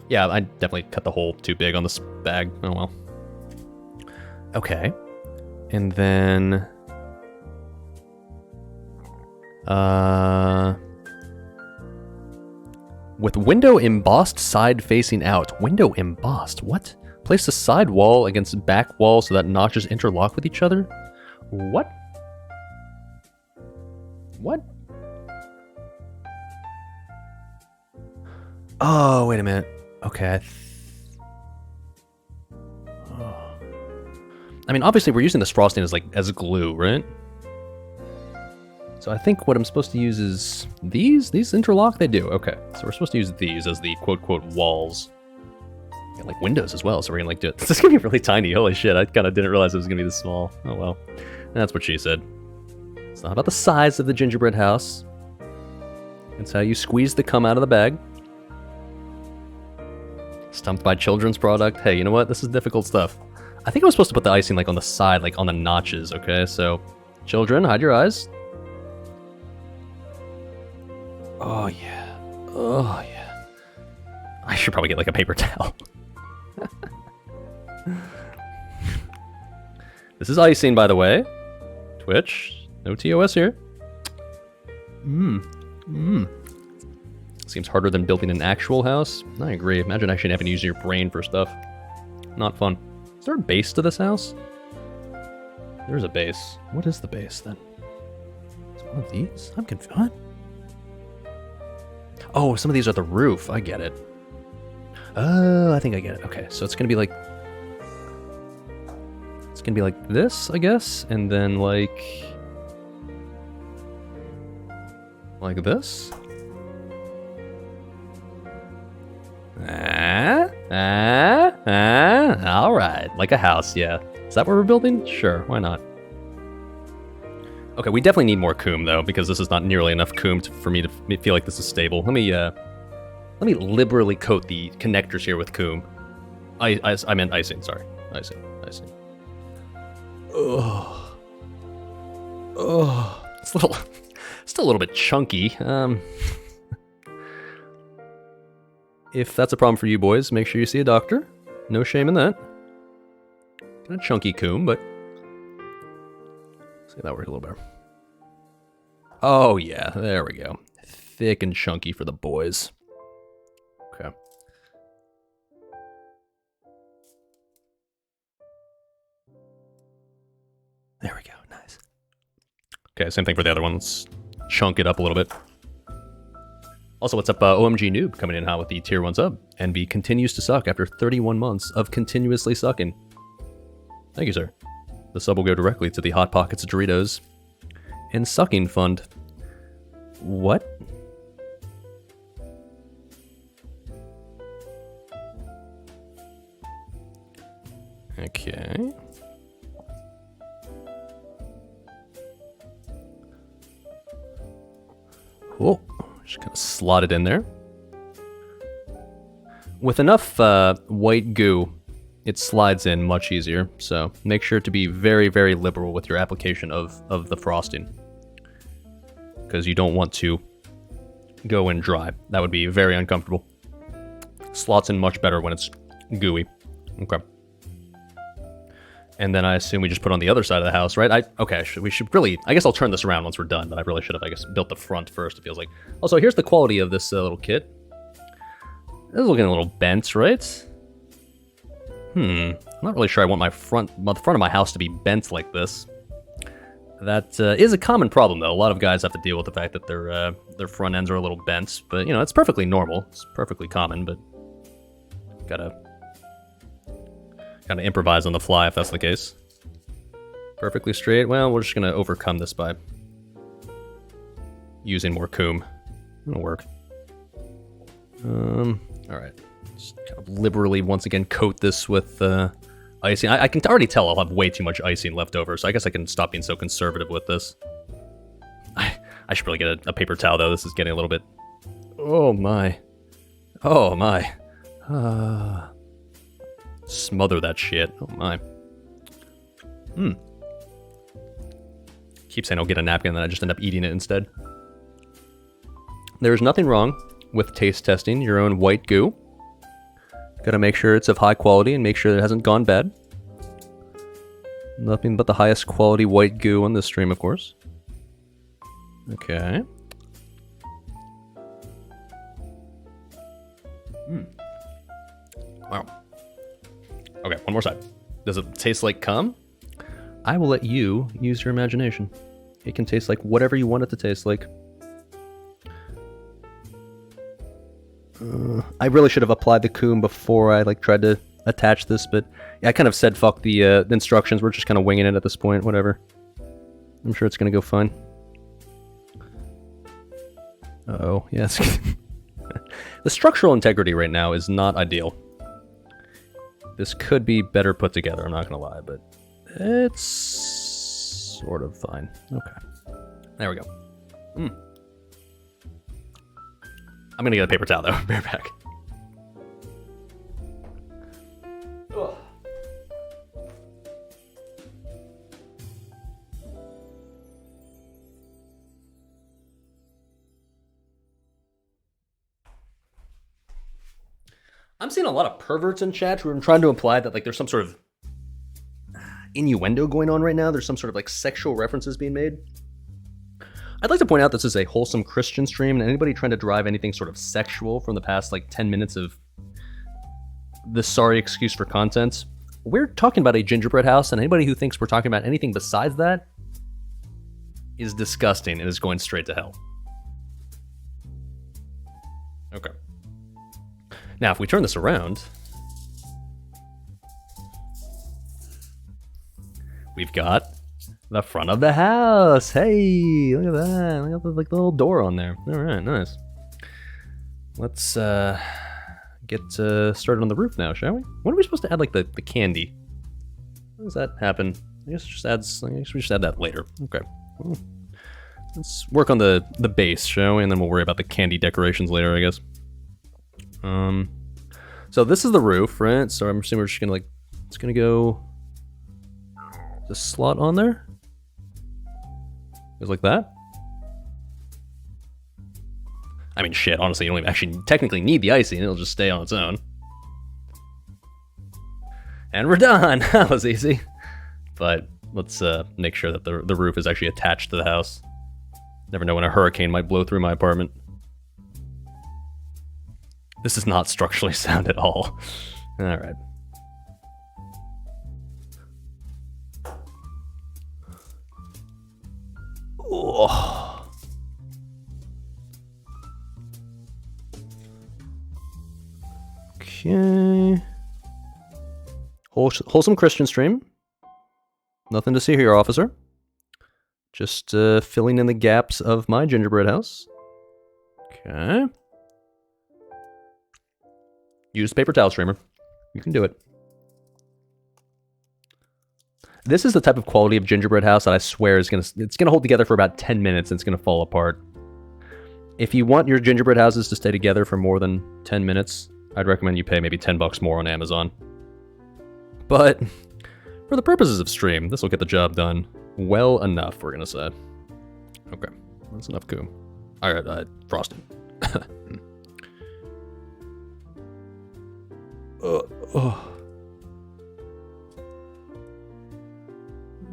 Yeah, I definitely cut the hole too big on this bag. Oh well. Okay. And then... with window embossed side facing out. Window embossed? What? Place the side wall against back wall so that notches interlock with each other? What? What? Oh, wait a minute. Okay. I mean, obviously we're using this frosting as glue, right? So I think what I'm supposed to use is these? These interlock? They do. Okay. So we're supposed to use these as the quote-quote walls. And like windows as well, so we're gonna like do it. This is gonna be really tiny. Holy shit, I kind of didn't realize it was gonna be this small. Oh well. That's what she said. It's not about the size of the gingerbread house. It's how you squeeze the cum out of the bag. Stumped by children's product. Hey, you know what? This is difficult stuff. I think I was supposed to put the icing like on the side, like on the notches, okay? So, children, hide your eyes. Oh, yeah. Oh, yeah. I should probably get like a paper towel. This is icing, by the way. Twitch. No TOS here. Excuse Seems harder than building an actual house. I agree. Imagine actually having to use your brain for stuff. Not fun. Is there a base to this house? There's a base. What is the base then? Is it one of these? I'm confused. What? Oh, some of these are the roof. I get it. Oh, I think I get it. Okay, so it's gonna be like... It's gonna be like this, I guess, and then like... Like this? Alright, like a house, yeah. Is that what we're building? Sure, why not? Okay, we definitely need more coom though, because this is not nearly enough coom for me to feel like this is stable. Let me liberally coat the connectors here with coom. I meant icing, sorry. Icing. Ugh. It's still a little bit chunky. If that's a problem for you boys, make sure you see a doctor. No shame in that. Kind of chunky coom, but... See, that worked a little better. Oh yeah, there we go. Thick and chunky for the boys. Okay. There we go, nice. Okay, same thing for the other one. Let's chunk it up a little bit. Also, what's up, OMG Noob coming in hot with the tier 1 sub. Envy continues to suck after 31 months of continuously sucking. Thank you, sir. The sub will go directly to the Hot Pockets Doritos and Sucking Fund. What? Okay. Cool. Just kind of slot it in there. With enough white goo, it slides in much easier, so make sure to be very, very liberal with your application of the frosting. Because you don't want to go in dry. That would be very uncomfortable. Slots in much better when it's gooey. Okay. And then I assume we just put on the other side of the house, right? Okay, we should really... I guess I'll turn this around once we're done, but I really should have, I guess, built the front first, it feels like. Also, here's the quality of this little kit. This is looking a little bent, right? I'm not really sure I want the front of my house to be bent like this. That is a common problem, though. A lot of guys have to deal with the fact that their front ends are a little bent. But, you know, it's perfectly normal. It's perfectly common, but... Gotta improvise on the fly if that's the case. Perfectly straight. Well, we're just gonna overcome this by using more coom. It'll work. Alright. Just kind of liberally, once again, coat this with icing. I can already tell I'll have way too much icing left over, so I guess I can stop being so conservative with this. I should probably get a paper towel, though. This is getting a little bit... Oh, my. Oh, my. Smother that shit. Oh, my. Keep saying I'll get a napkin, and then I just end up eating it instead. There's nothing wrong with taste testing your own white goo. Gotta make sure it's of high quality and make sure it hasn't gone bad. Nothing but the highest quality white goo on this stream, of course. Okay. Wow. Okay, one more side. Does it taste like cum? I will let you use your imagination. It can taste like whatever you want it to taste like. I really should have applied the coom before I tried to attach this, but yeah, I kind of said fuck the instructions. We're just kind of winging it at this point. Whatever. I'm sure it's gonna go fine. Uh-oh, yes. The structural integrity right now is not ideal. This could be better put together, I'm not gonna lie, but it's sort of fine. Okay. There we go. I'm gonna get a paper towel though. Bear back. Ugh. I'm seeing a lot of perverts in chat who are trying to imply that there's some sort of innuendo going on right now. There's some sort of sexual references being made. I'd like to point out this is a wholesome Christian stream, and anybody trying to drive anything sort of sexual from the past, like, 10 minutes of the sorry excuse for content, we're talking about a gingerbread house, and anybody who thinks we're talking about anything besides that is disgusting and is going straight to hell. Okay. Now, if we turn this around, we've got the front of the house. Hey, look at that. Look at the, like, the little door on there. All right, nice. Let's get started on the roof now, shall we? When are we supposed to add, like, the candy? How does that happen? I guess we just add that later. Okay. Well, let's work on the base, shall we? And then we'll worry about the candy decorations later, I guess. So this is the roof, right? So I'm assuming we're just gonna, like, it's gonna go the slot on there. Goes like that. I mean, shit, honestly, you don't even actually technically need the icing. It'll just stay on its own. And we're done. That was easy. But let's make sure that the roof is actually attached to the house. Never know when a hurricane might blow through my apartment. This is not structurally sound at all. All right. Oh. Okay. Wholesome Christian stream. Nothing to see here, officer. Just filling in the gaps of my gingerbread house. Okay. Use paper towel streamer. You can do it. This is the type of quality of gingerbread house that I swear is it's gonna hold together for about 10 minutes and it's gonna fall apart. If you want your gingerbread houses to stay together for more than 10 minutes, I'd recommend you pay maybe $10 more on Amazon. But for the purposes of stream, this will get the job done well enough, we're gonna say. Okay, that's enough goo. Alright, frosting.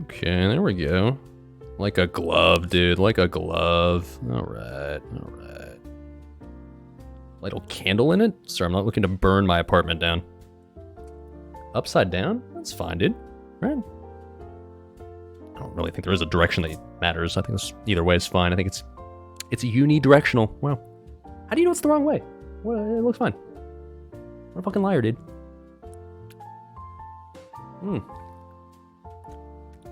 Okay, there we go. Like a glove, dude. Like a glove. Alright, alright. Little candle in it? Sorry, I'm not looking to burn my apartment down. Upside down? That's fine, dude. Right? I don't really think there is a direction that matters. I think either way is fine. I think it's unidirectional. Wow. How do you know it's the wrong way? Well, it looks fine. What a fucking liar, dude.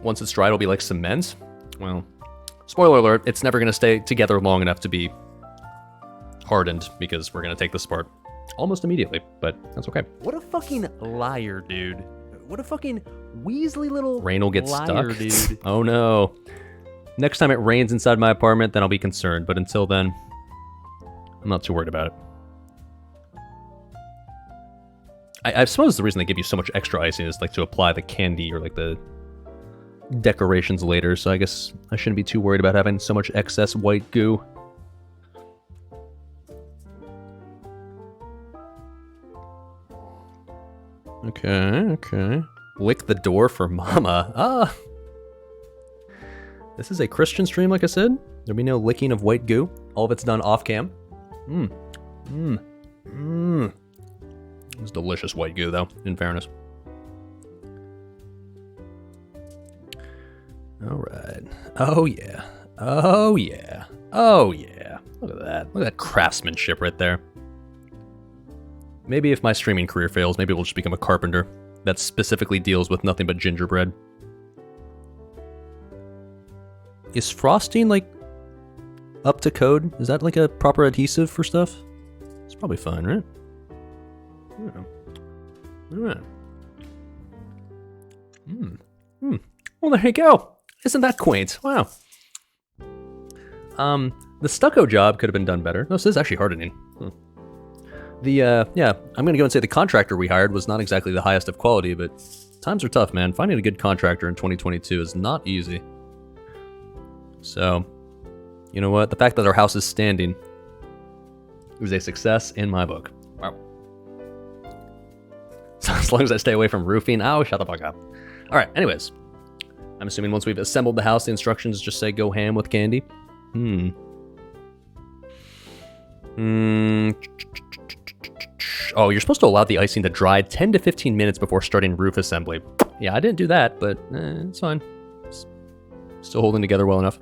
Once it's dry, it'll be like cement. Well, spoiler alert, it's never going to stay together long enough to be hardened because we're going to take this apart almost immediately, but that's okay. What a fucking liar, dude. What a fucking Weasley little rain will get liar, stuck. Dude. Oh no. Next time it rains inside my apartment, then I'll be concerned, but until then, I'm not too worried about it. I suppose the reason they give you so much extra icing is like to apply the candy or like the decorations later, so I guess I shouldn't be too worried about having so much excess white goo. Okay. Lick the door for mama. Ah! This is a Christian stream, like I said. There'll be no licking of white goo. All of it's done off cam. It's delicious white goo, though, in fairness. Alright. Oh, yeah. Oh, yeah. Oh, yeah. Look at that. Look at that craftsmanship right there. Maybe if my streaming career fails, maybe we'll just become a carpenter that specifically deals with nothing but gingerbread. Is frosting, like, up to code? Is that, like, a proper adhesive for stuff? It's probably fine, right? Yeah. Alright. Well, there you go. Isn't that quaint? Wow. The stucco job could have been done better. No, this is actually hardening. Yeah, I'm gonna go and say the contractor we hired was not exactly the highest of quality, but times are tough, man. Finding a good contractor in 2022 is not easy. So, you know what? The fact that our house is standing is a success in my book. Wow. So as long as I stay away from roofing, oh, shut the fuck up. All right, anyways. I'm assuming once we've assembled the house, the instructions just say go ham with candy. Oh, you're supposed to allow the icing to dry 10 to 15 minutes before starting roof assembly. Yeah, I didn't do that, but it's fine. Still holding together well enough.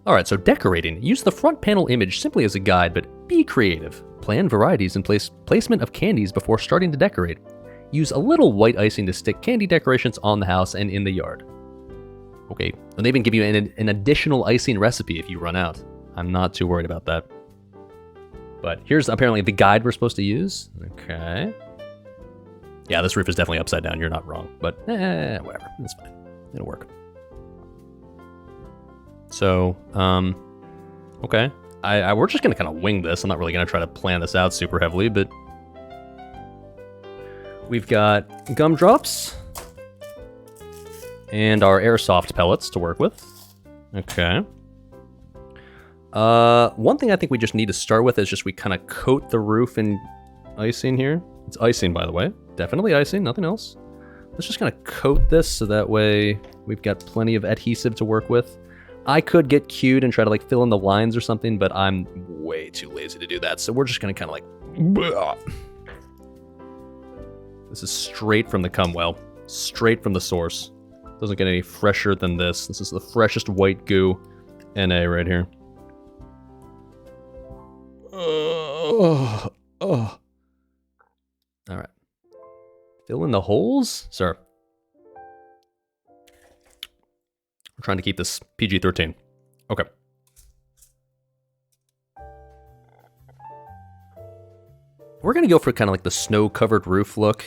Alright, so decorating. Use the front panel image simply as a guide, but be creative. Plan varieties and placement of candies before starting to decorate. Use a little white icing to stick candy decorations on the house and in the yard. Okay, and they even give you an additional icing recipe if you run out. I'm not too worried about that. But here's apparently the guide we're supposed to use. Okay. Yeah, this roof is definitely upside down. You're not wrong. But, whatever. It's fine. It'll work. So, okay. We're just going to kind of wing this. I'm not really going to try to plan this out super heavily, but we've got gumdrops and our airsoft pellets to work with. Okay. One thing I think we just need to start with is just we kind of coat the roof in icing here. It's icing, by the way. Definitely icing, nothing else. Let's just kind of coat this so that way we've got plenty of adhesive to work with. I could get cute and try to like fill in the lines or something, but I'm way too lazy to do that. So we're just gonna kind of like, bleh. This is straight from the cum well, straight from the source. Doesn't get any fresher than this. This is the freshest white goo NA right here. All right. Fill in the holes, sir. We're trying to keep this PG-13. Okay. We're gonna go for kind of like the snow-covered roof look.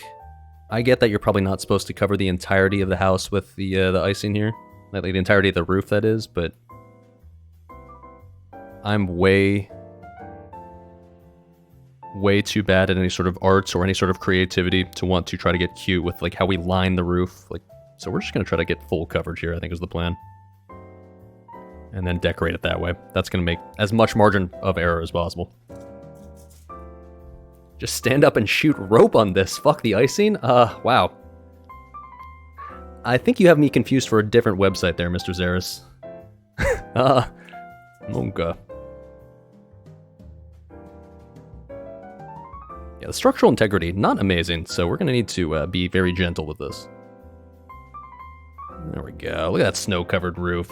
I get that you're probably not supposed to cover the entirety of the house with the icing here. Like the entirety of the roof, that is, but I'm way too bad at any sort of arts or any sort of creativity to want to try to get cute with like how we line the roof. Like, so we're just gonna try to get full coverage here, I think is the plan. And then decorate it that way. That's gonna make as much margin of error as possible. Just stand up and shoot rope on this. Fuck the icing? Wow. I think you have me confused for a different website there, Mr. Zaris. Monka. Yeah, the structural integrity, not amazing, so we're gonna need to be very gentle with this. There we go. Look at that snow-covered roof.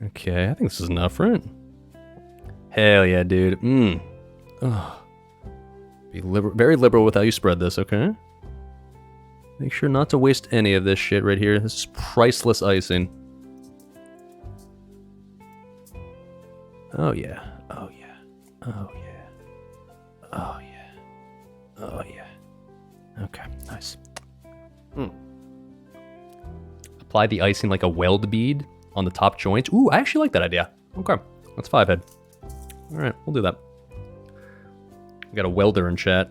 Okay, I think this is enough, right? Hell yeah, dude. Oh. Be very liberal with how you spread this, okay? Make sure not to waste any of this shit right here. This is priceless icing. Oh yeah. Oh yeah. Oh yeah. Oh yeah. Oh yeah. Okay, nice. Apply the icing like a weld bead on the top joint. Ooh, I actually like that idea. Okay, that's 5 head. All right, we'll do that. We got a welder in chat.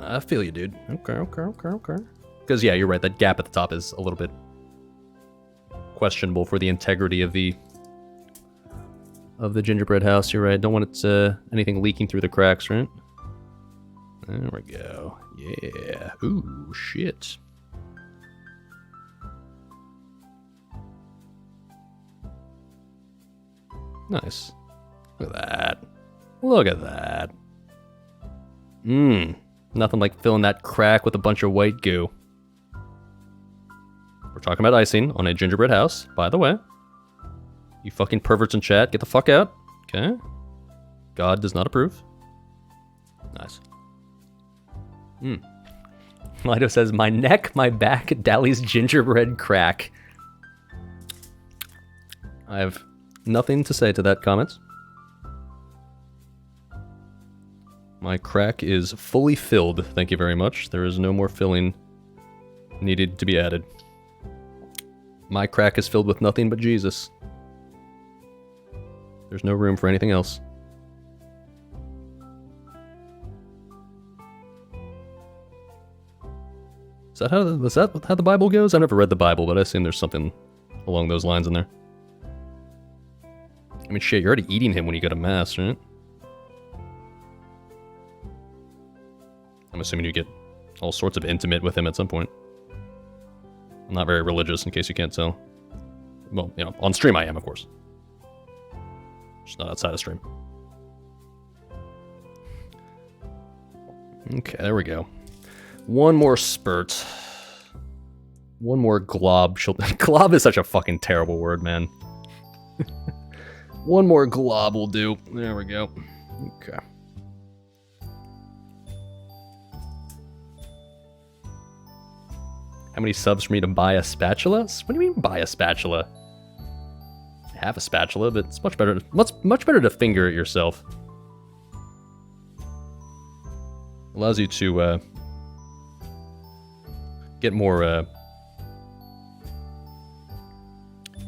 I feel you, dude. Okay. Because yeah, you're right. That gap at the top is a little bit questionable for the integrity of the gingerbread house. You're right. Don't want it anything leaking through the cracks, right? There we go. Yeah. Ooh, shit. Nice. Look at that. Look at that. Nothing like filling that crack with a bunch of white goo. We're talking about icing on a gingerbread house, by the way. You fucking perverts in chat, get the fuck out. Okay. God does not approve. Nice. Lido says, my neck, my back, Dali's gingerbread crack. I have nothing to say to that comment. My crack is fully filled, thank you very much. There is no more filling needed to be added. My crack is filled with nothing but Jesus. There's no room for anything else. Is that how the Bible goes? I've never read the Bible, but I assume there's something along those lines in there. I mean, shit, you're already eating him when you go to mass, right? I'm assuming you get all sorts of intimate with him at some point. I'm not very religious, in case you can't tell. Well, you know, on stream I am, of course. Just not outside of stream. Okay, there we go. One more spurt. One more glob. Glob is such a fucking terrible word, man. One more glob will do. There we go. Okay. How many subs for me to buy a spatula? What do you mean buy a spatula? I have a spatula, but it's much better. Much better to finger it yourself. Allows you to get more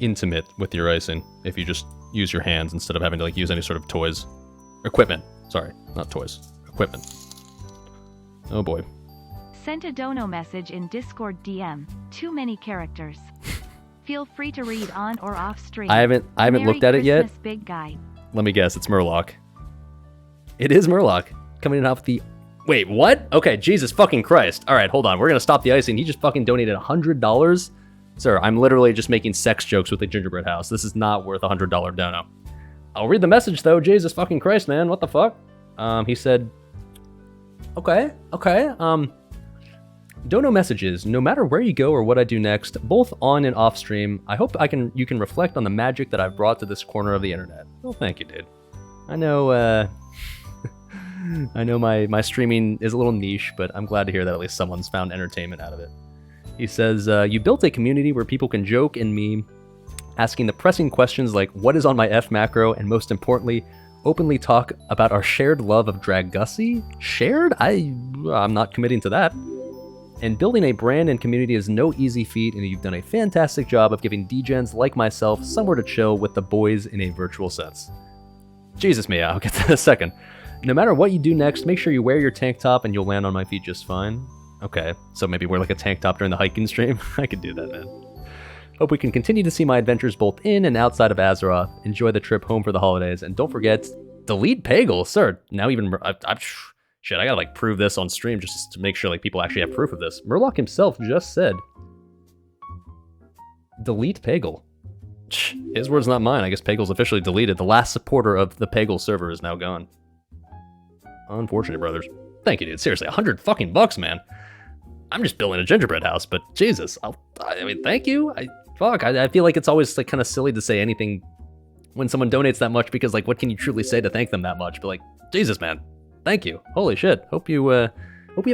intimate with your icing if you just use your hands instead of having to like use any sort of toys. Equipment. Sorry, not toys. Equipment. Oh boy. Sent a dono message in Discord DM. Too many characters. Feel free to read on or off stream. I haven't Merry looked at it yet. Christmas, big guy. Let me guess, it's Murloc. It is Murloc. Coming in off the... Wait, what? Okay, Jesus fucking Christ. Alright, hold on. We're gonna stop the icing. He just fucking donated $100? Sir, I'm literally just making sex jokes with the Gingerbread House. This is not worth a $100 dono. I'll read the message though. Jesus fucking Christ, man. What the fuck? He said... Okay. Dono messages. No matter where you go or what I do next, both on and off stream, I hope you can reflect on the magic that I've brought to this corner of the internet. Well, thank you, dude. I know, I know my streaming is a little niche, but I'm glad to hear that at least someone's found entertainment out of it. He says, you built a community where people can joke and meme, asking the pressing questions like, what is on my F macro, and most importantly, openly talk about our shared love of Drag Gussie? Shared? I'm not committing to that. And building a brand and community is no easy feat, and you've done a fantastic job of giving degens like myself somewhere to chill with the boys in a virtual sense. Jesus me, I'll get to that in a second. No matter what you do next, make sure you wear your tank top and you'll land on my feet just fine. Okay, so maybe wear like a tank top during the hiking stream? I could do that, man. Hope we can continue to see my adventures both in and outside of Azeroth. Enjoy the trip home for the holidays, and don't forget, delete Pagel, sir. Now even... Shit, I gotta like prove this on stream just to make sure like people actually have proof of this. Murloc himself just said, delete Pagel. His words, not mine. I guess Pagel's officially deleted. The last supporter of the Pagel server is now gone. Unfortunate, brothers. Thank you, dude. Seriously, $100 fucking bucks, man. I'm just building a gingerbread house, but Jesus, I mean, thank you. I feel like it's always like kind of silly to say anything when someone donates that much because like, what can you truly say to thank them that much? But like, Jesus, man. Thank you. Holy shit. Hope you have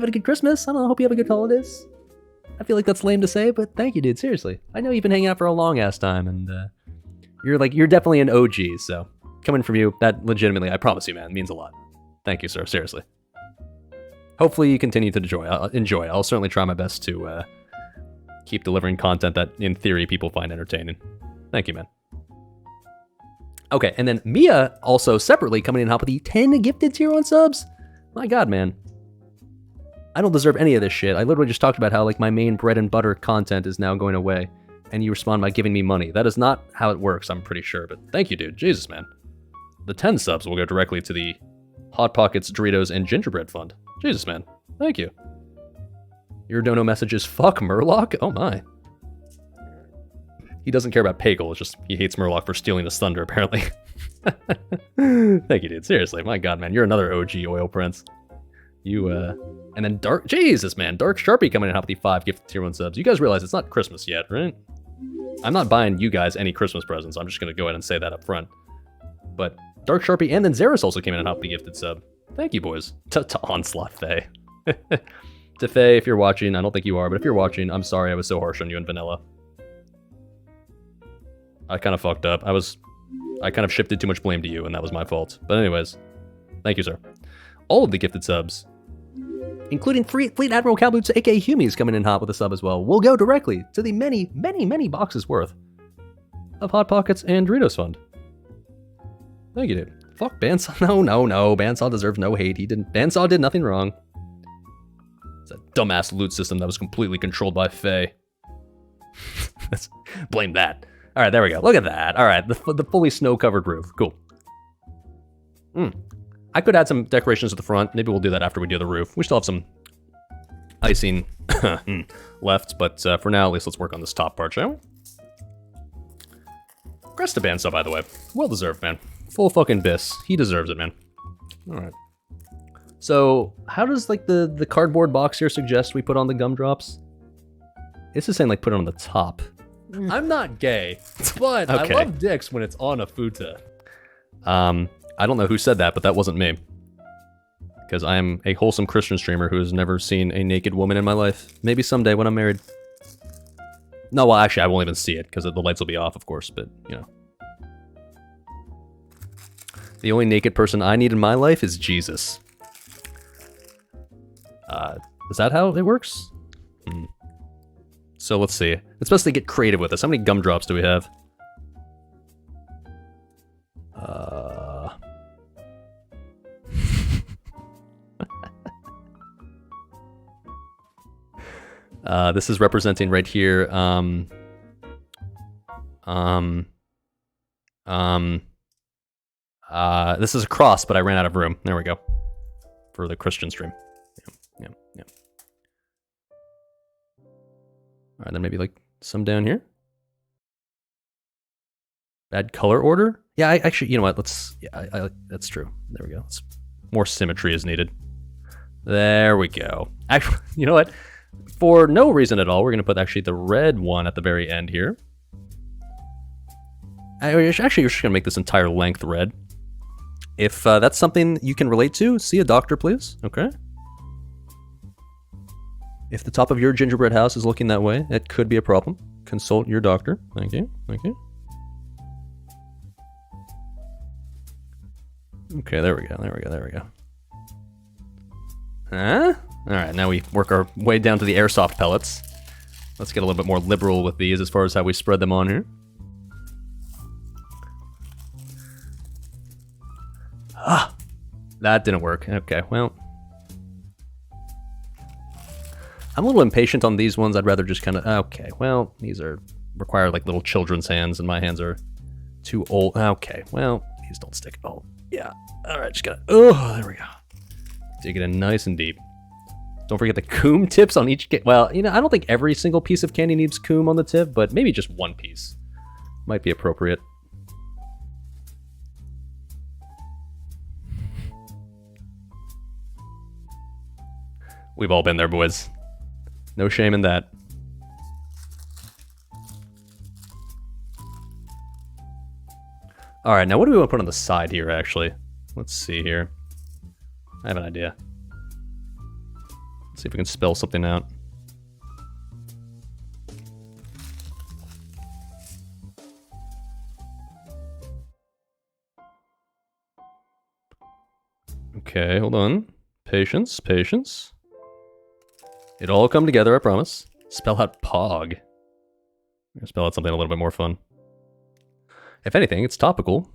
a good Christmas. I don't know. Hope you have a good holidays. I feel like that's lame to say, but thank you, dude. Seriously. I know you've been hanging out for a long ass time, and you're definitely an OG. So coming from you, that legitimately, I promise you, man, means a lot. Thank you, sir. Seriously. Hopefully you continue to enjoy. I'll certainly try my best to keep delivering content that, in theory, people find entertaining. Thank you, man. Okay, and then Mia also separately coming in hot with the 10 gifted tier 1 subs. My god, man. I don't deserve any of this shit. I literally just talked about how like my main bread and butter content is now going away, and you respond by giving me money. That is not how it works, I'm pretty sure, but thank you, dude. Jesus, man. The 10 subs will go directly to the Hot Pockets, Doritos, and Gingerbread Fund. Jesus, man. Thank you. Your dono message is fuck Murloc? Oh my. He doesn't care about Pagel, it's just he hates Murloc for stealing his thunder, apparently. Thank you, dude. Seriously, my god, man. You're another OG oil prince. You, and then Dark... Jesus, man. Dark Sharpie coming in hot with the 5 gifted tier 1 subs. You guys realize it's not Christmas yet, right? I'm not buying you guys any Christmas presents. I'm just going to go ahead and say that up front. But Dark Sharpie and then Xeris also came in hot with the gifted sub. Thank you, boys. To Onslaught Faye. To Faye, if you're watching, I don't think you are, but if you're watching, I'm sorry I was so harsh on you and Vanilla. I kind of fucked up. I kind of shifted too much blame to you, and that was my fault. But anyways, thank you, sir. All of the gifted subs, including Fleet Admiral Cowboots, aka Humies, coming in hot with a sub as well, will go directly to the many, many, many boxes worth of Hot Pockets and Doritos Fund. Thank you, dude. Fuck Bandsaw. No. Bandsaw deserves no hate. Bandsaw did nothing wrong. It's a dumbass loot system that was completely controlled by Faye. Blame that. All right, there we go. Look at that. All right, the fully snow-covered roof. Cool. I could add some decorations at the front. Maybe we'll do that after we do the roof. We still have some icing left, but for now, at least let's work on this top part, shall we? Crestaban sub, by the way. Well deserved, man. Full fucking bis. He deserves it, man. Alright. So, how does, like, the cardboard box here suggest we put on the gumdrops? This is saying, like, put it on the top. I'm not gay, but okay. I love dicks when it's on a futa. I don't know who said that, but that wasn't me. Because I am a wholesome Christian streamer who has never seen a naked woman in my life. Maybe someday when I'm married. No, well, actually, I won't even see it, because the lights will be off, of course, but, you know. The only naked person I need in my life is Jesus. Is that how it works? So let's see. It's best to get creative with this. How many gumdrops do we have? This is representing right here, this is a cross, but I ran out of room. There we go. For the Christian stream. Yeah. Alright, then maybe like some down here. Bad color order? Yeah, I actually, you know what, let's, yeah, that's true. There we go. More symmetry is needed. There we go. Actually, you know what? For no reason at all, we're going to put actually the red one at the very end here. Actually, we're just going to make this entire length red. If that's something you can relate to, see a doctor, please. Okay. If the top of your gingerbread house is looking that way, it could be a problem. Consult your doctor. Thank you. Thank you. Okay, there we go. There we go. There we go. Huh? Alright, now we work our way down to the airsoft pellets. Let's get a little bit more liberal with these as far as how we spread them on here. Ah! That didn't work. Okay, well. I'm a little impatient on these ones. I'd rather just kind of... Okay, well, these require like little children's hands, and my hands are too old. Okay, well, these don't stick at all. Yeah. Alright, just gotta... Oh, there we go. Dig it in nice and deep. Don't forget the coom tips on each... Well, you know, I don't think every single piece of candy needs coom on the tip, but maybe just one piece might be appropriate. We've all been there, boys. No shame in that. Alright, now what do we want to put on the side here, actually? Let's see here. I have an idea. Let's see if we can spell something out. Okay, hold on. Patience, patience. It'll all come together, I promise. Spell out POG. I'm gonna spell out something a little bit more fun. If anything, it's topical.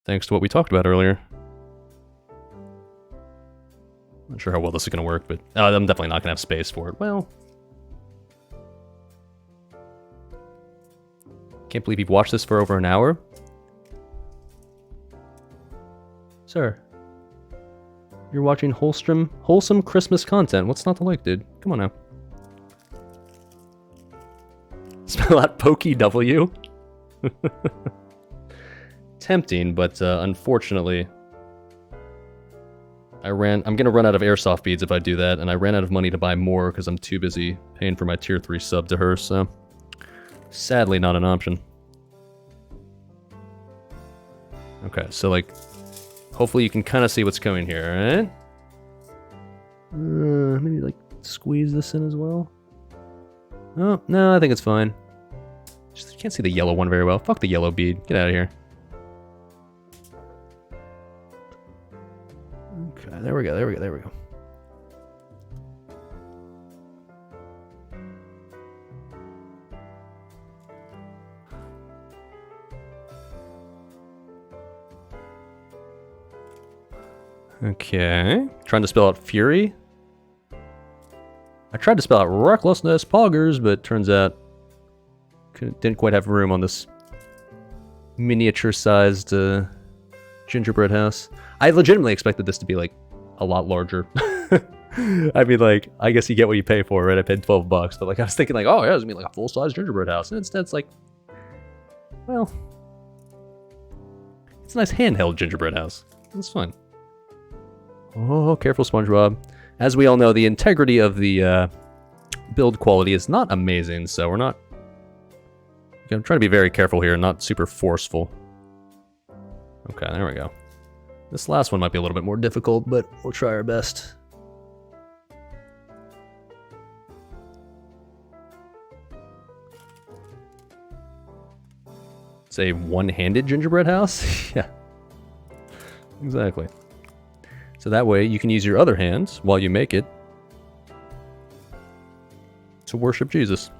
Thanks to what we talked about earlier. Not sure how well this is gonna work, but I'm definitely not gonna have space for it. Well, can't believe you've watched this for over an hour. Sir, you're watching wholesome Christmas content. What's not to like, dude? Come on now. Spell out Pokey W. Tempting, but unfortunately, I'm gonna run out of airsoft beads if I do that, and I ran out of money to buy more because I'm too busy paying for my tier 3 sub to her, so sadly not an option. Okay, so like, hopefully you can kind of see what's coming here, alright? Maybe like squeeze this in as well. Oh, no, I think it's fine. Just can't see the yellow one very well. Fuck the yellow bead. Get out of here. Okay, there we go, there we go, there we go. Okay, trying to spell out fury. I tried to spell out recklessness, poggers, but turns out didn't quite have room on this miniature-sized gingerbread house. I legitimately expected this to be like a lot larger. I mean, like, I guess you get what you pay for, right? I paid $12, but like, I was thinking, like, oh yeah, it's gonna be like a full-size gingerbread house, and instead, it's like, well, it's a nice handheld gingerbread house. It's fun. Oh, careful, SpongeBob. As we all know, the integrity of the build quality is not amazing, so we're not. I'm trying to be very careful here, not super forceful. Okay, there we go. This last one might be a little bit more difficult, but we'll try our best. It's a one-handed gingerbread house? Yeah. Exactly. So that way you can use your other hand while you make it to worship Jesus.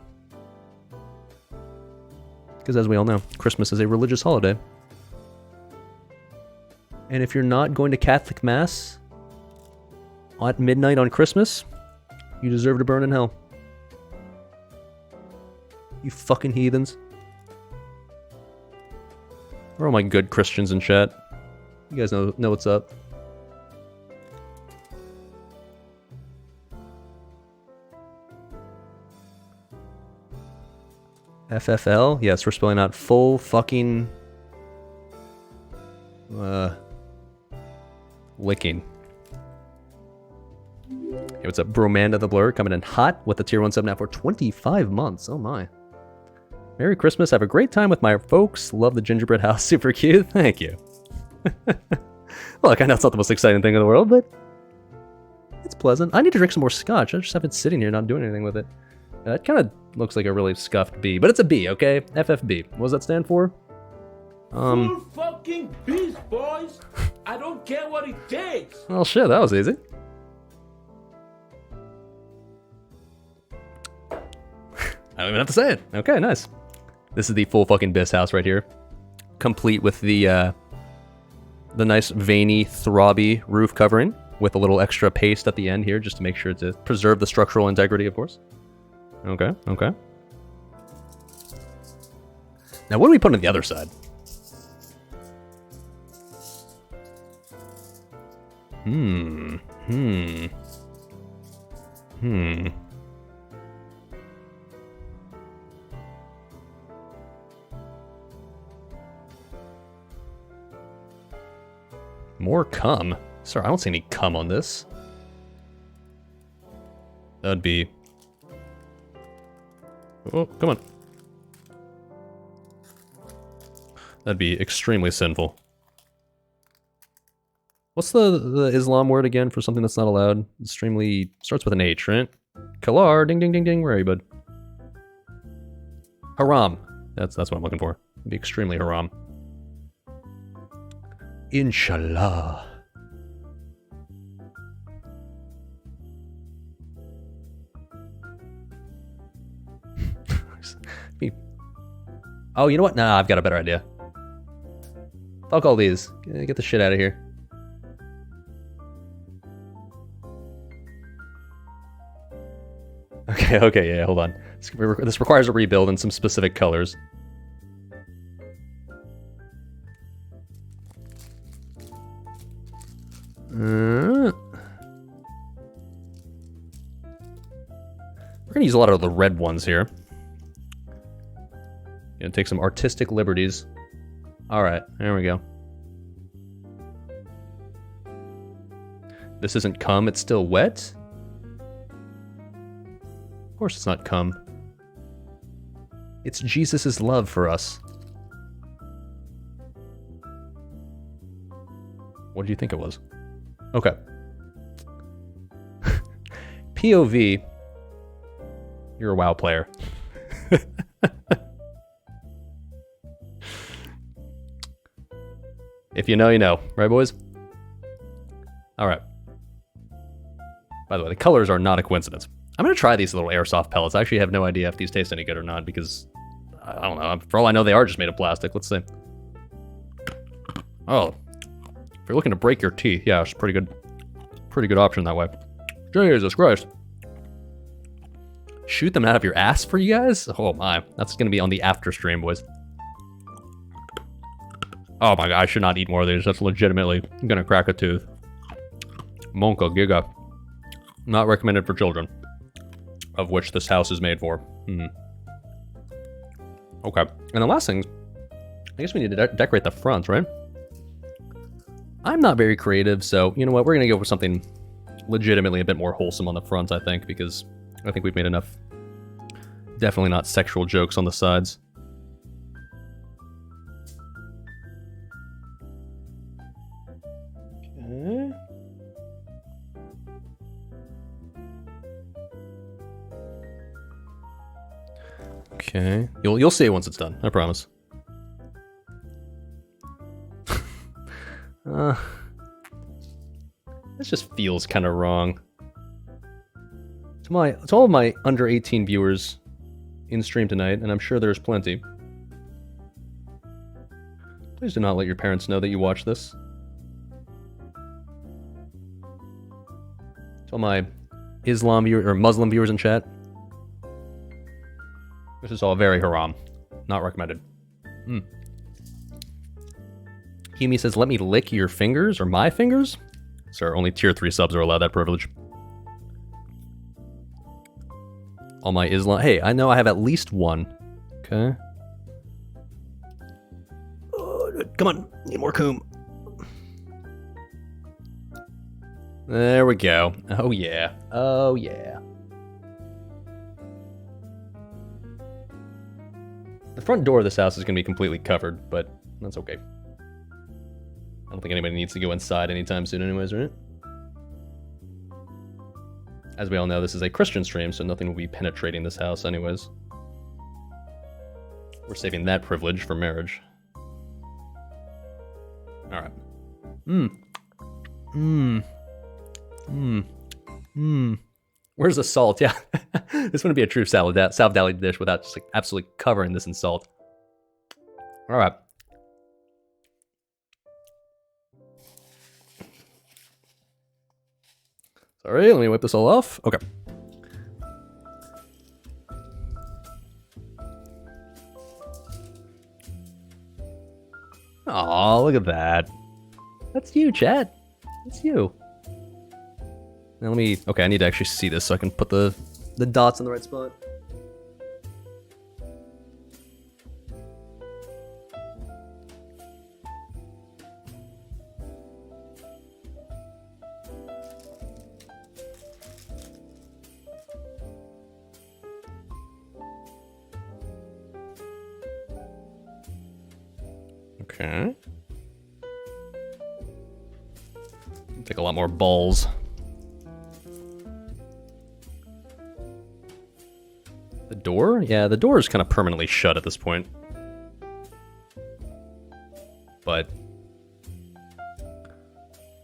Because as we all know, Christmas is a religious holiday. And if you're not going to Catholic Mass at midnight on Christmas, you deserve to burn in hell. You fucking heathens. Where are all my good Christians in chat? You guys know what's up. FFL? Yes, we're spelling out full fucking... licking. Hey, what's up? Bromanda the Blur coming in hot with the tier 1 sub now for 25 months. Oh my. Merry Christmas. Have a great time with my folks. Love the gingerbread house. Super cute. Thank you. Look, I know it's not the most exciting thing in the world, but it's pleasant. I need to drink some more scotch. I just have been sitting here not doing anything with it. That kind of looks like a really scuffed B, but it's a B, okay? FFB. What does that stand for? Full fucking beast, boys. I don't care what it takes. Well, shit, that was easy. I don't even have to say it. Okay, nice. This is the full fucking Biss house right here. Complete with the nice veiny, throbby roof covering with a little extra paste at the end here just to make sure to preserve the structural integrity, of course. Okay, okay. Now, what do we put on the other side? More cum? Sorry, I don't see any cum on this. That'd be... Oh, come on. That'd be extremely sinful. What's the Islam word again for something that's not allowed? Extremely... starts with an H, right? Kalar, ding ding ding ding, where are you, bud? Haram. That's what I'm looking for. It'd be extremely haram. Inshallah. Oh, you know what? Nah, I've got a better idea. Fuck all these. Get the shit out of here. Okay, yeah, hold on. This requires a rebuild in some specific colors. We're gonna use a lot of the red ones here. Gonna take some artistic liberties. Alright, there we go. This isn't cum, it's still wet? Of course it's not cum. It's Jesus' love for us. What did you think it was? Okay. POV. You're a WoW player. If you know, you know. Right, boys? Alright. By the way, the colors are not a coincidence. I'm going to try these little airsoft pellets. I actually have no idea if these taste any good or not because... I don't know. For all I know, they are just made of plastic. Let's see. Oh. If you're looking to break your teeth, yeah, it's pretty good. Pretty good option that way. Jesus Christ. Shoot them out of your ass for you guys? Oh my. That's going to be on the after stream, boys. Oh my god, I should not eat more of these. That's legitimately going to crack a tooth. Monka Giga. Not recommended for children. Of which this house is made for. Okay. And the last thing, I guess we need to decorate the front, right? I'm not very creative, so you know what? We're going to go for something legitimately a bit more wholesome on the front, I think, because I think we've made enough. Definitely not sexual jokes on the sides. Okay. Okay. You'll see it once it's done, I promise. This just feels kind of wrong. To all of my under 18 viewers in stream tonight, and I'm sure there's plenty. Please do not let your parents know that you watch this. To all my Islam viewers or Muslim viewers in chat. This is all very haram. Not recommended. Himi says, let me lick your fingers, or my fingers? Sir, only tier 3 subs are allowed that privilege. All my Islam... Hey, I know I have at least one. Okay. Come on, need more coom. There we go. Oh yeah. Oh yeah. The front door of this house is going to be completely covered, but that's okay. I don't think anybody needs to go inside anytime soon anyways, right? As we all know, this is a Christian stream, so nothing will be penetrating this house anyways. We're saving that privilege for marriage. Alright. Where's the salt? Yeah. This wouldn't be a true SalvDali dish without just like absolutely covering this in salt. Alright. Sorry, let me wipe this all off. Okay. Aw, look at that. That's you, chat. That's you. Now let me... Okay, I need to actually see this so I can put the dots in the right spot. Okay. Take a lot more balls. The door? Yeah, the door is kind of permanently shut at this point. But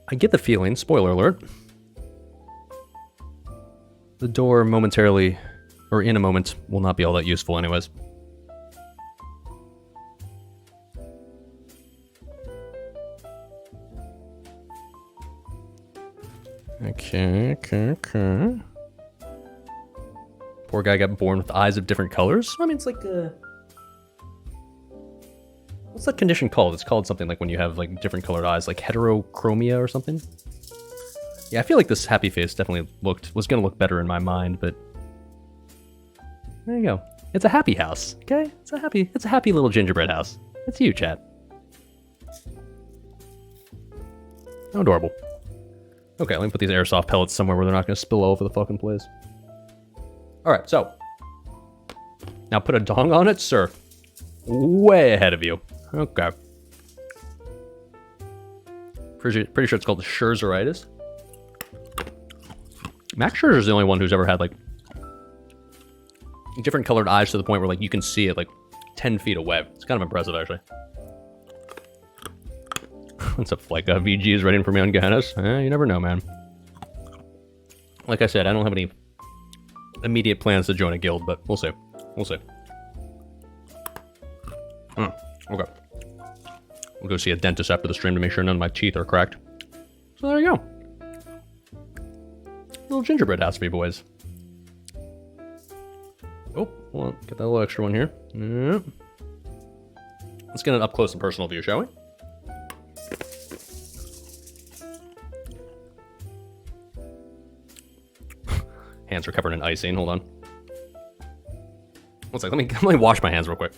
I get the feeling, spoiler alert, the door momentarily, or in a moment, will not be all that useful anyways. Okay. Poor guy got born with eyes of different colors. I mean, it's like what's that condition called? It's called something like when you have like different colored eyes, like heterochromia or something. Yeah, I feel like this happy face definitely was gonna look better in my mind, but there you go. It's a happy house, okay? It's a happy little gingerbread house. It's you, chat. How adorable. Okay, let me put these airsoft pellets somewhere where they're not going to spill all over the fucking place. Alright, so. Now put a dong on it, sir. Way ahead of you. Okay. Pretty sure it's called Scherzeritis. Max Scherzer's the only one who's ever had, like, different colored eyes to the point where, like, you can see it, like, 10 feet away. It's kind of impressive, actually. What's up, Flyka? VG is waiting for me on Ganas. You never know, man. Like I said, I don't have any immediate plans to join a guild, but we'll see. We'll see. Okay. We'll go see a dentist after the stream to make sure none of my teeth are cracked. So there you go. Little gingerbread house for you boys. Oh, hold on. Get that little extra one here. Yep. Let's get an up close and personal view, shall we? Hands are covered in icing. Hold on. One sec. Let me wash my hands real quick.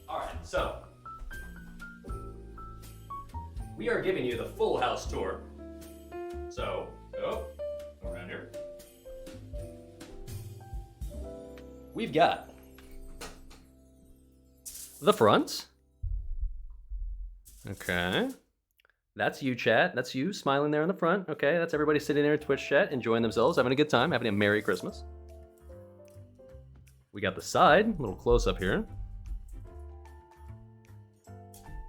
All right, so we are giving you the full house tour. So, go around here. We've got the front. Okay. That's you, chat. That's you smiling there in the front. Okay, that's everybody sitting there at Twitch chat, enjoying themselves, having a good time, having a Merry Christmas. We got the side, a little close up here.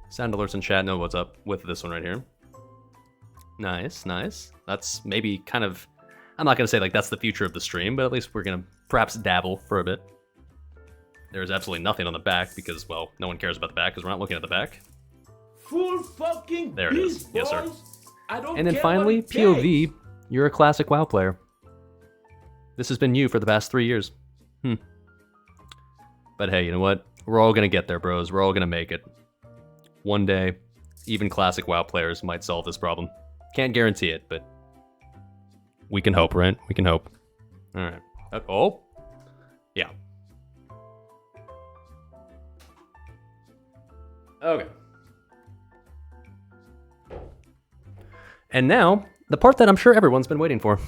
Sound alerts in chat know what's up with this one right here. Nice, nice. That's maybe kind of, I'm not gonna say like that's the future of the stream, but at least we're gonna perhaps dabble for a bit. There's absolutely nothing on the back because, well, no one cares about the back because we're not looking at the back. Full fucking There it is. beast, Yes, sir. boys. I don't And then care finally, what it takes. POV, you're a classic WoW player. This has been you for the past 3 years. But hey, you know what? We're all gonna get there, bros. We're all gonna make it. One day, even classic WoW players might solve this problem. Can't guarantee it, but we can hope, right? We can hope. All right. Oh, yeah. Okay. And now, the part that I'm sure everyone's been waiting for.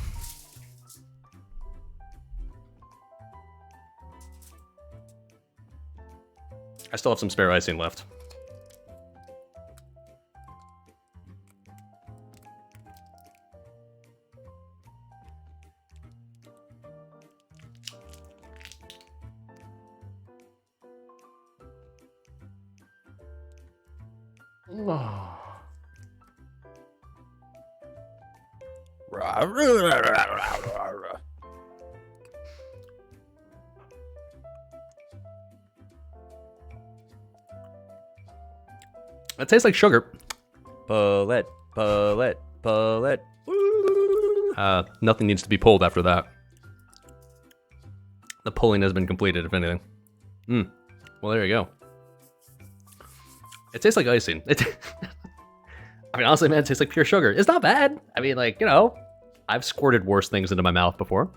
I still have some spare icing left. It tastes like sugar. Paulette, Paulette, Paulette. Nothing needs to be pulled after that. The pulling has been completed, if anything. Well, there you go. It tastes like icing. I mean, honestly, man, it tastes like pure sugar. It's not bad. I mean, like, you know, I've squirted worse things into my mouth before.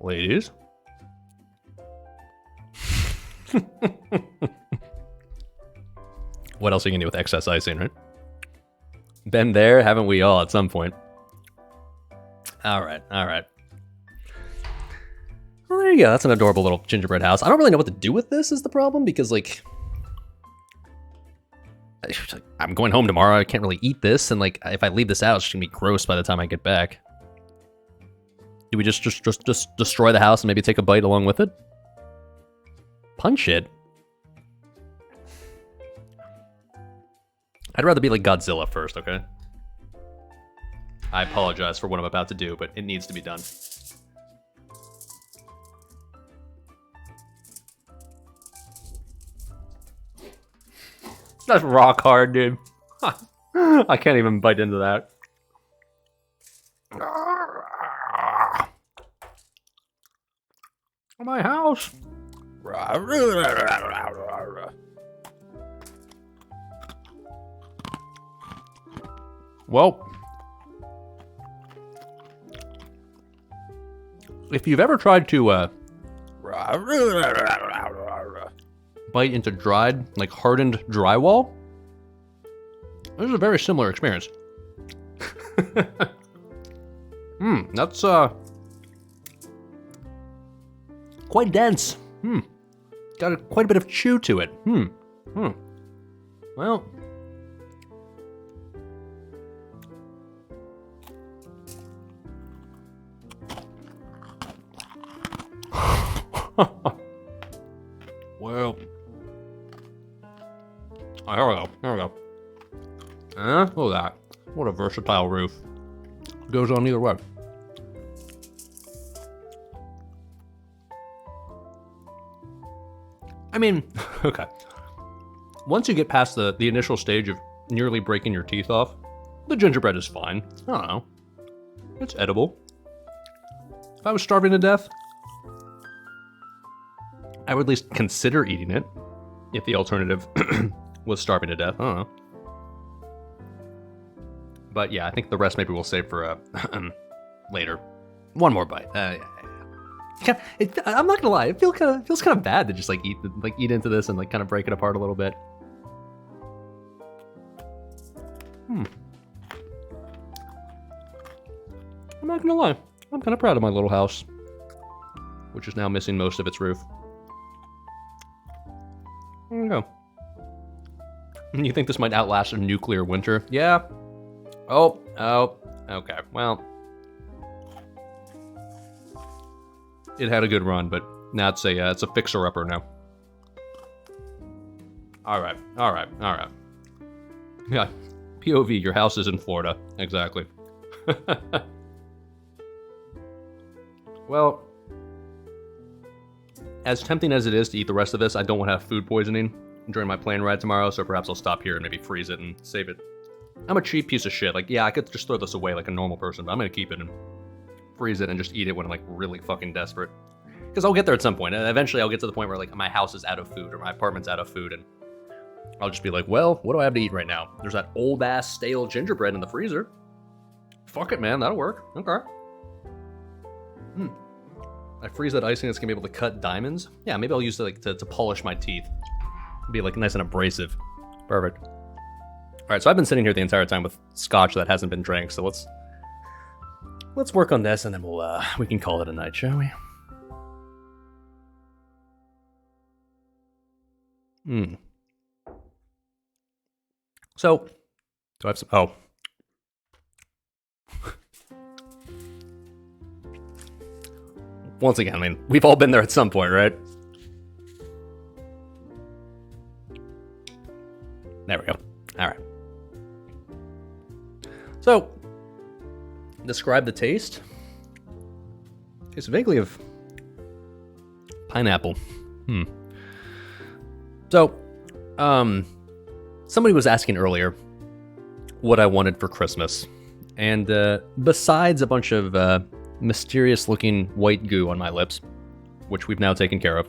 Ladies. What else are you gonna do with excess icing, right? Been there, haven't we all, at some point? All right, all right. Well, there you go. That's an adorable little gingerbread house. I don't really know what to do with this is the problem, because, like, I'm going home tomorrow. I can't really eat this, and, like, if I leave this out, it's gonna be gross by the time I get back. Do we just destroy the house and maybe take a bite along with it? Punch it? I'd rather be like Godzilla first, okay? I apologize for what I'm about to do, but it needs to be done. That's rock hard, dude. I can't even bite into that. My house. Well, if you've ever tried to bite into dried, like hardened drywall, this is a very similar experience. That's quite dense. Got quite a bit of chew to it. Well. Well. Oh, here we go. Here we go. Look at that. What a versatile roof. Goes on either way. I mean, okay. Once you get past the initial stage of nearly breaking your teeth off. The gingerbread is fine. I don't know. It's edible. If I was starving to death, I would at least consider eating it. If the alternative was starving to death, I don't know. But yeah, I think the rest maybe we'll save for later. One more bite. I'm not gonna lie, it feels kind of bad to just like eat into this and like kind of break it apart a little bit. I'm not gonna lie, I'm kind of proud of my little house, which is now missing most of its roof. There we go. You think this might outlast a nuclear winter? Yeah. Oh, okay. Well, it had a good run, but now it's a fixer-upper now. All right. Yeah, POV, your house is in Florida. Exactly. Well, as tempting as it is to eat the rest of this, I don't want to have food poisoning during my plane ride tomorrow, so perhaps I'll stop here and maybe freeze it and save it. I'm a cheap piece of shit. Like, yeah, I could just throw this away like a normal person, but I'm gonna keep it and freeze it and just eat it when I'm like really fucking desperate. Because I'll get there at some point. Eventually I'll get to the point where like my house is out of food or my apartment's out of food, and I'll just be like, well, what do I have to eat right now? There's that old ass stale gingerbread in the freezer. Fuck it, man, that'll work. Okay. I freeze that icing, it's gonna be able to cut diamonds. Yeah, maybe I'll use it like to polish my teeth. Be like nice and abrasive. Perfect. All right, so I've been sitting here the entire time with scotch that hasn't been drank, so let's work on this, and then we can call it a night, shall we? So, do I have some? Oh. Once again, I mean, we've all been there at some point, right? There we go. All right. So, describe the taste. Tastes vaguely of pineapple. So, somebody was asking earlier what I wanted for Christmas. And besides a bunch of mysterious looking white goo on my lips, which we've now taken care of,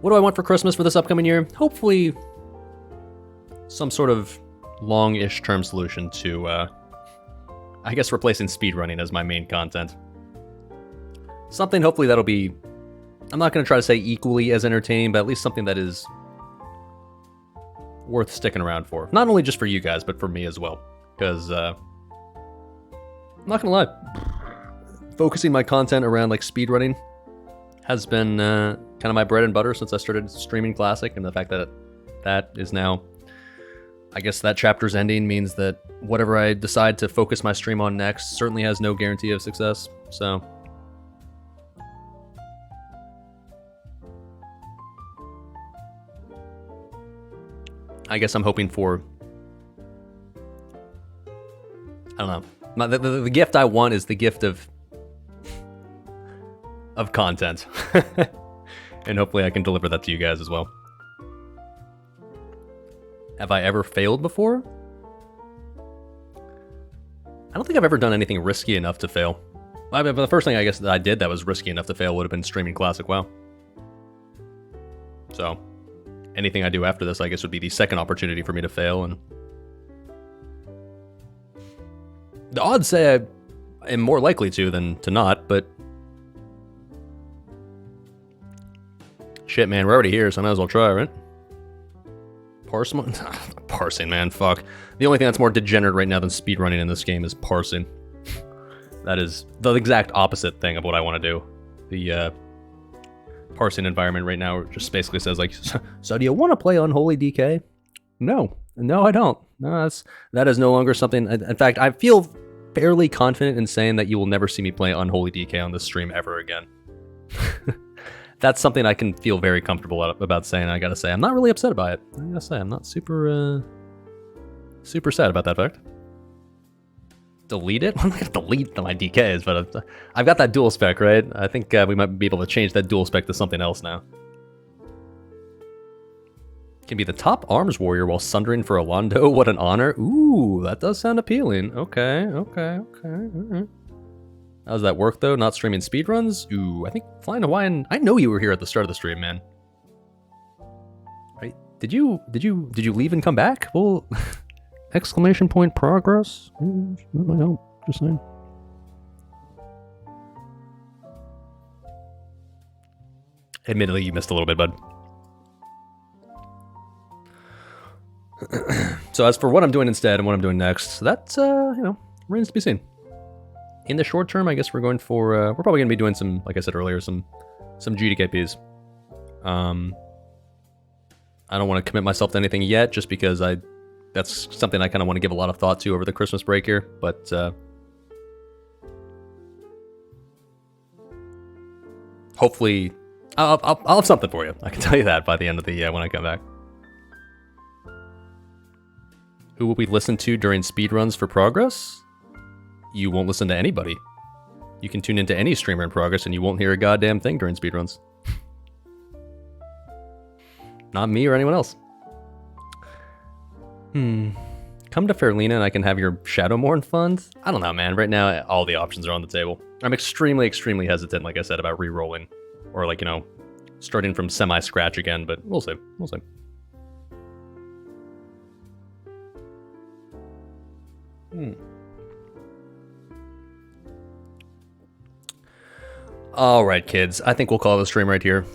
what do I want for Christmas for this upcoming year? Hopefully some sort of long-ish term solution to, I guess, replacing speedrunning as my main content. Something hopefully that'll be, I'm not going to try to say equally as entertaining, but at least something that is worth sticking around for. Not only just for you guys, but for me as well. Because, I'm not going to lie, focusing my content around like speedrunning has been kind of my bread and butter since I started streaming Classic, and the fact that that is now, I guess that chapter's ending means that whatever I decide to focus my stream on next certainly has no guarantee of success, so. I guess I'm hoping for, I don't know, the gift I want is the gift of content. And hopefully I can deliver that to you guys as well. Have I ever failed before? I don't think I've ever done anything risky enough to fail. But the first thing I guess that I did that was risky enough to fail would have been streaming Classic WoW. So, anything I do after this I guess would be the second opportunity for me to fail, and the odds say I am more likely to than to not, but shit, man, we're already here, so I might as well try, right? Parsing, man, fuck. The only thing that's more degenerate right now than speedrunning in this game is parsing. That is the exact opposite thing of what I want to do. The parsing environment right now just basically says like, so do you want to play Unholy DK? No, I don't. No, that is no longer something. In fact, I feel fairly confident in saying that you will never see me play Unholy DK on this stream ever again. That's something I can feel very comfortable about saying. I gotta say, I'm not really upset by it. I gotta say, I'm not super sad about that fact. Delete it? I'm not gonna delete my DKs, but I've got that dual spec, right? I think we might be able to change that dual spec to something else now. Can be the top arms warrior while sundering for Alondo. What an honor. Ooh, that does sound appealing. Okay. All right. How's that work though? Not streaming speedruns? Ooh, I think Flying Hawaiian. I know you were here at the start of the stream, man. Right? Did you leave and come back? Well, exclamation point progress. That might help. Just saying. Admittedly, you missed a little bit, bud. So as for what I'm doing instead and what I'm doing next, that's remains to be seen. In the short term, I guess we're going for we're probably gonna be doing some, like I said earlier, some GDKPs. I don't want to commit myself to anything yet, just because that's something I kind of want to give a lot of thought to over the Christmas break here. But hopefully, I'll have something for you. I can tell you that by the end of the when I come back. Who will we listen to during speedruns for progress? You won't listen to anybody. You can tune into any streamer in progress and you won't hear a goddamn thing during speedruns. Not me or anyone else. Come to Fairlena and I can have your Shadowmourne fund? I don't know, man. Right now, all the options are on the table. I'm extremely, extremely hesitant, like I said, about re-rolling. Or, like, starting from semi-scratch again, but we'll see. We'll see. Alright, kids. I think we'll call the stream right here.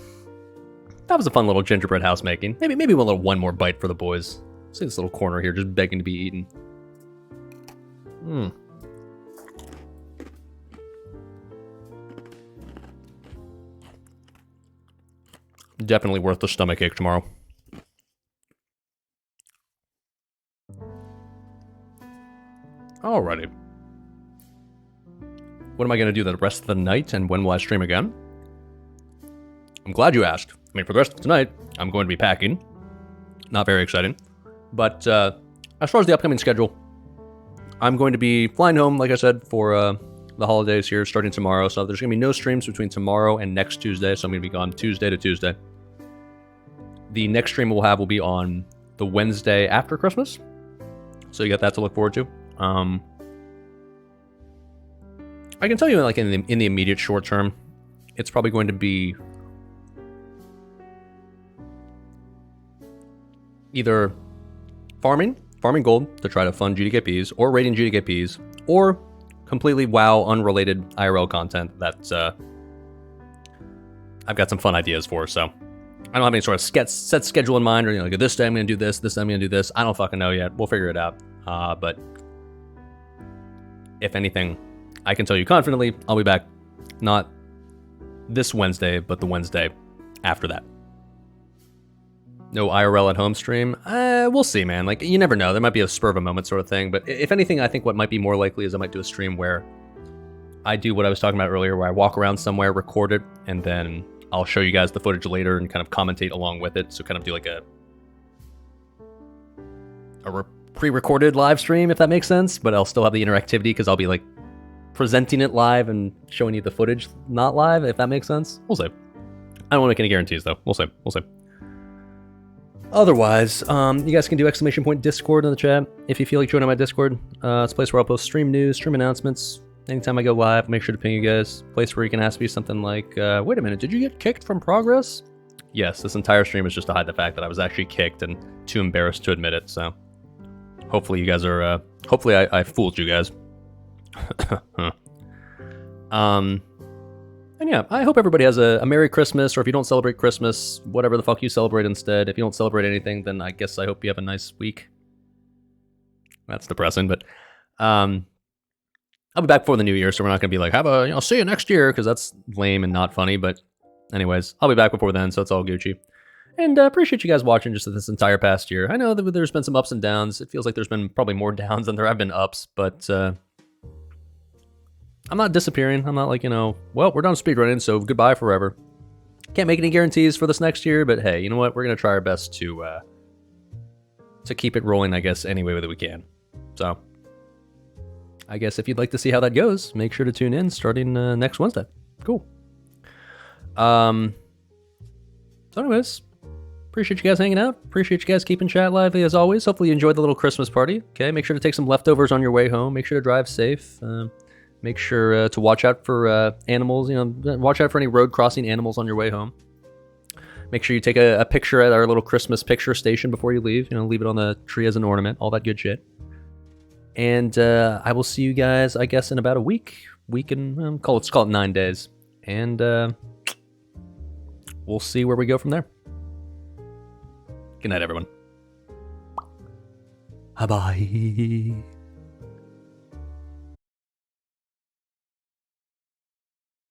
That was a fun little gingerbread house making. Maybe one more bite for the boys. See this little corner here just begging to be eaten. Definitely worth the stomach ache tomorrow. Alrighty. What am I going to do the rest of the night, and when will I stream again? I'm glad you asked. I mean, for the rest of tonight, I'm going to be packing. Not very exciting. But as far as the upcoming schedule, I'm going to be flying home, like I said, for the holidays here, starting tomorrow. So there's going to be no streams between tomorrow and next Tuesday, so I'm going to be gone Tuesday to Tuesday. The next stream we'll have will be on the Wednesday after Christmas. So you got that to look forward to. I can tell you, like, in the immediate short term, it's probably going to be either farming gold to try to fund GDKPs, or raiding GDKPs, or completely WoW unrelated IRL content that I've got some fun ideas for. So I don't have any sort of set schedule in mind, or like this day I'm going to do this day I'm going to do this. I don't fucking know yet. We'll figure it out. But if anything, I can tell you confidently, I'll be back not this Wednesday, but the Wednesday after that. No IRL at home stream? We'll see, man. Like, you never know. There might be a spur of a moment sort of thing. But if anything, I think what might be more likely is I might do a stream where I do what I was talking about earlier, where I walk around somewhere, record it, and then I'll show you guys the footage later and kind of commentate along with it. So kind of do like a pre-recorded live stream, if that makes sense. But I'll still have the interactivity because I'll be like presenting it live and showing you the footage not live, if that makes sense. We'll see. I don't want to make any guarantees though. We'll see. Otherwise, you guys can do ! Discord in the chat if you feel like joining my Discord. It's a place where I'll post stream news, stream announcements. Anytime I go live, make sure to ping you guys. Place where you can ask me something like, wait a minute, did you get kicked from progress? Yes, this entire stream is just to hide the fact that I was actually kicked and too embarrassed to admit it, so hopefully you guys are, hopefully I fooled you guys. And yeah, I hope everybody has a Merry Christmas, or if you don't celebrate Christmas, whatever the fuck you celebrate instead. If you don't celebrate anything, then I guess I hope you have a nice week. That's depressing, but I'll be back before the new year, so we're not going to be like, see you next year, because that's lame and not funny, but anyways, I'll be back before then, so it's all Gucci. And appreciate you guys watching just this entire past year. I know that there's been some ups and downs. It feels like there's been probably more downs than there have been ups, but I'm not disappearing. I'm not like, well, we're done speedrunning, so goodbye forever. Can't make any guarantees for this next year, but hey, you know what? We're going to try our best to keep it rolling, I guess, any way that we can. So I guess if you'd like to see how that goes, make sure to tune in starting next Wednesday. Cool. So anyways, Appreciate you guys hanging out. Appreciate you guys keeping chat lively as always. Hopefully you enjoyed the little Christmas party. Okay, make sure to take some leftovers on your way home. Make sure to drive safe. Make sure to watch out for animals. Watch out for any road crossing animals on your way home. Make sure you take a picture at our little Christmas picture station before you leave. Leave it on the tree as an ornament. All that good shit. And I will see you guys, I guess, in about a week. Let's call it 9 days. And we'll see where we go from there. Good night, everyone. Bye-bye.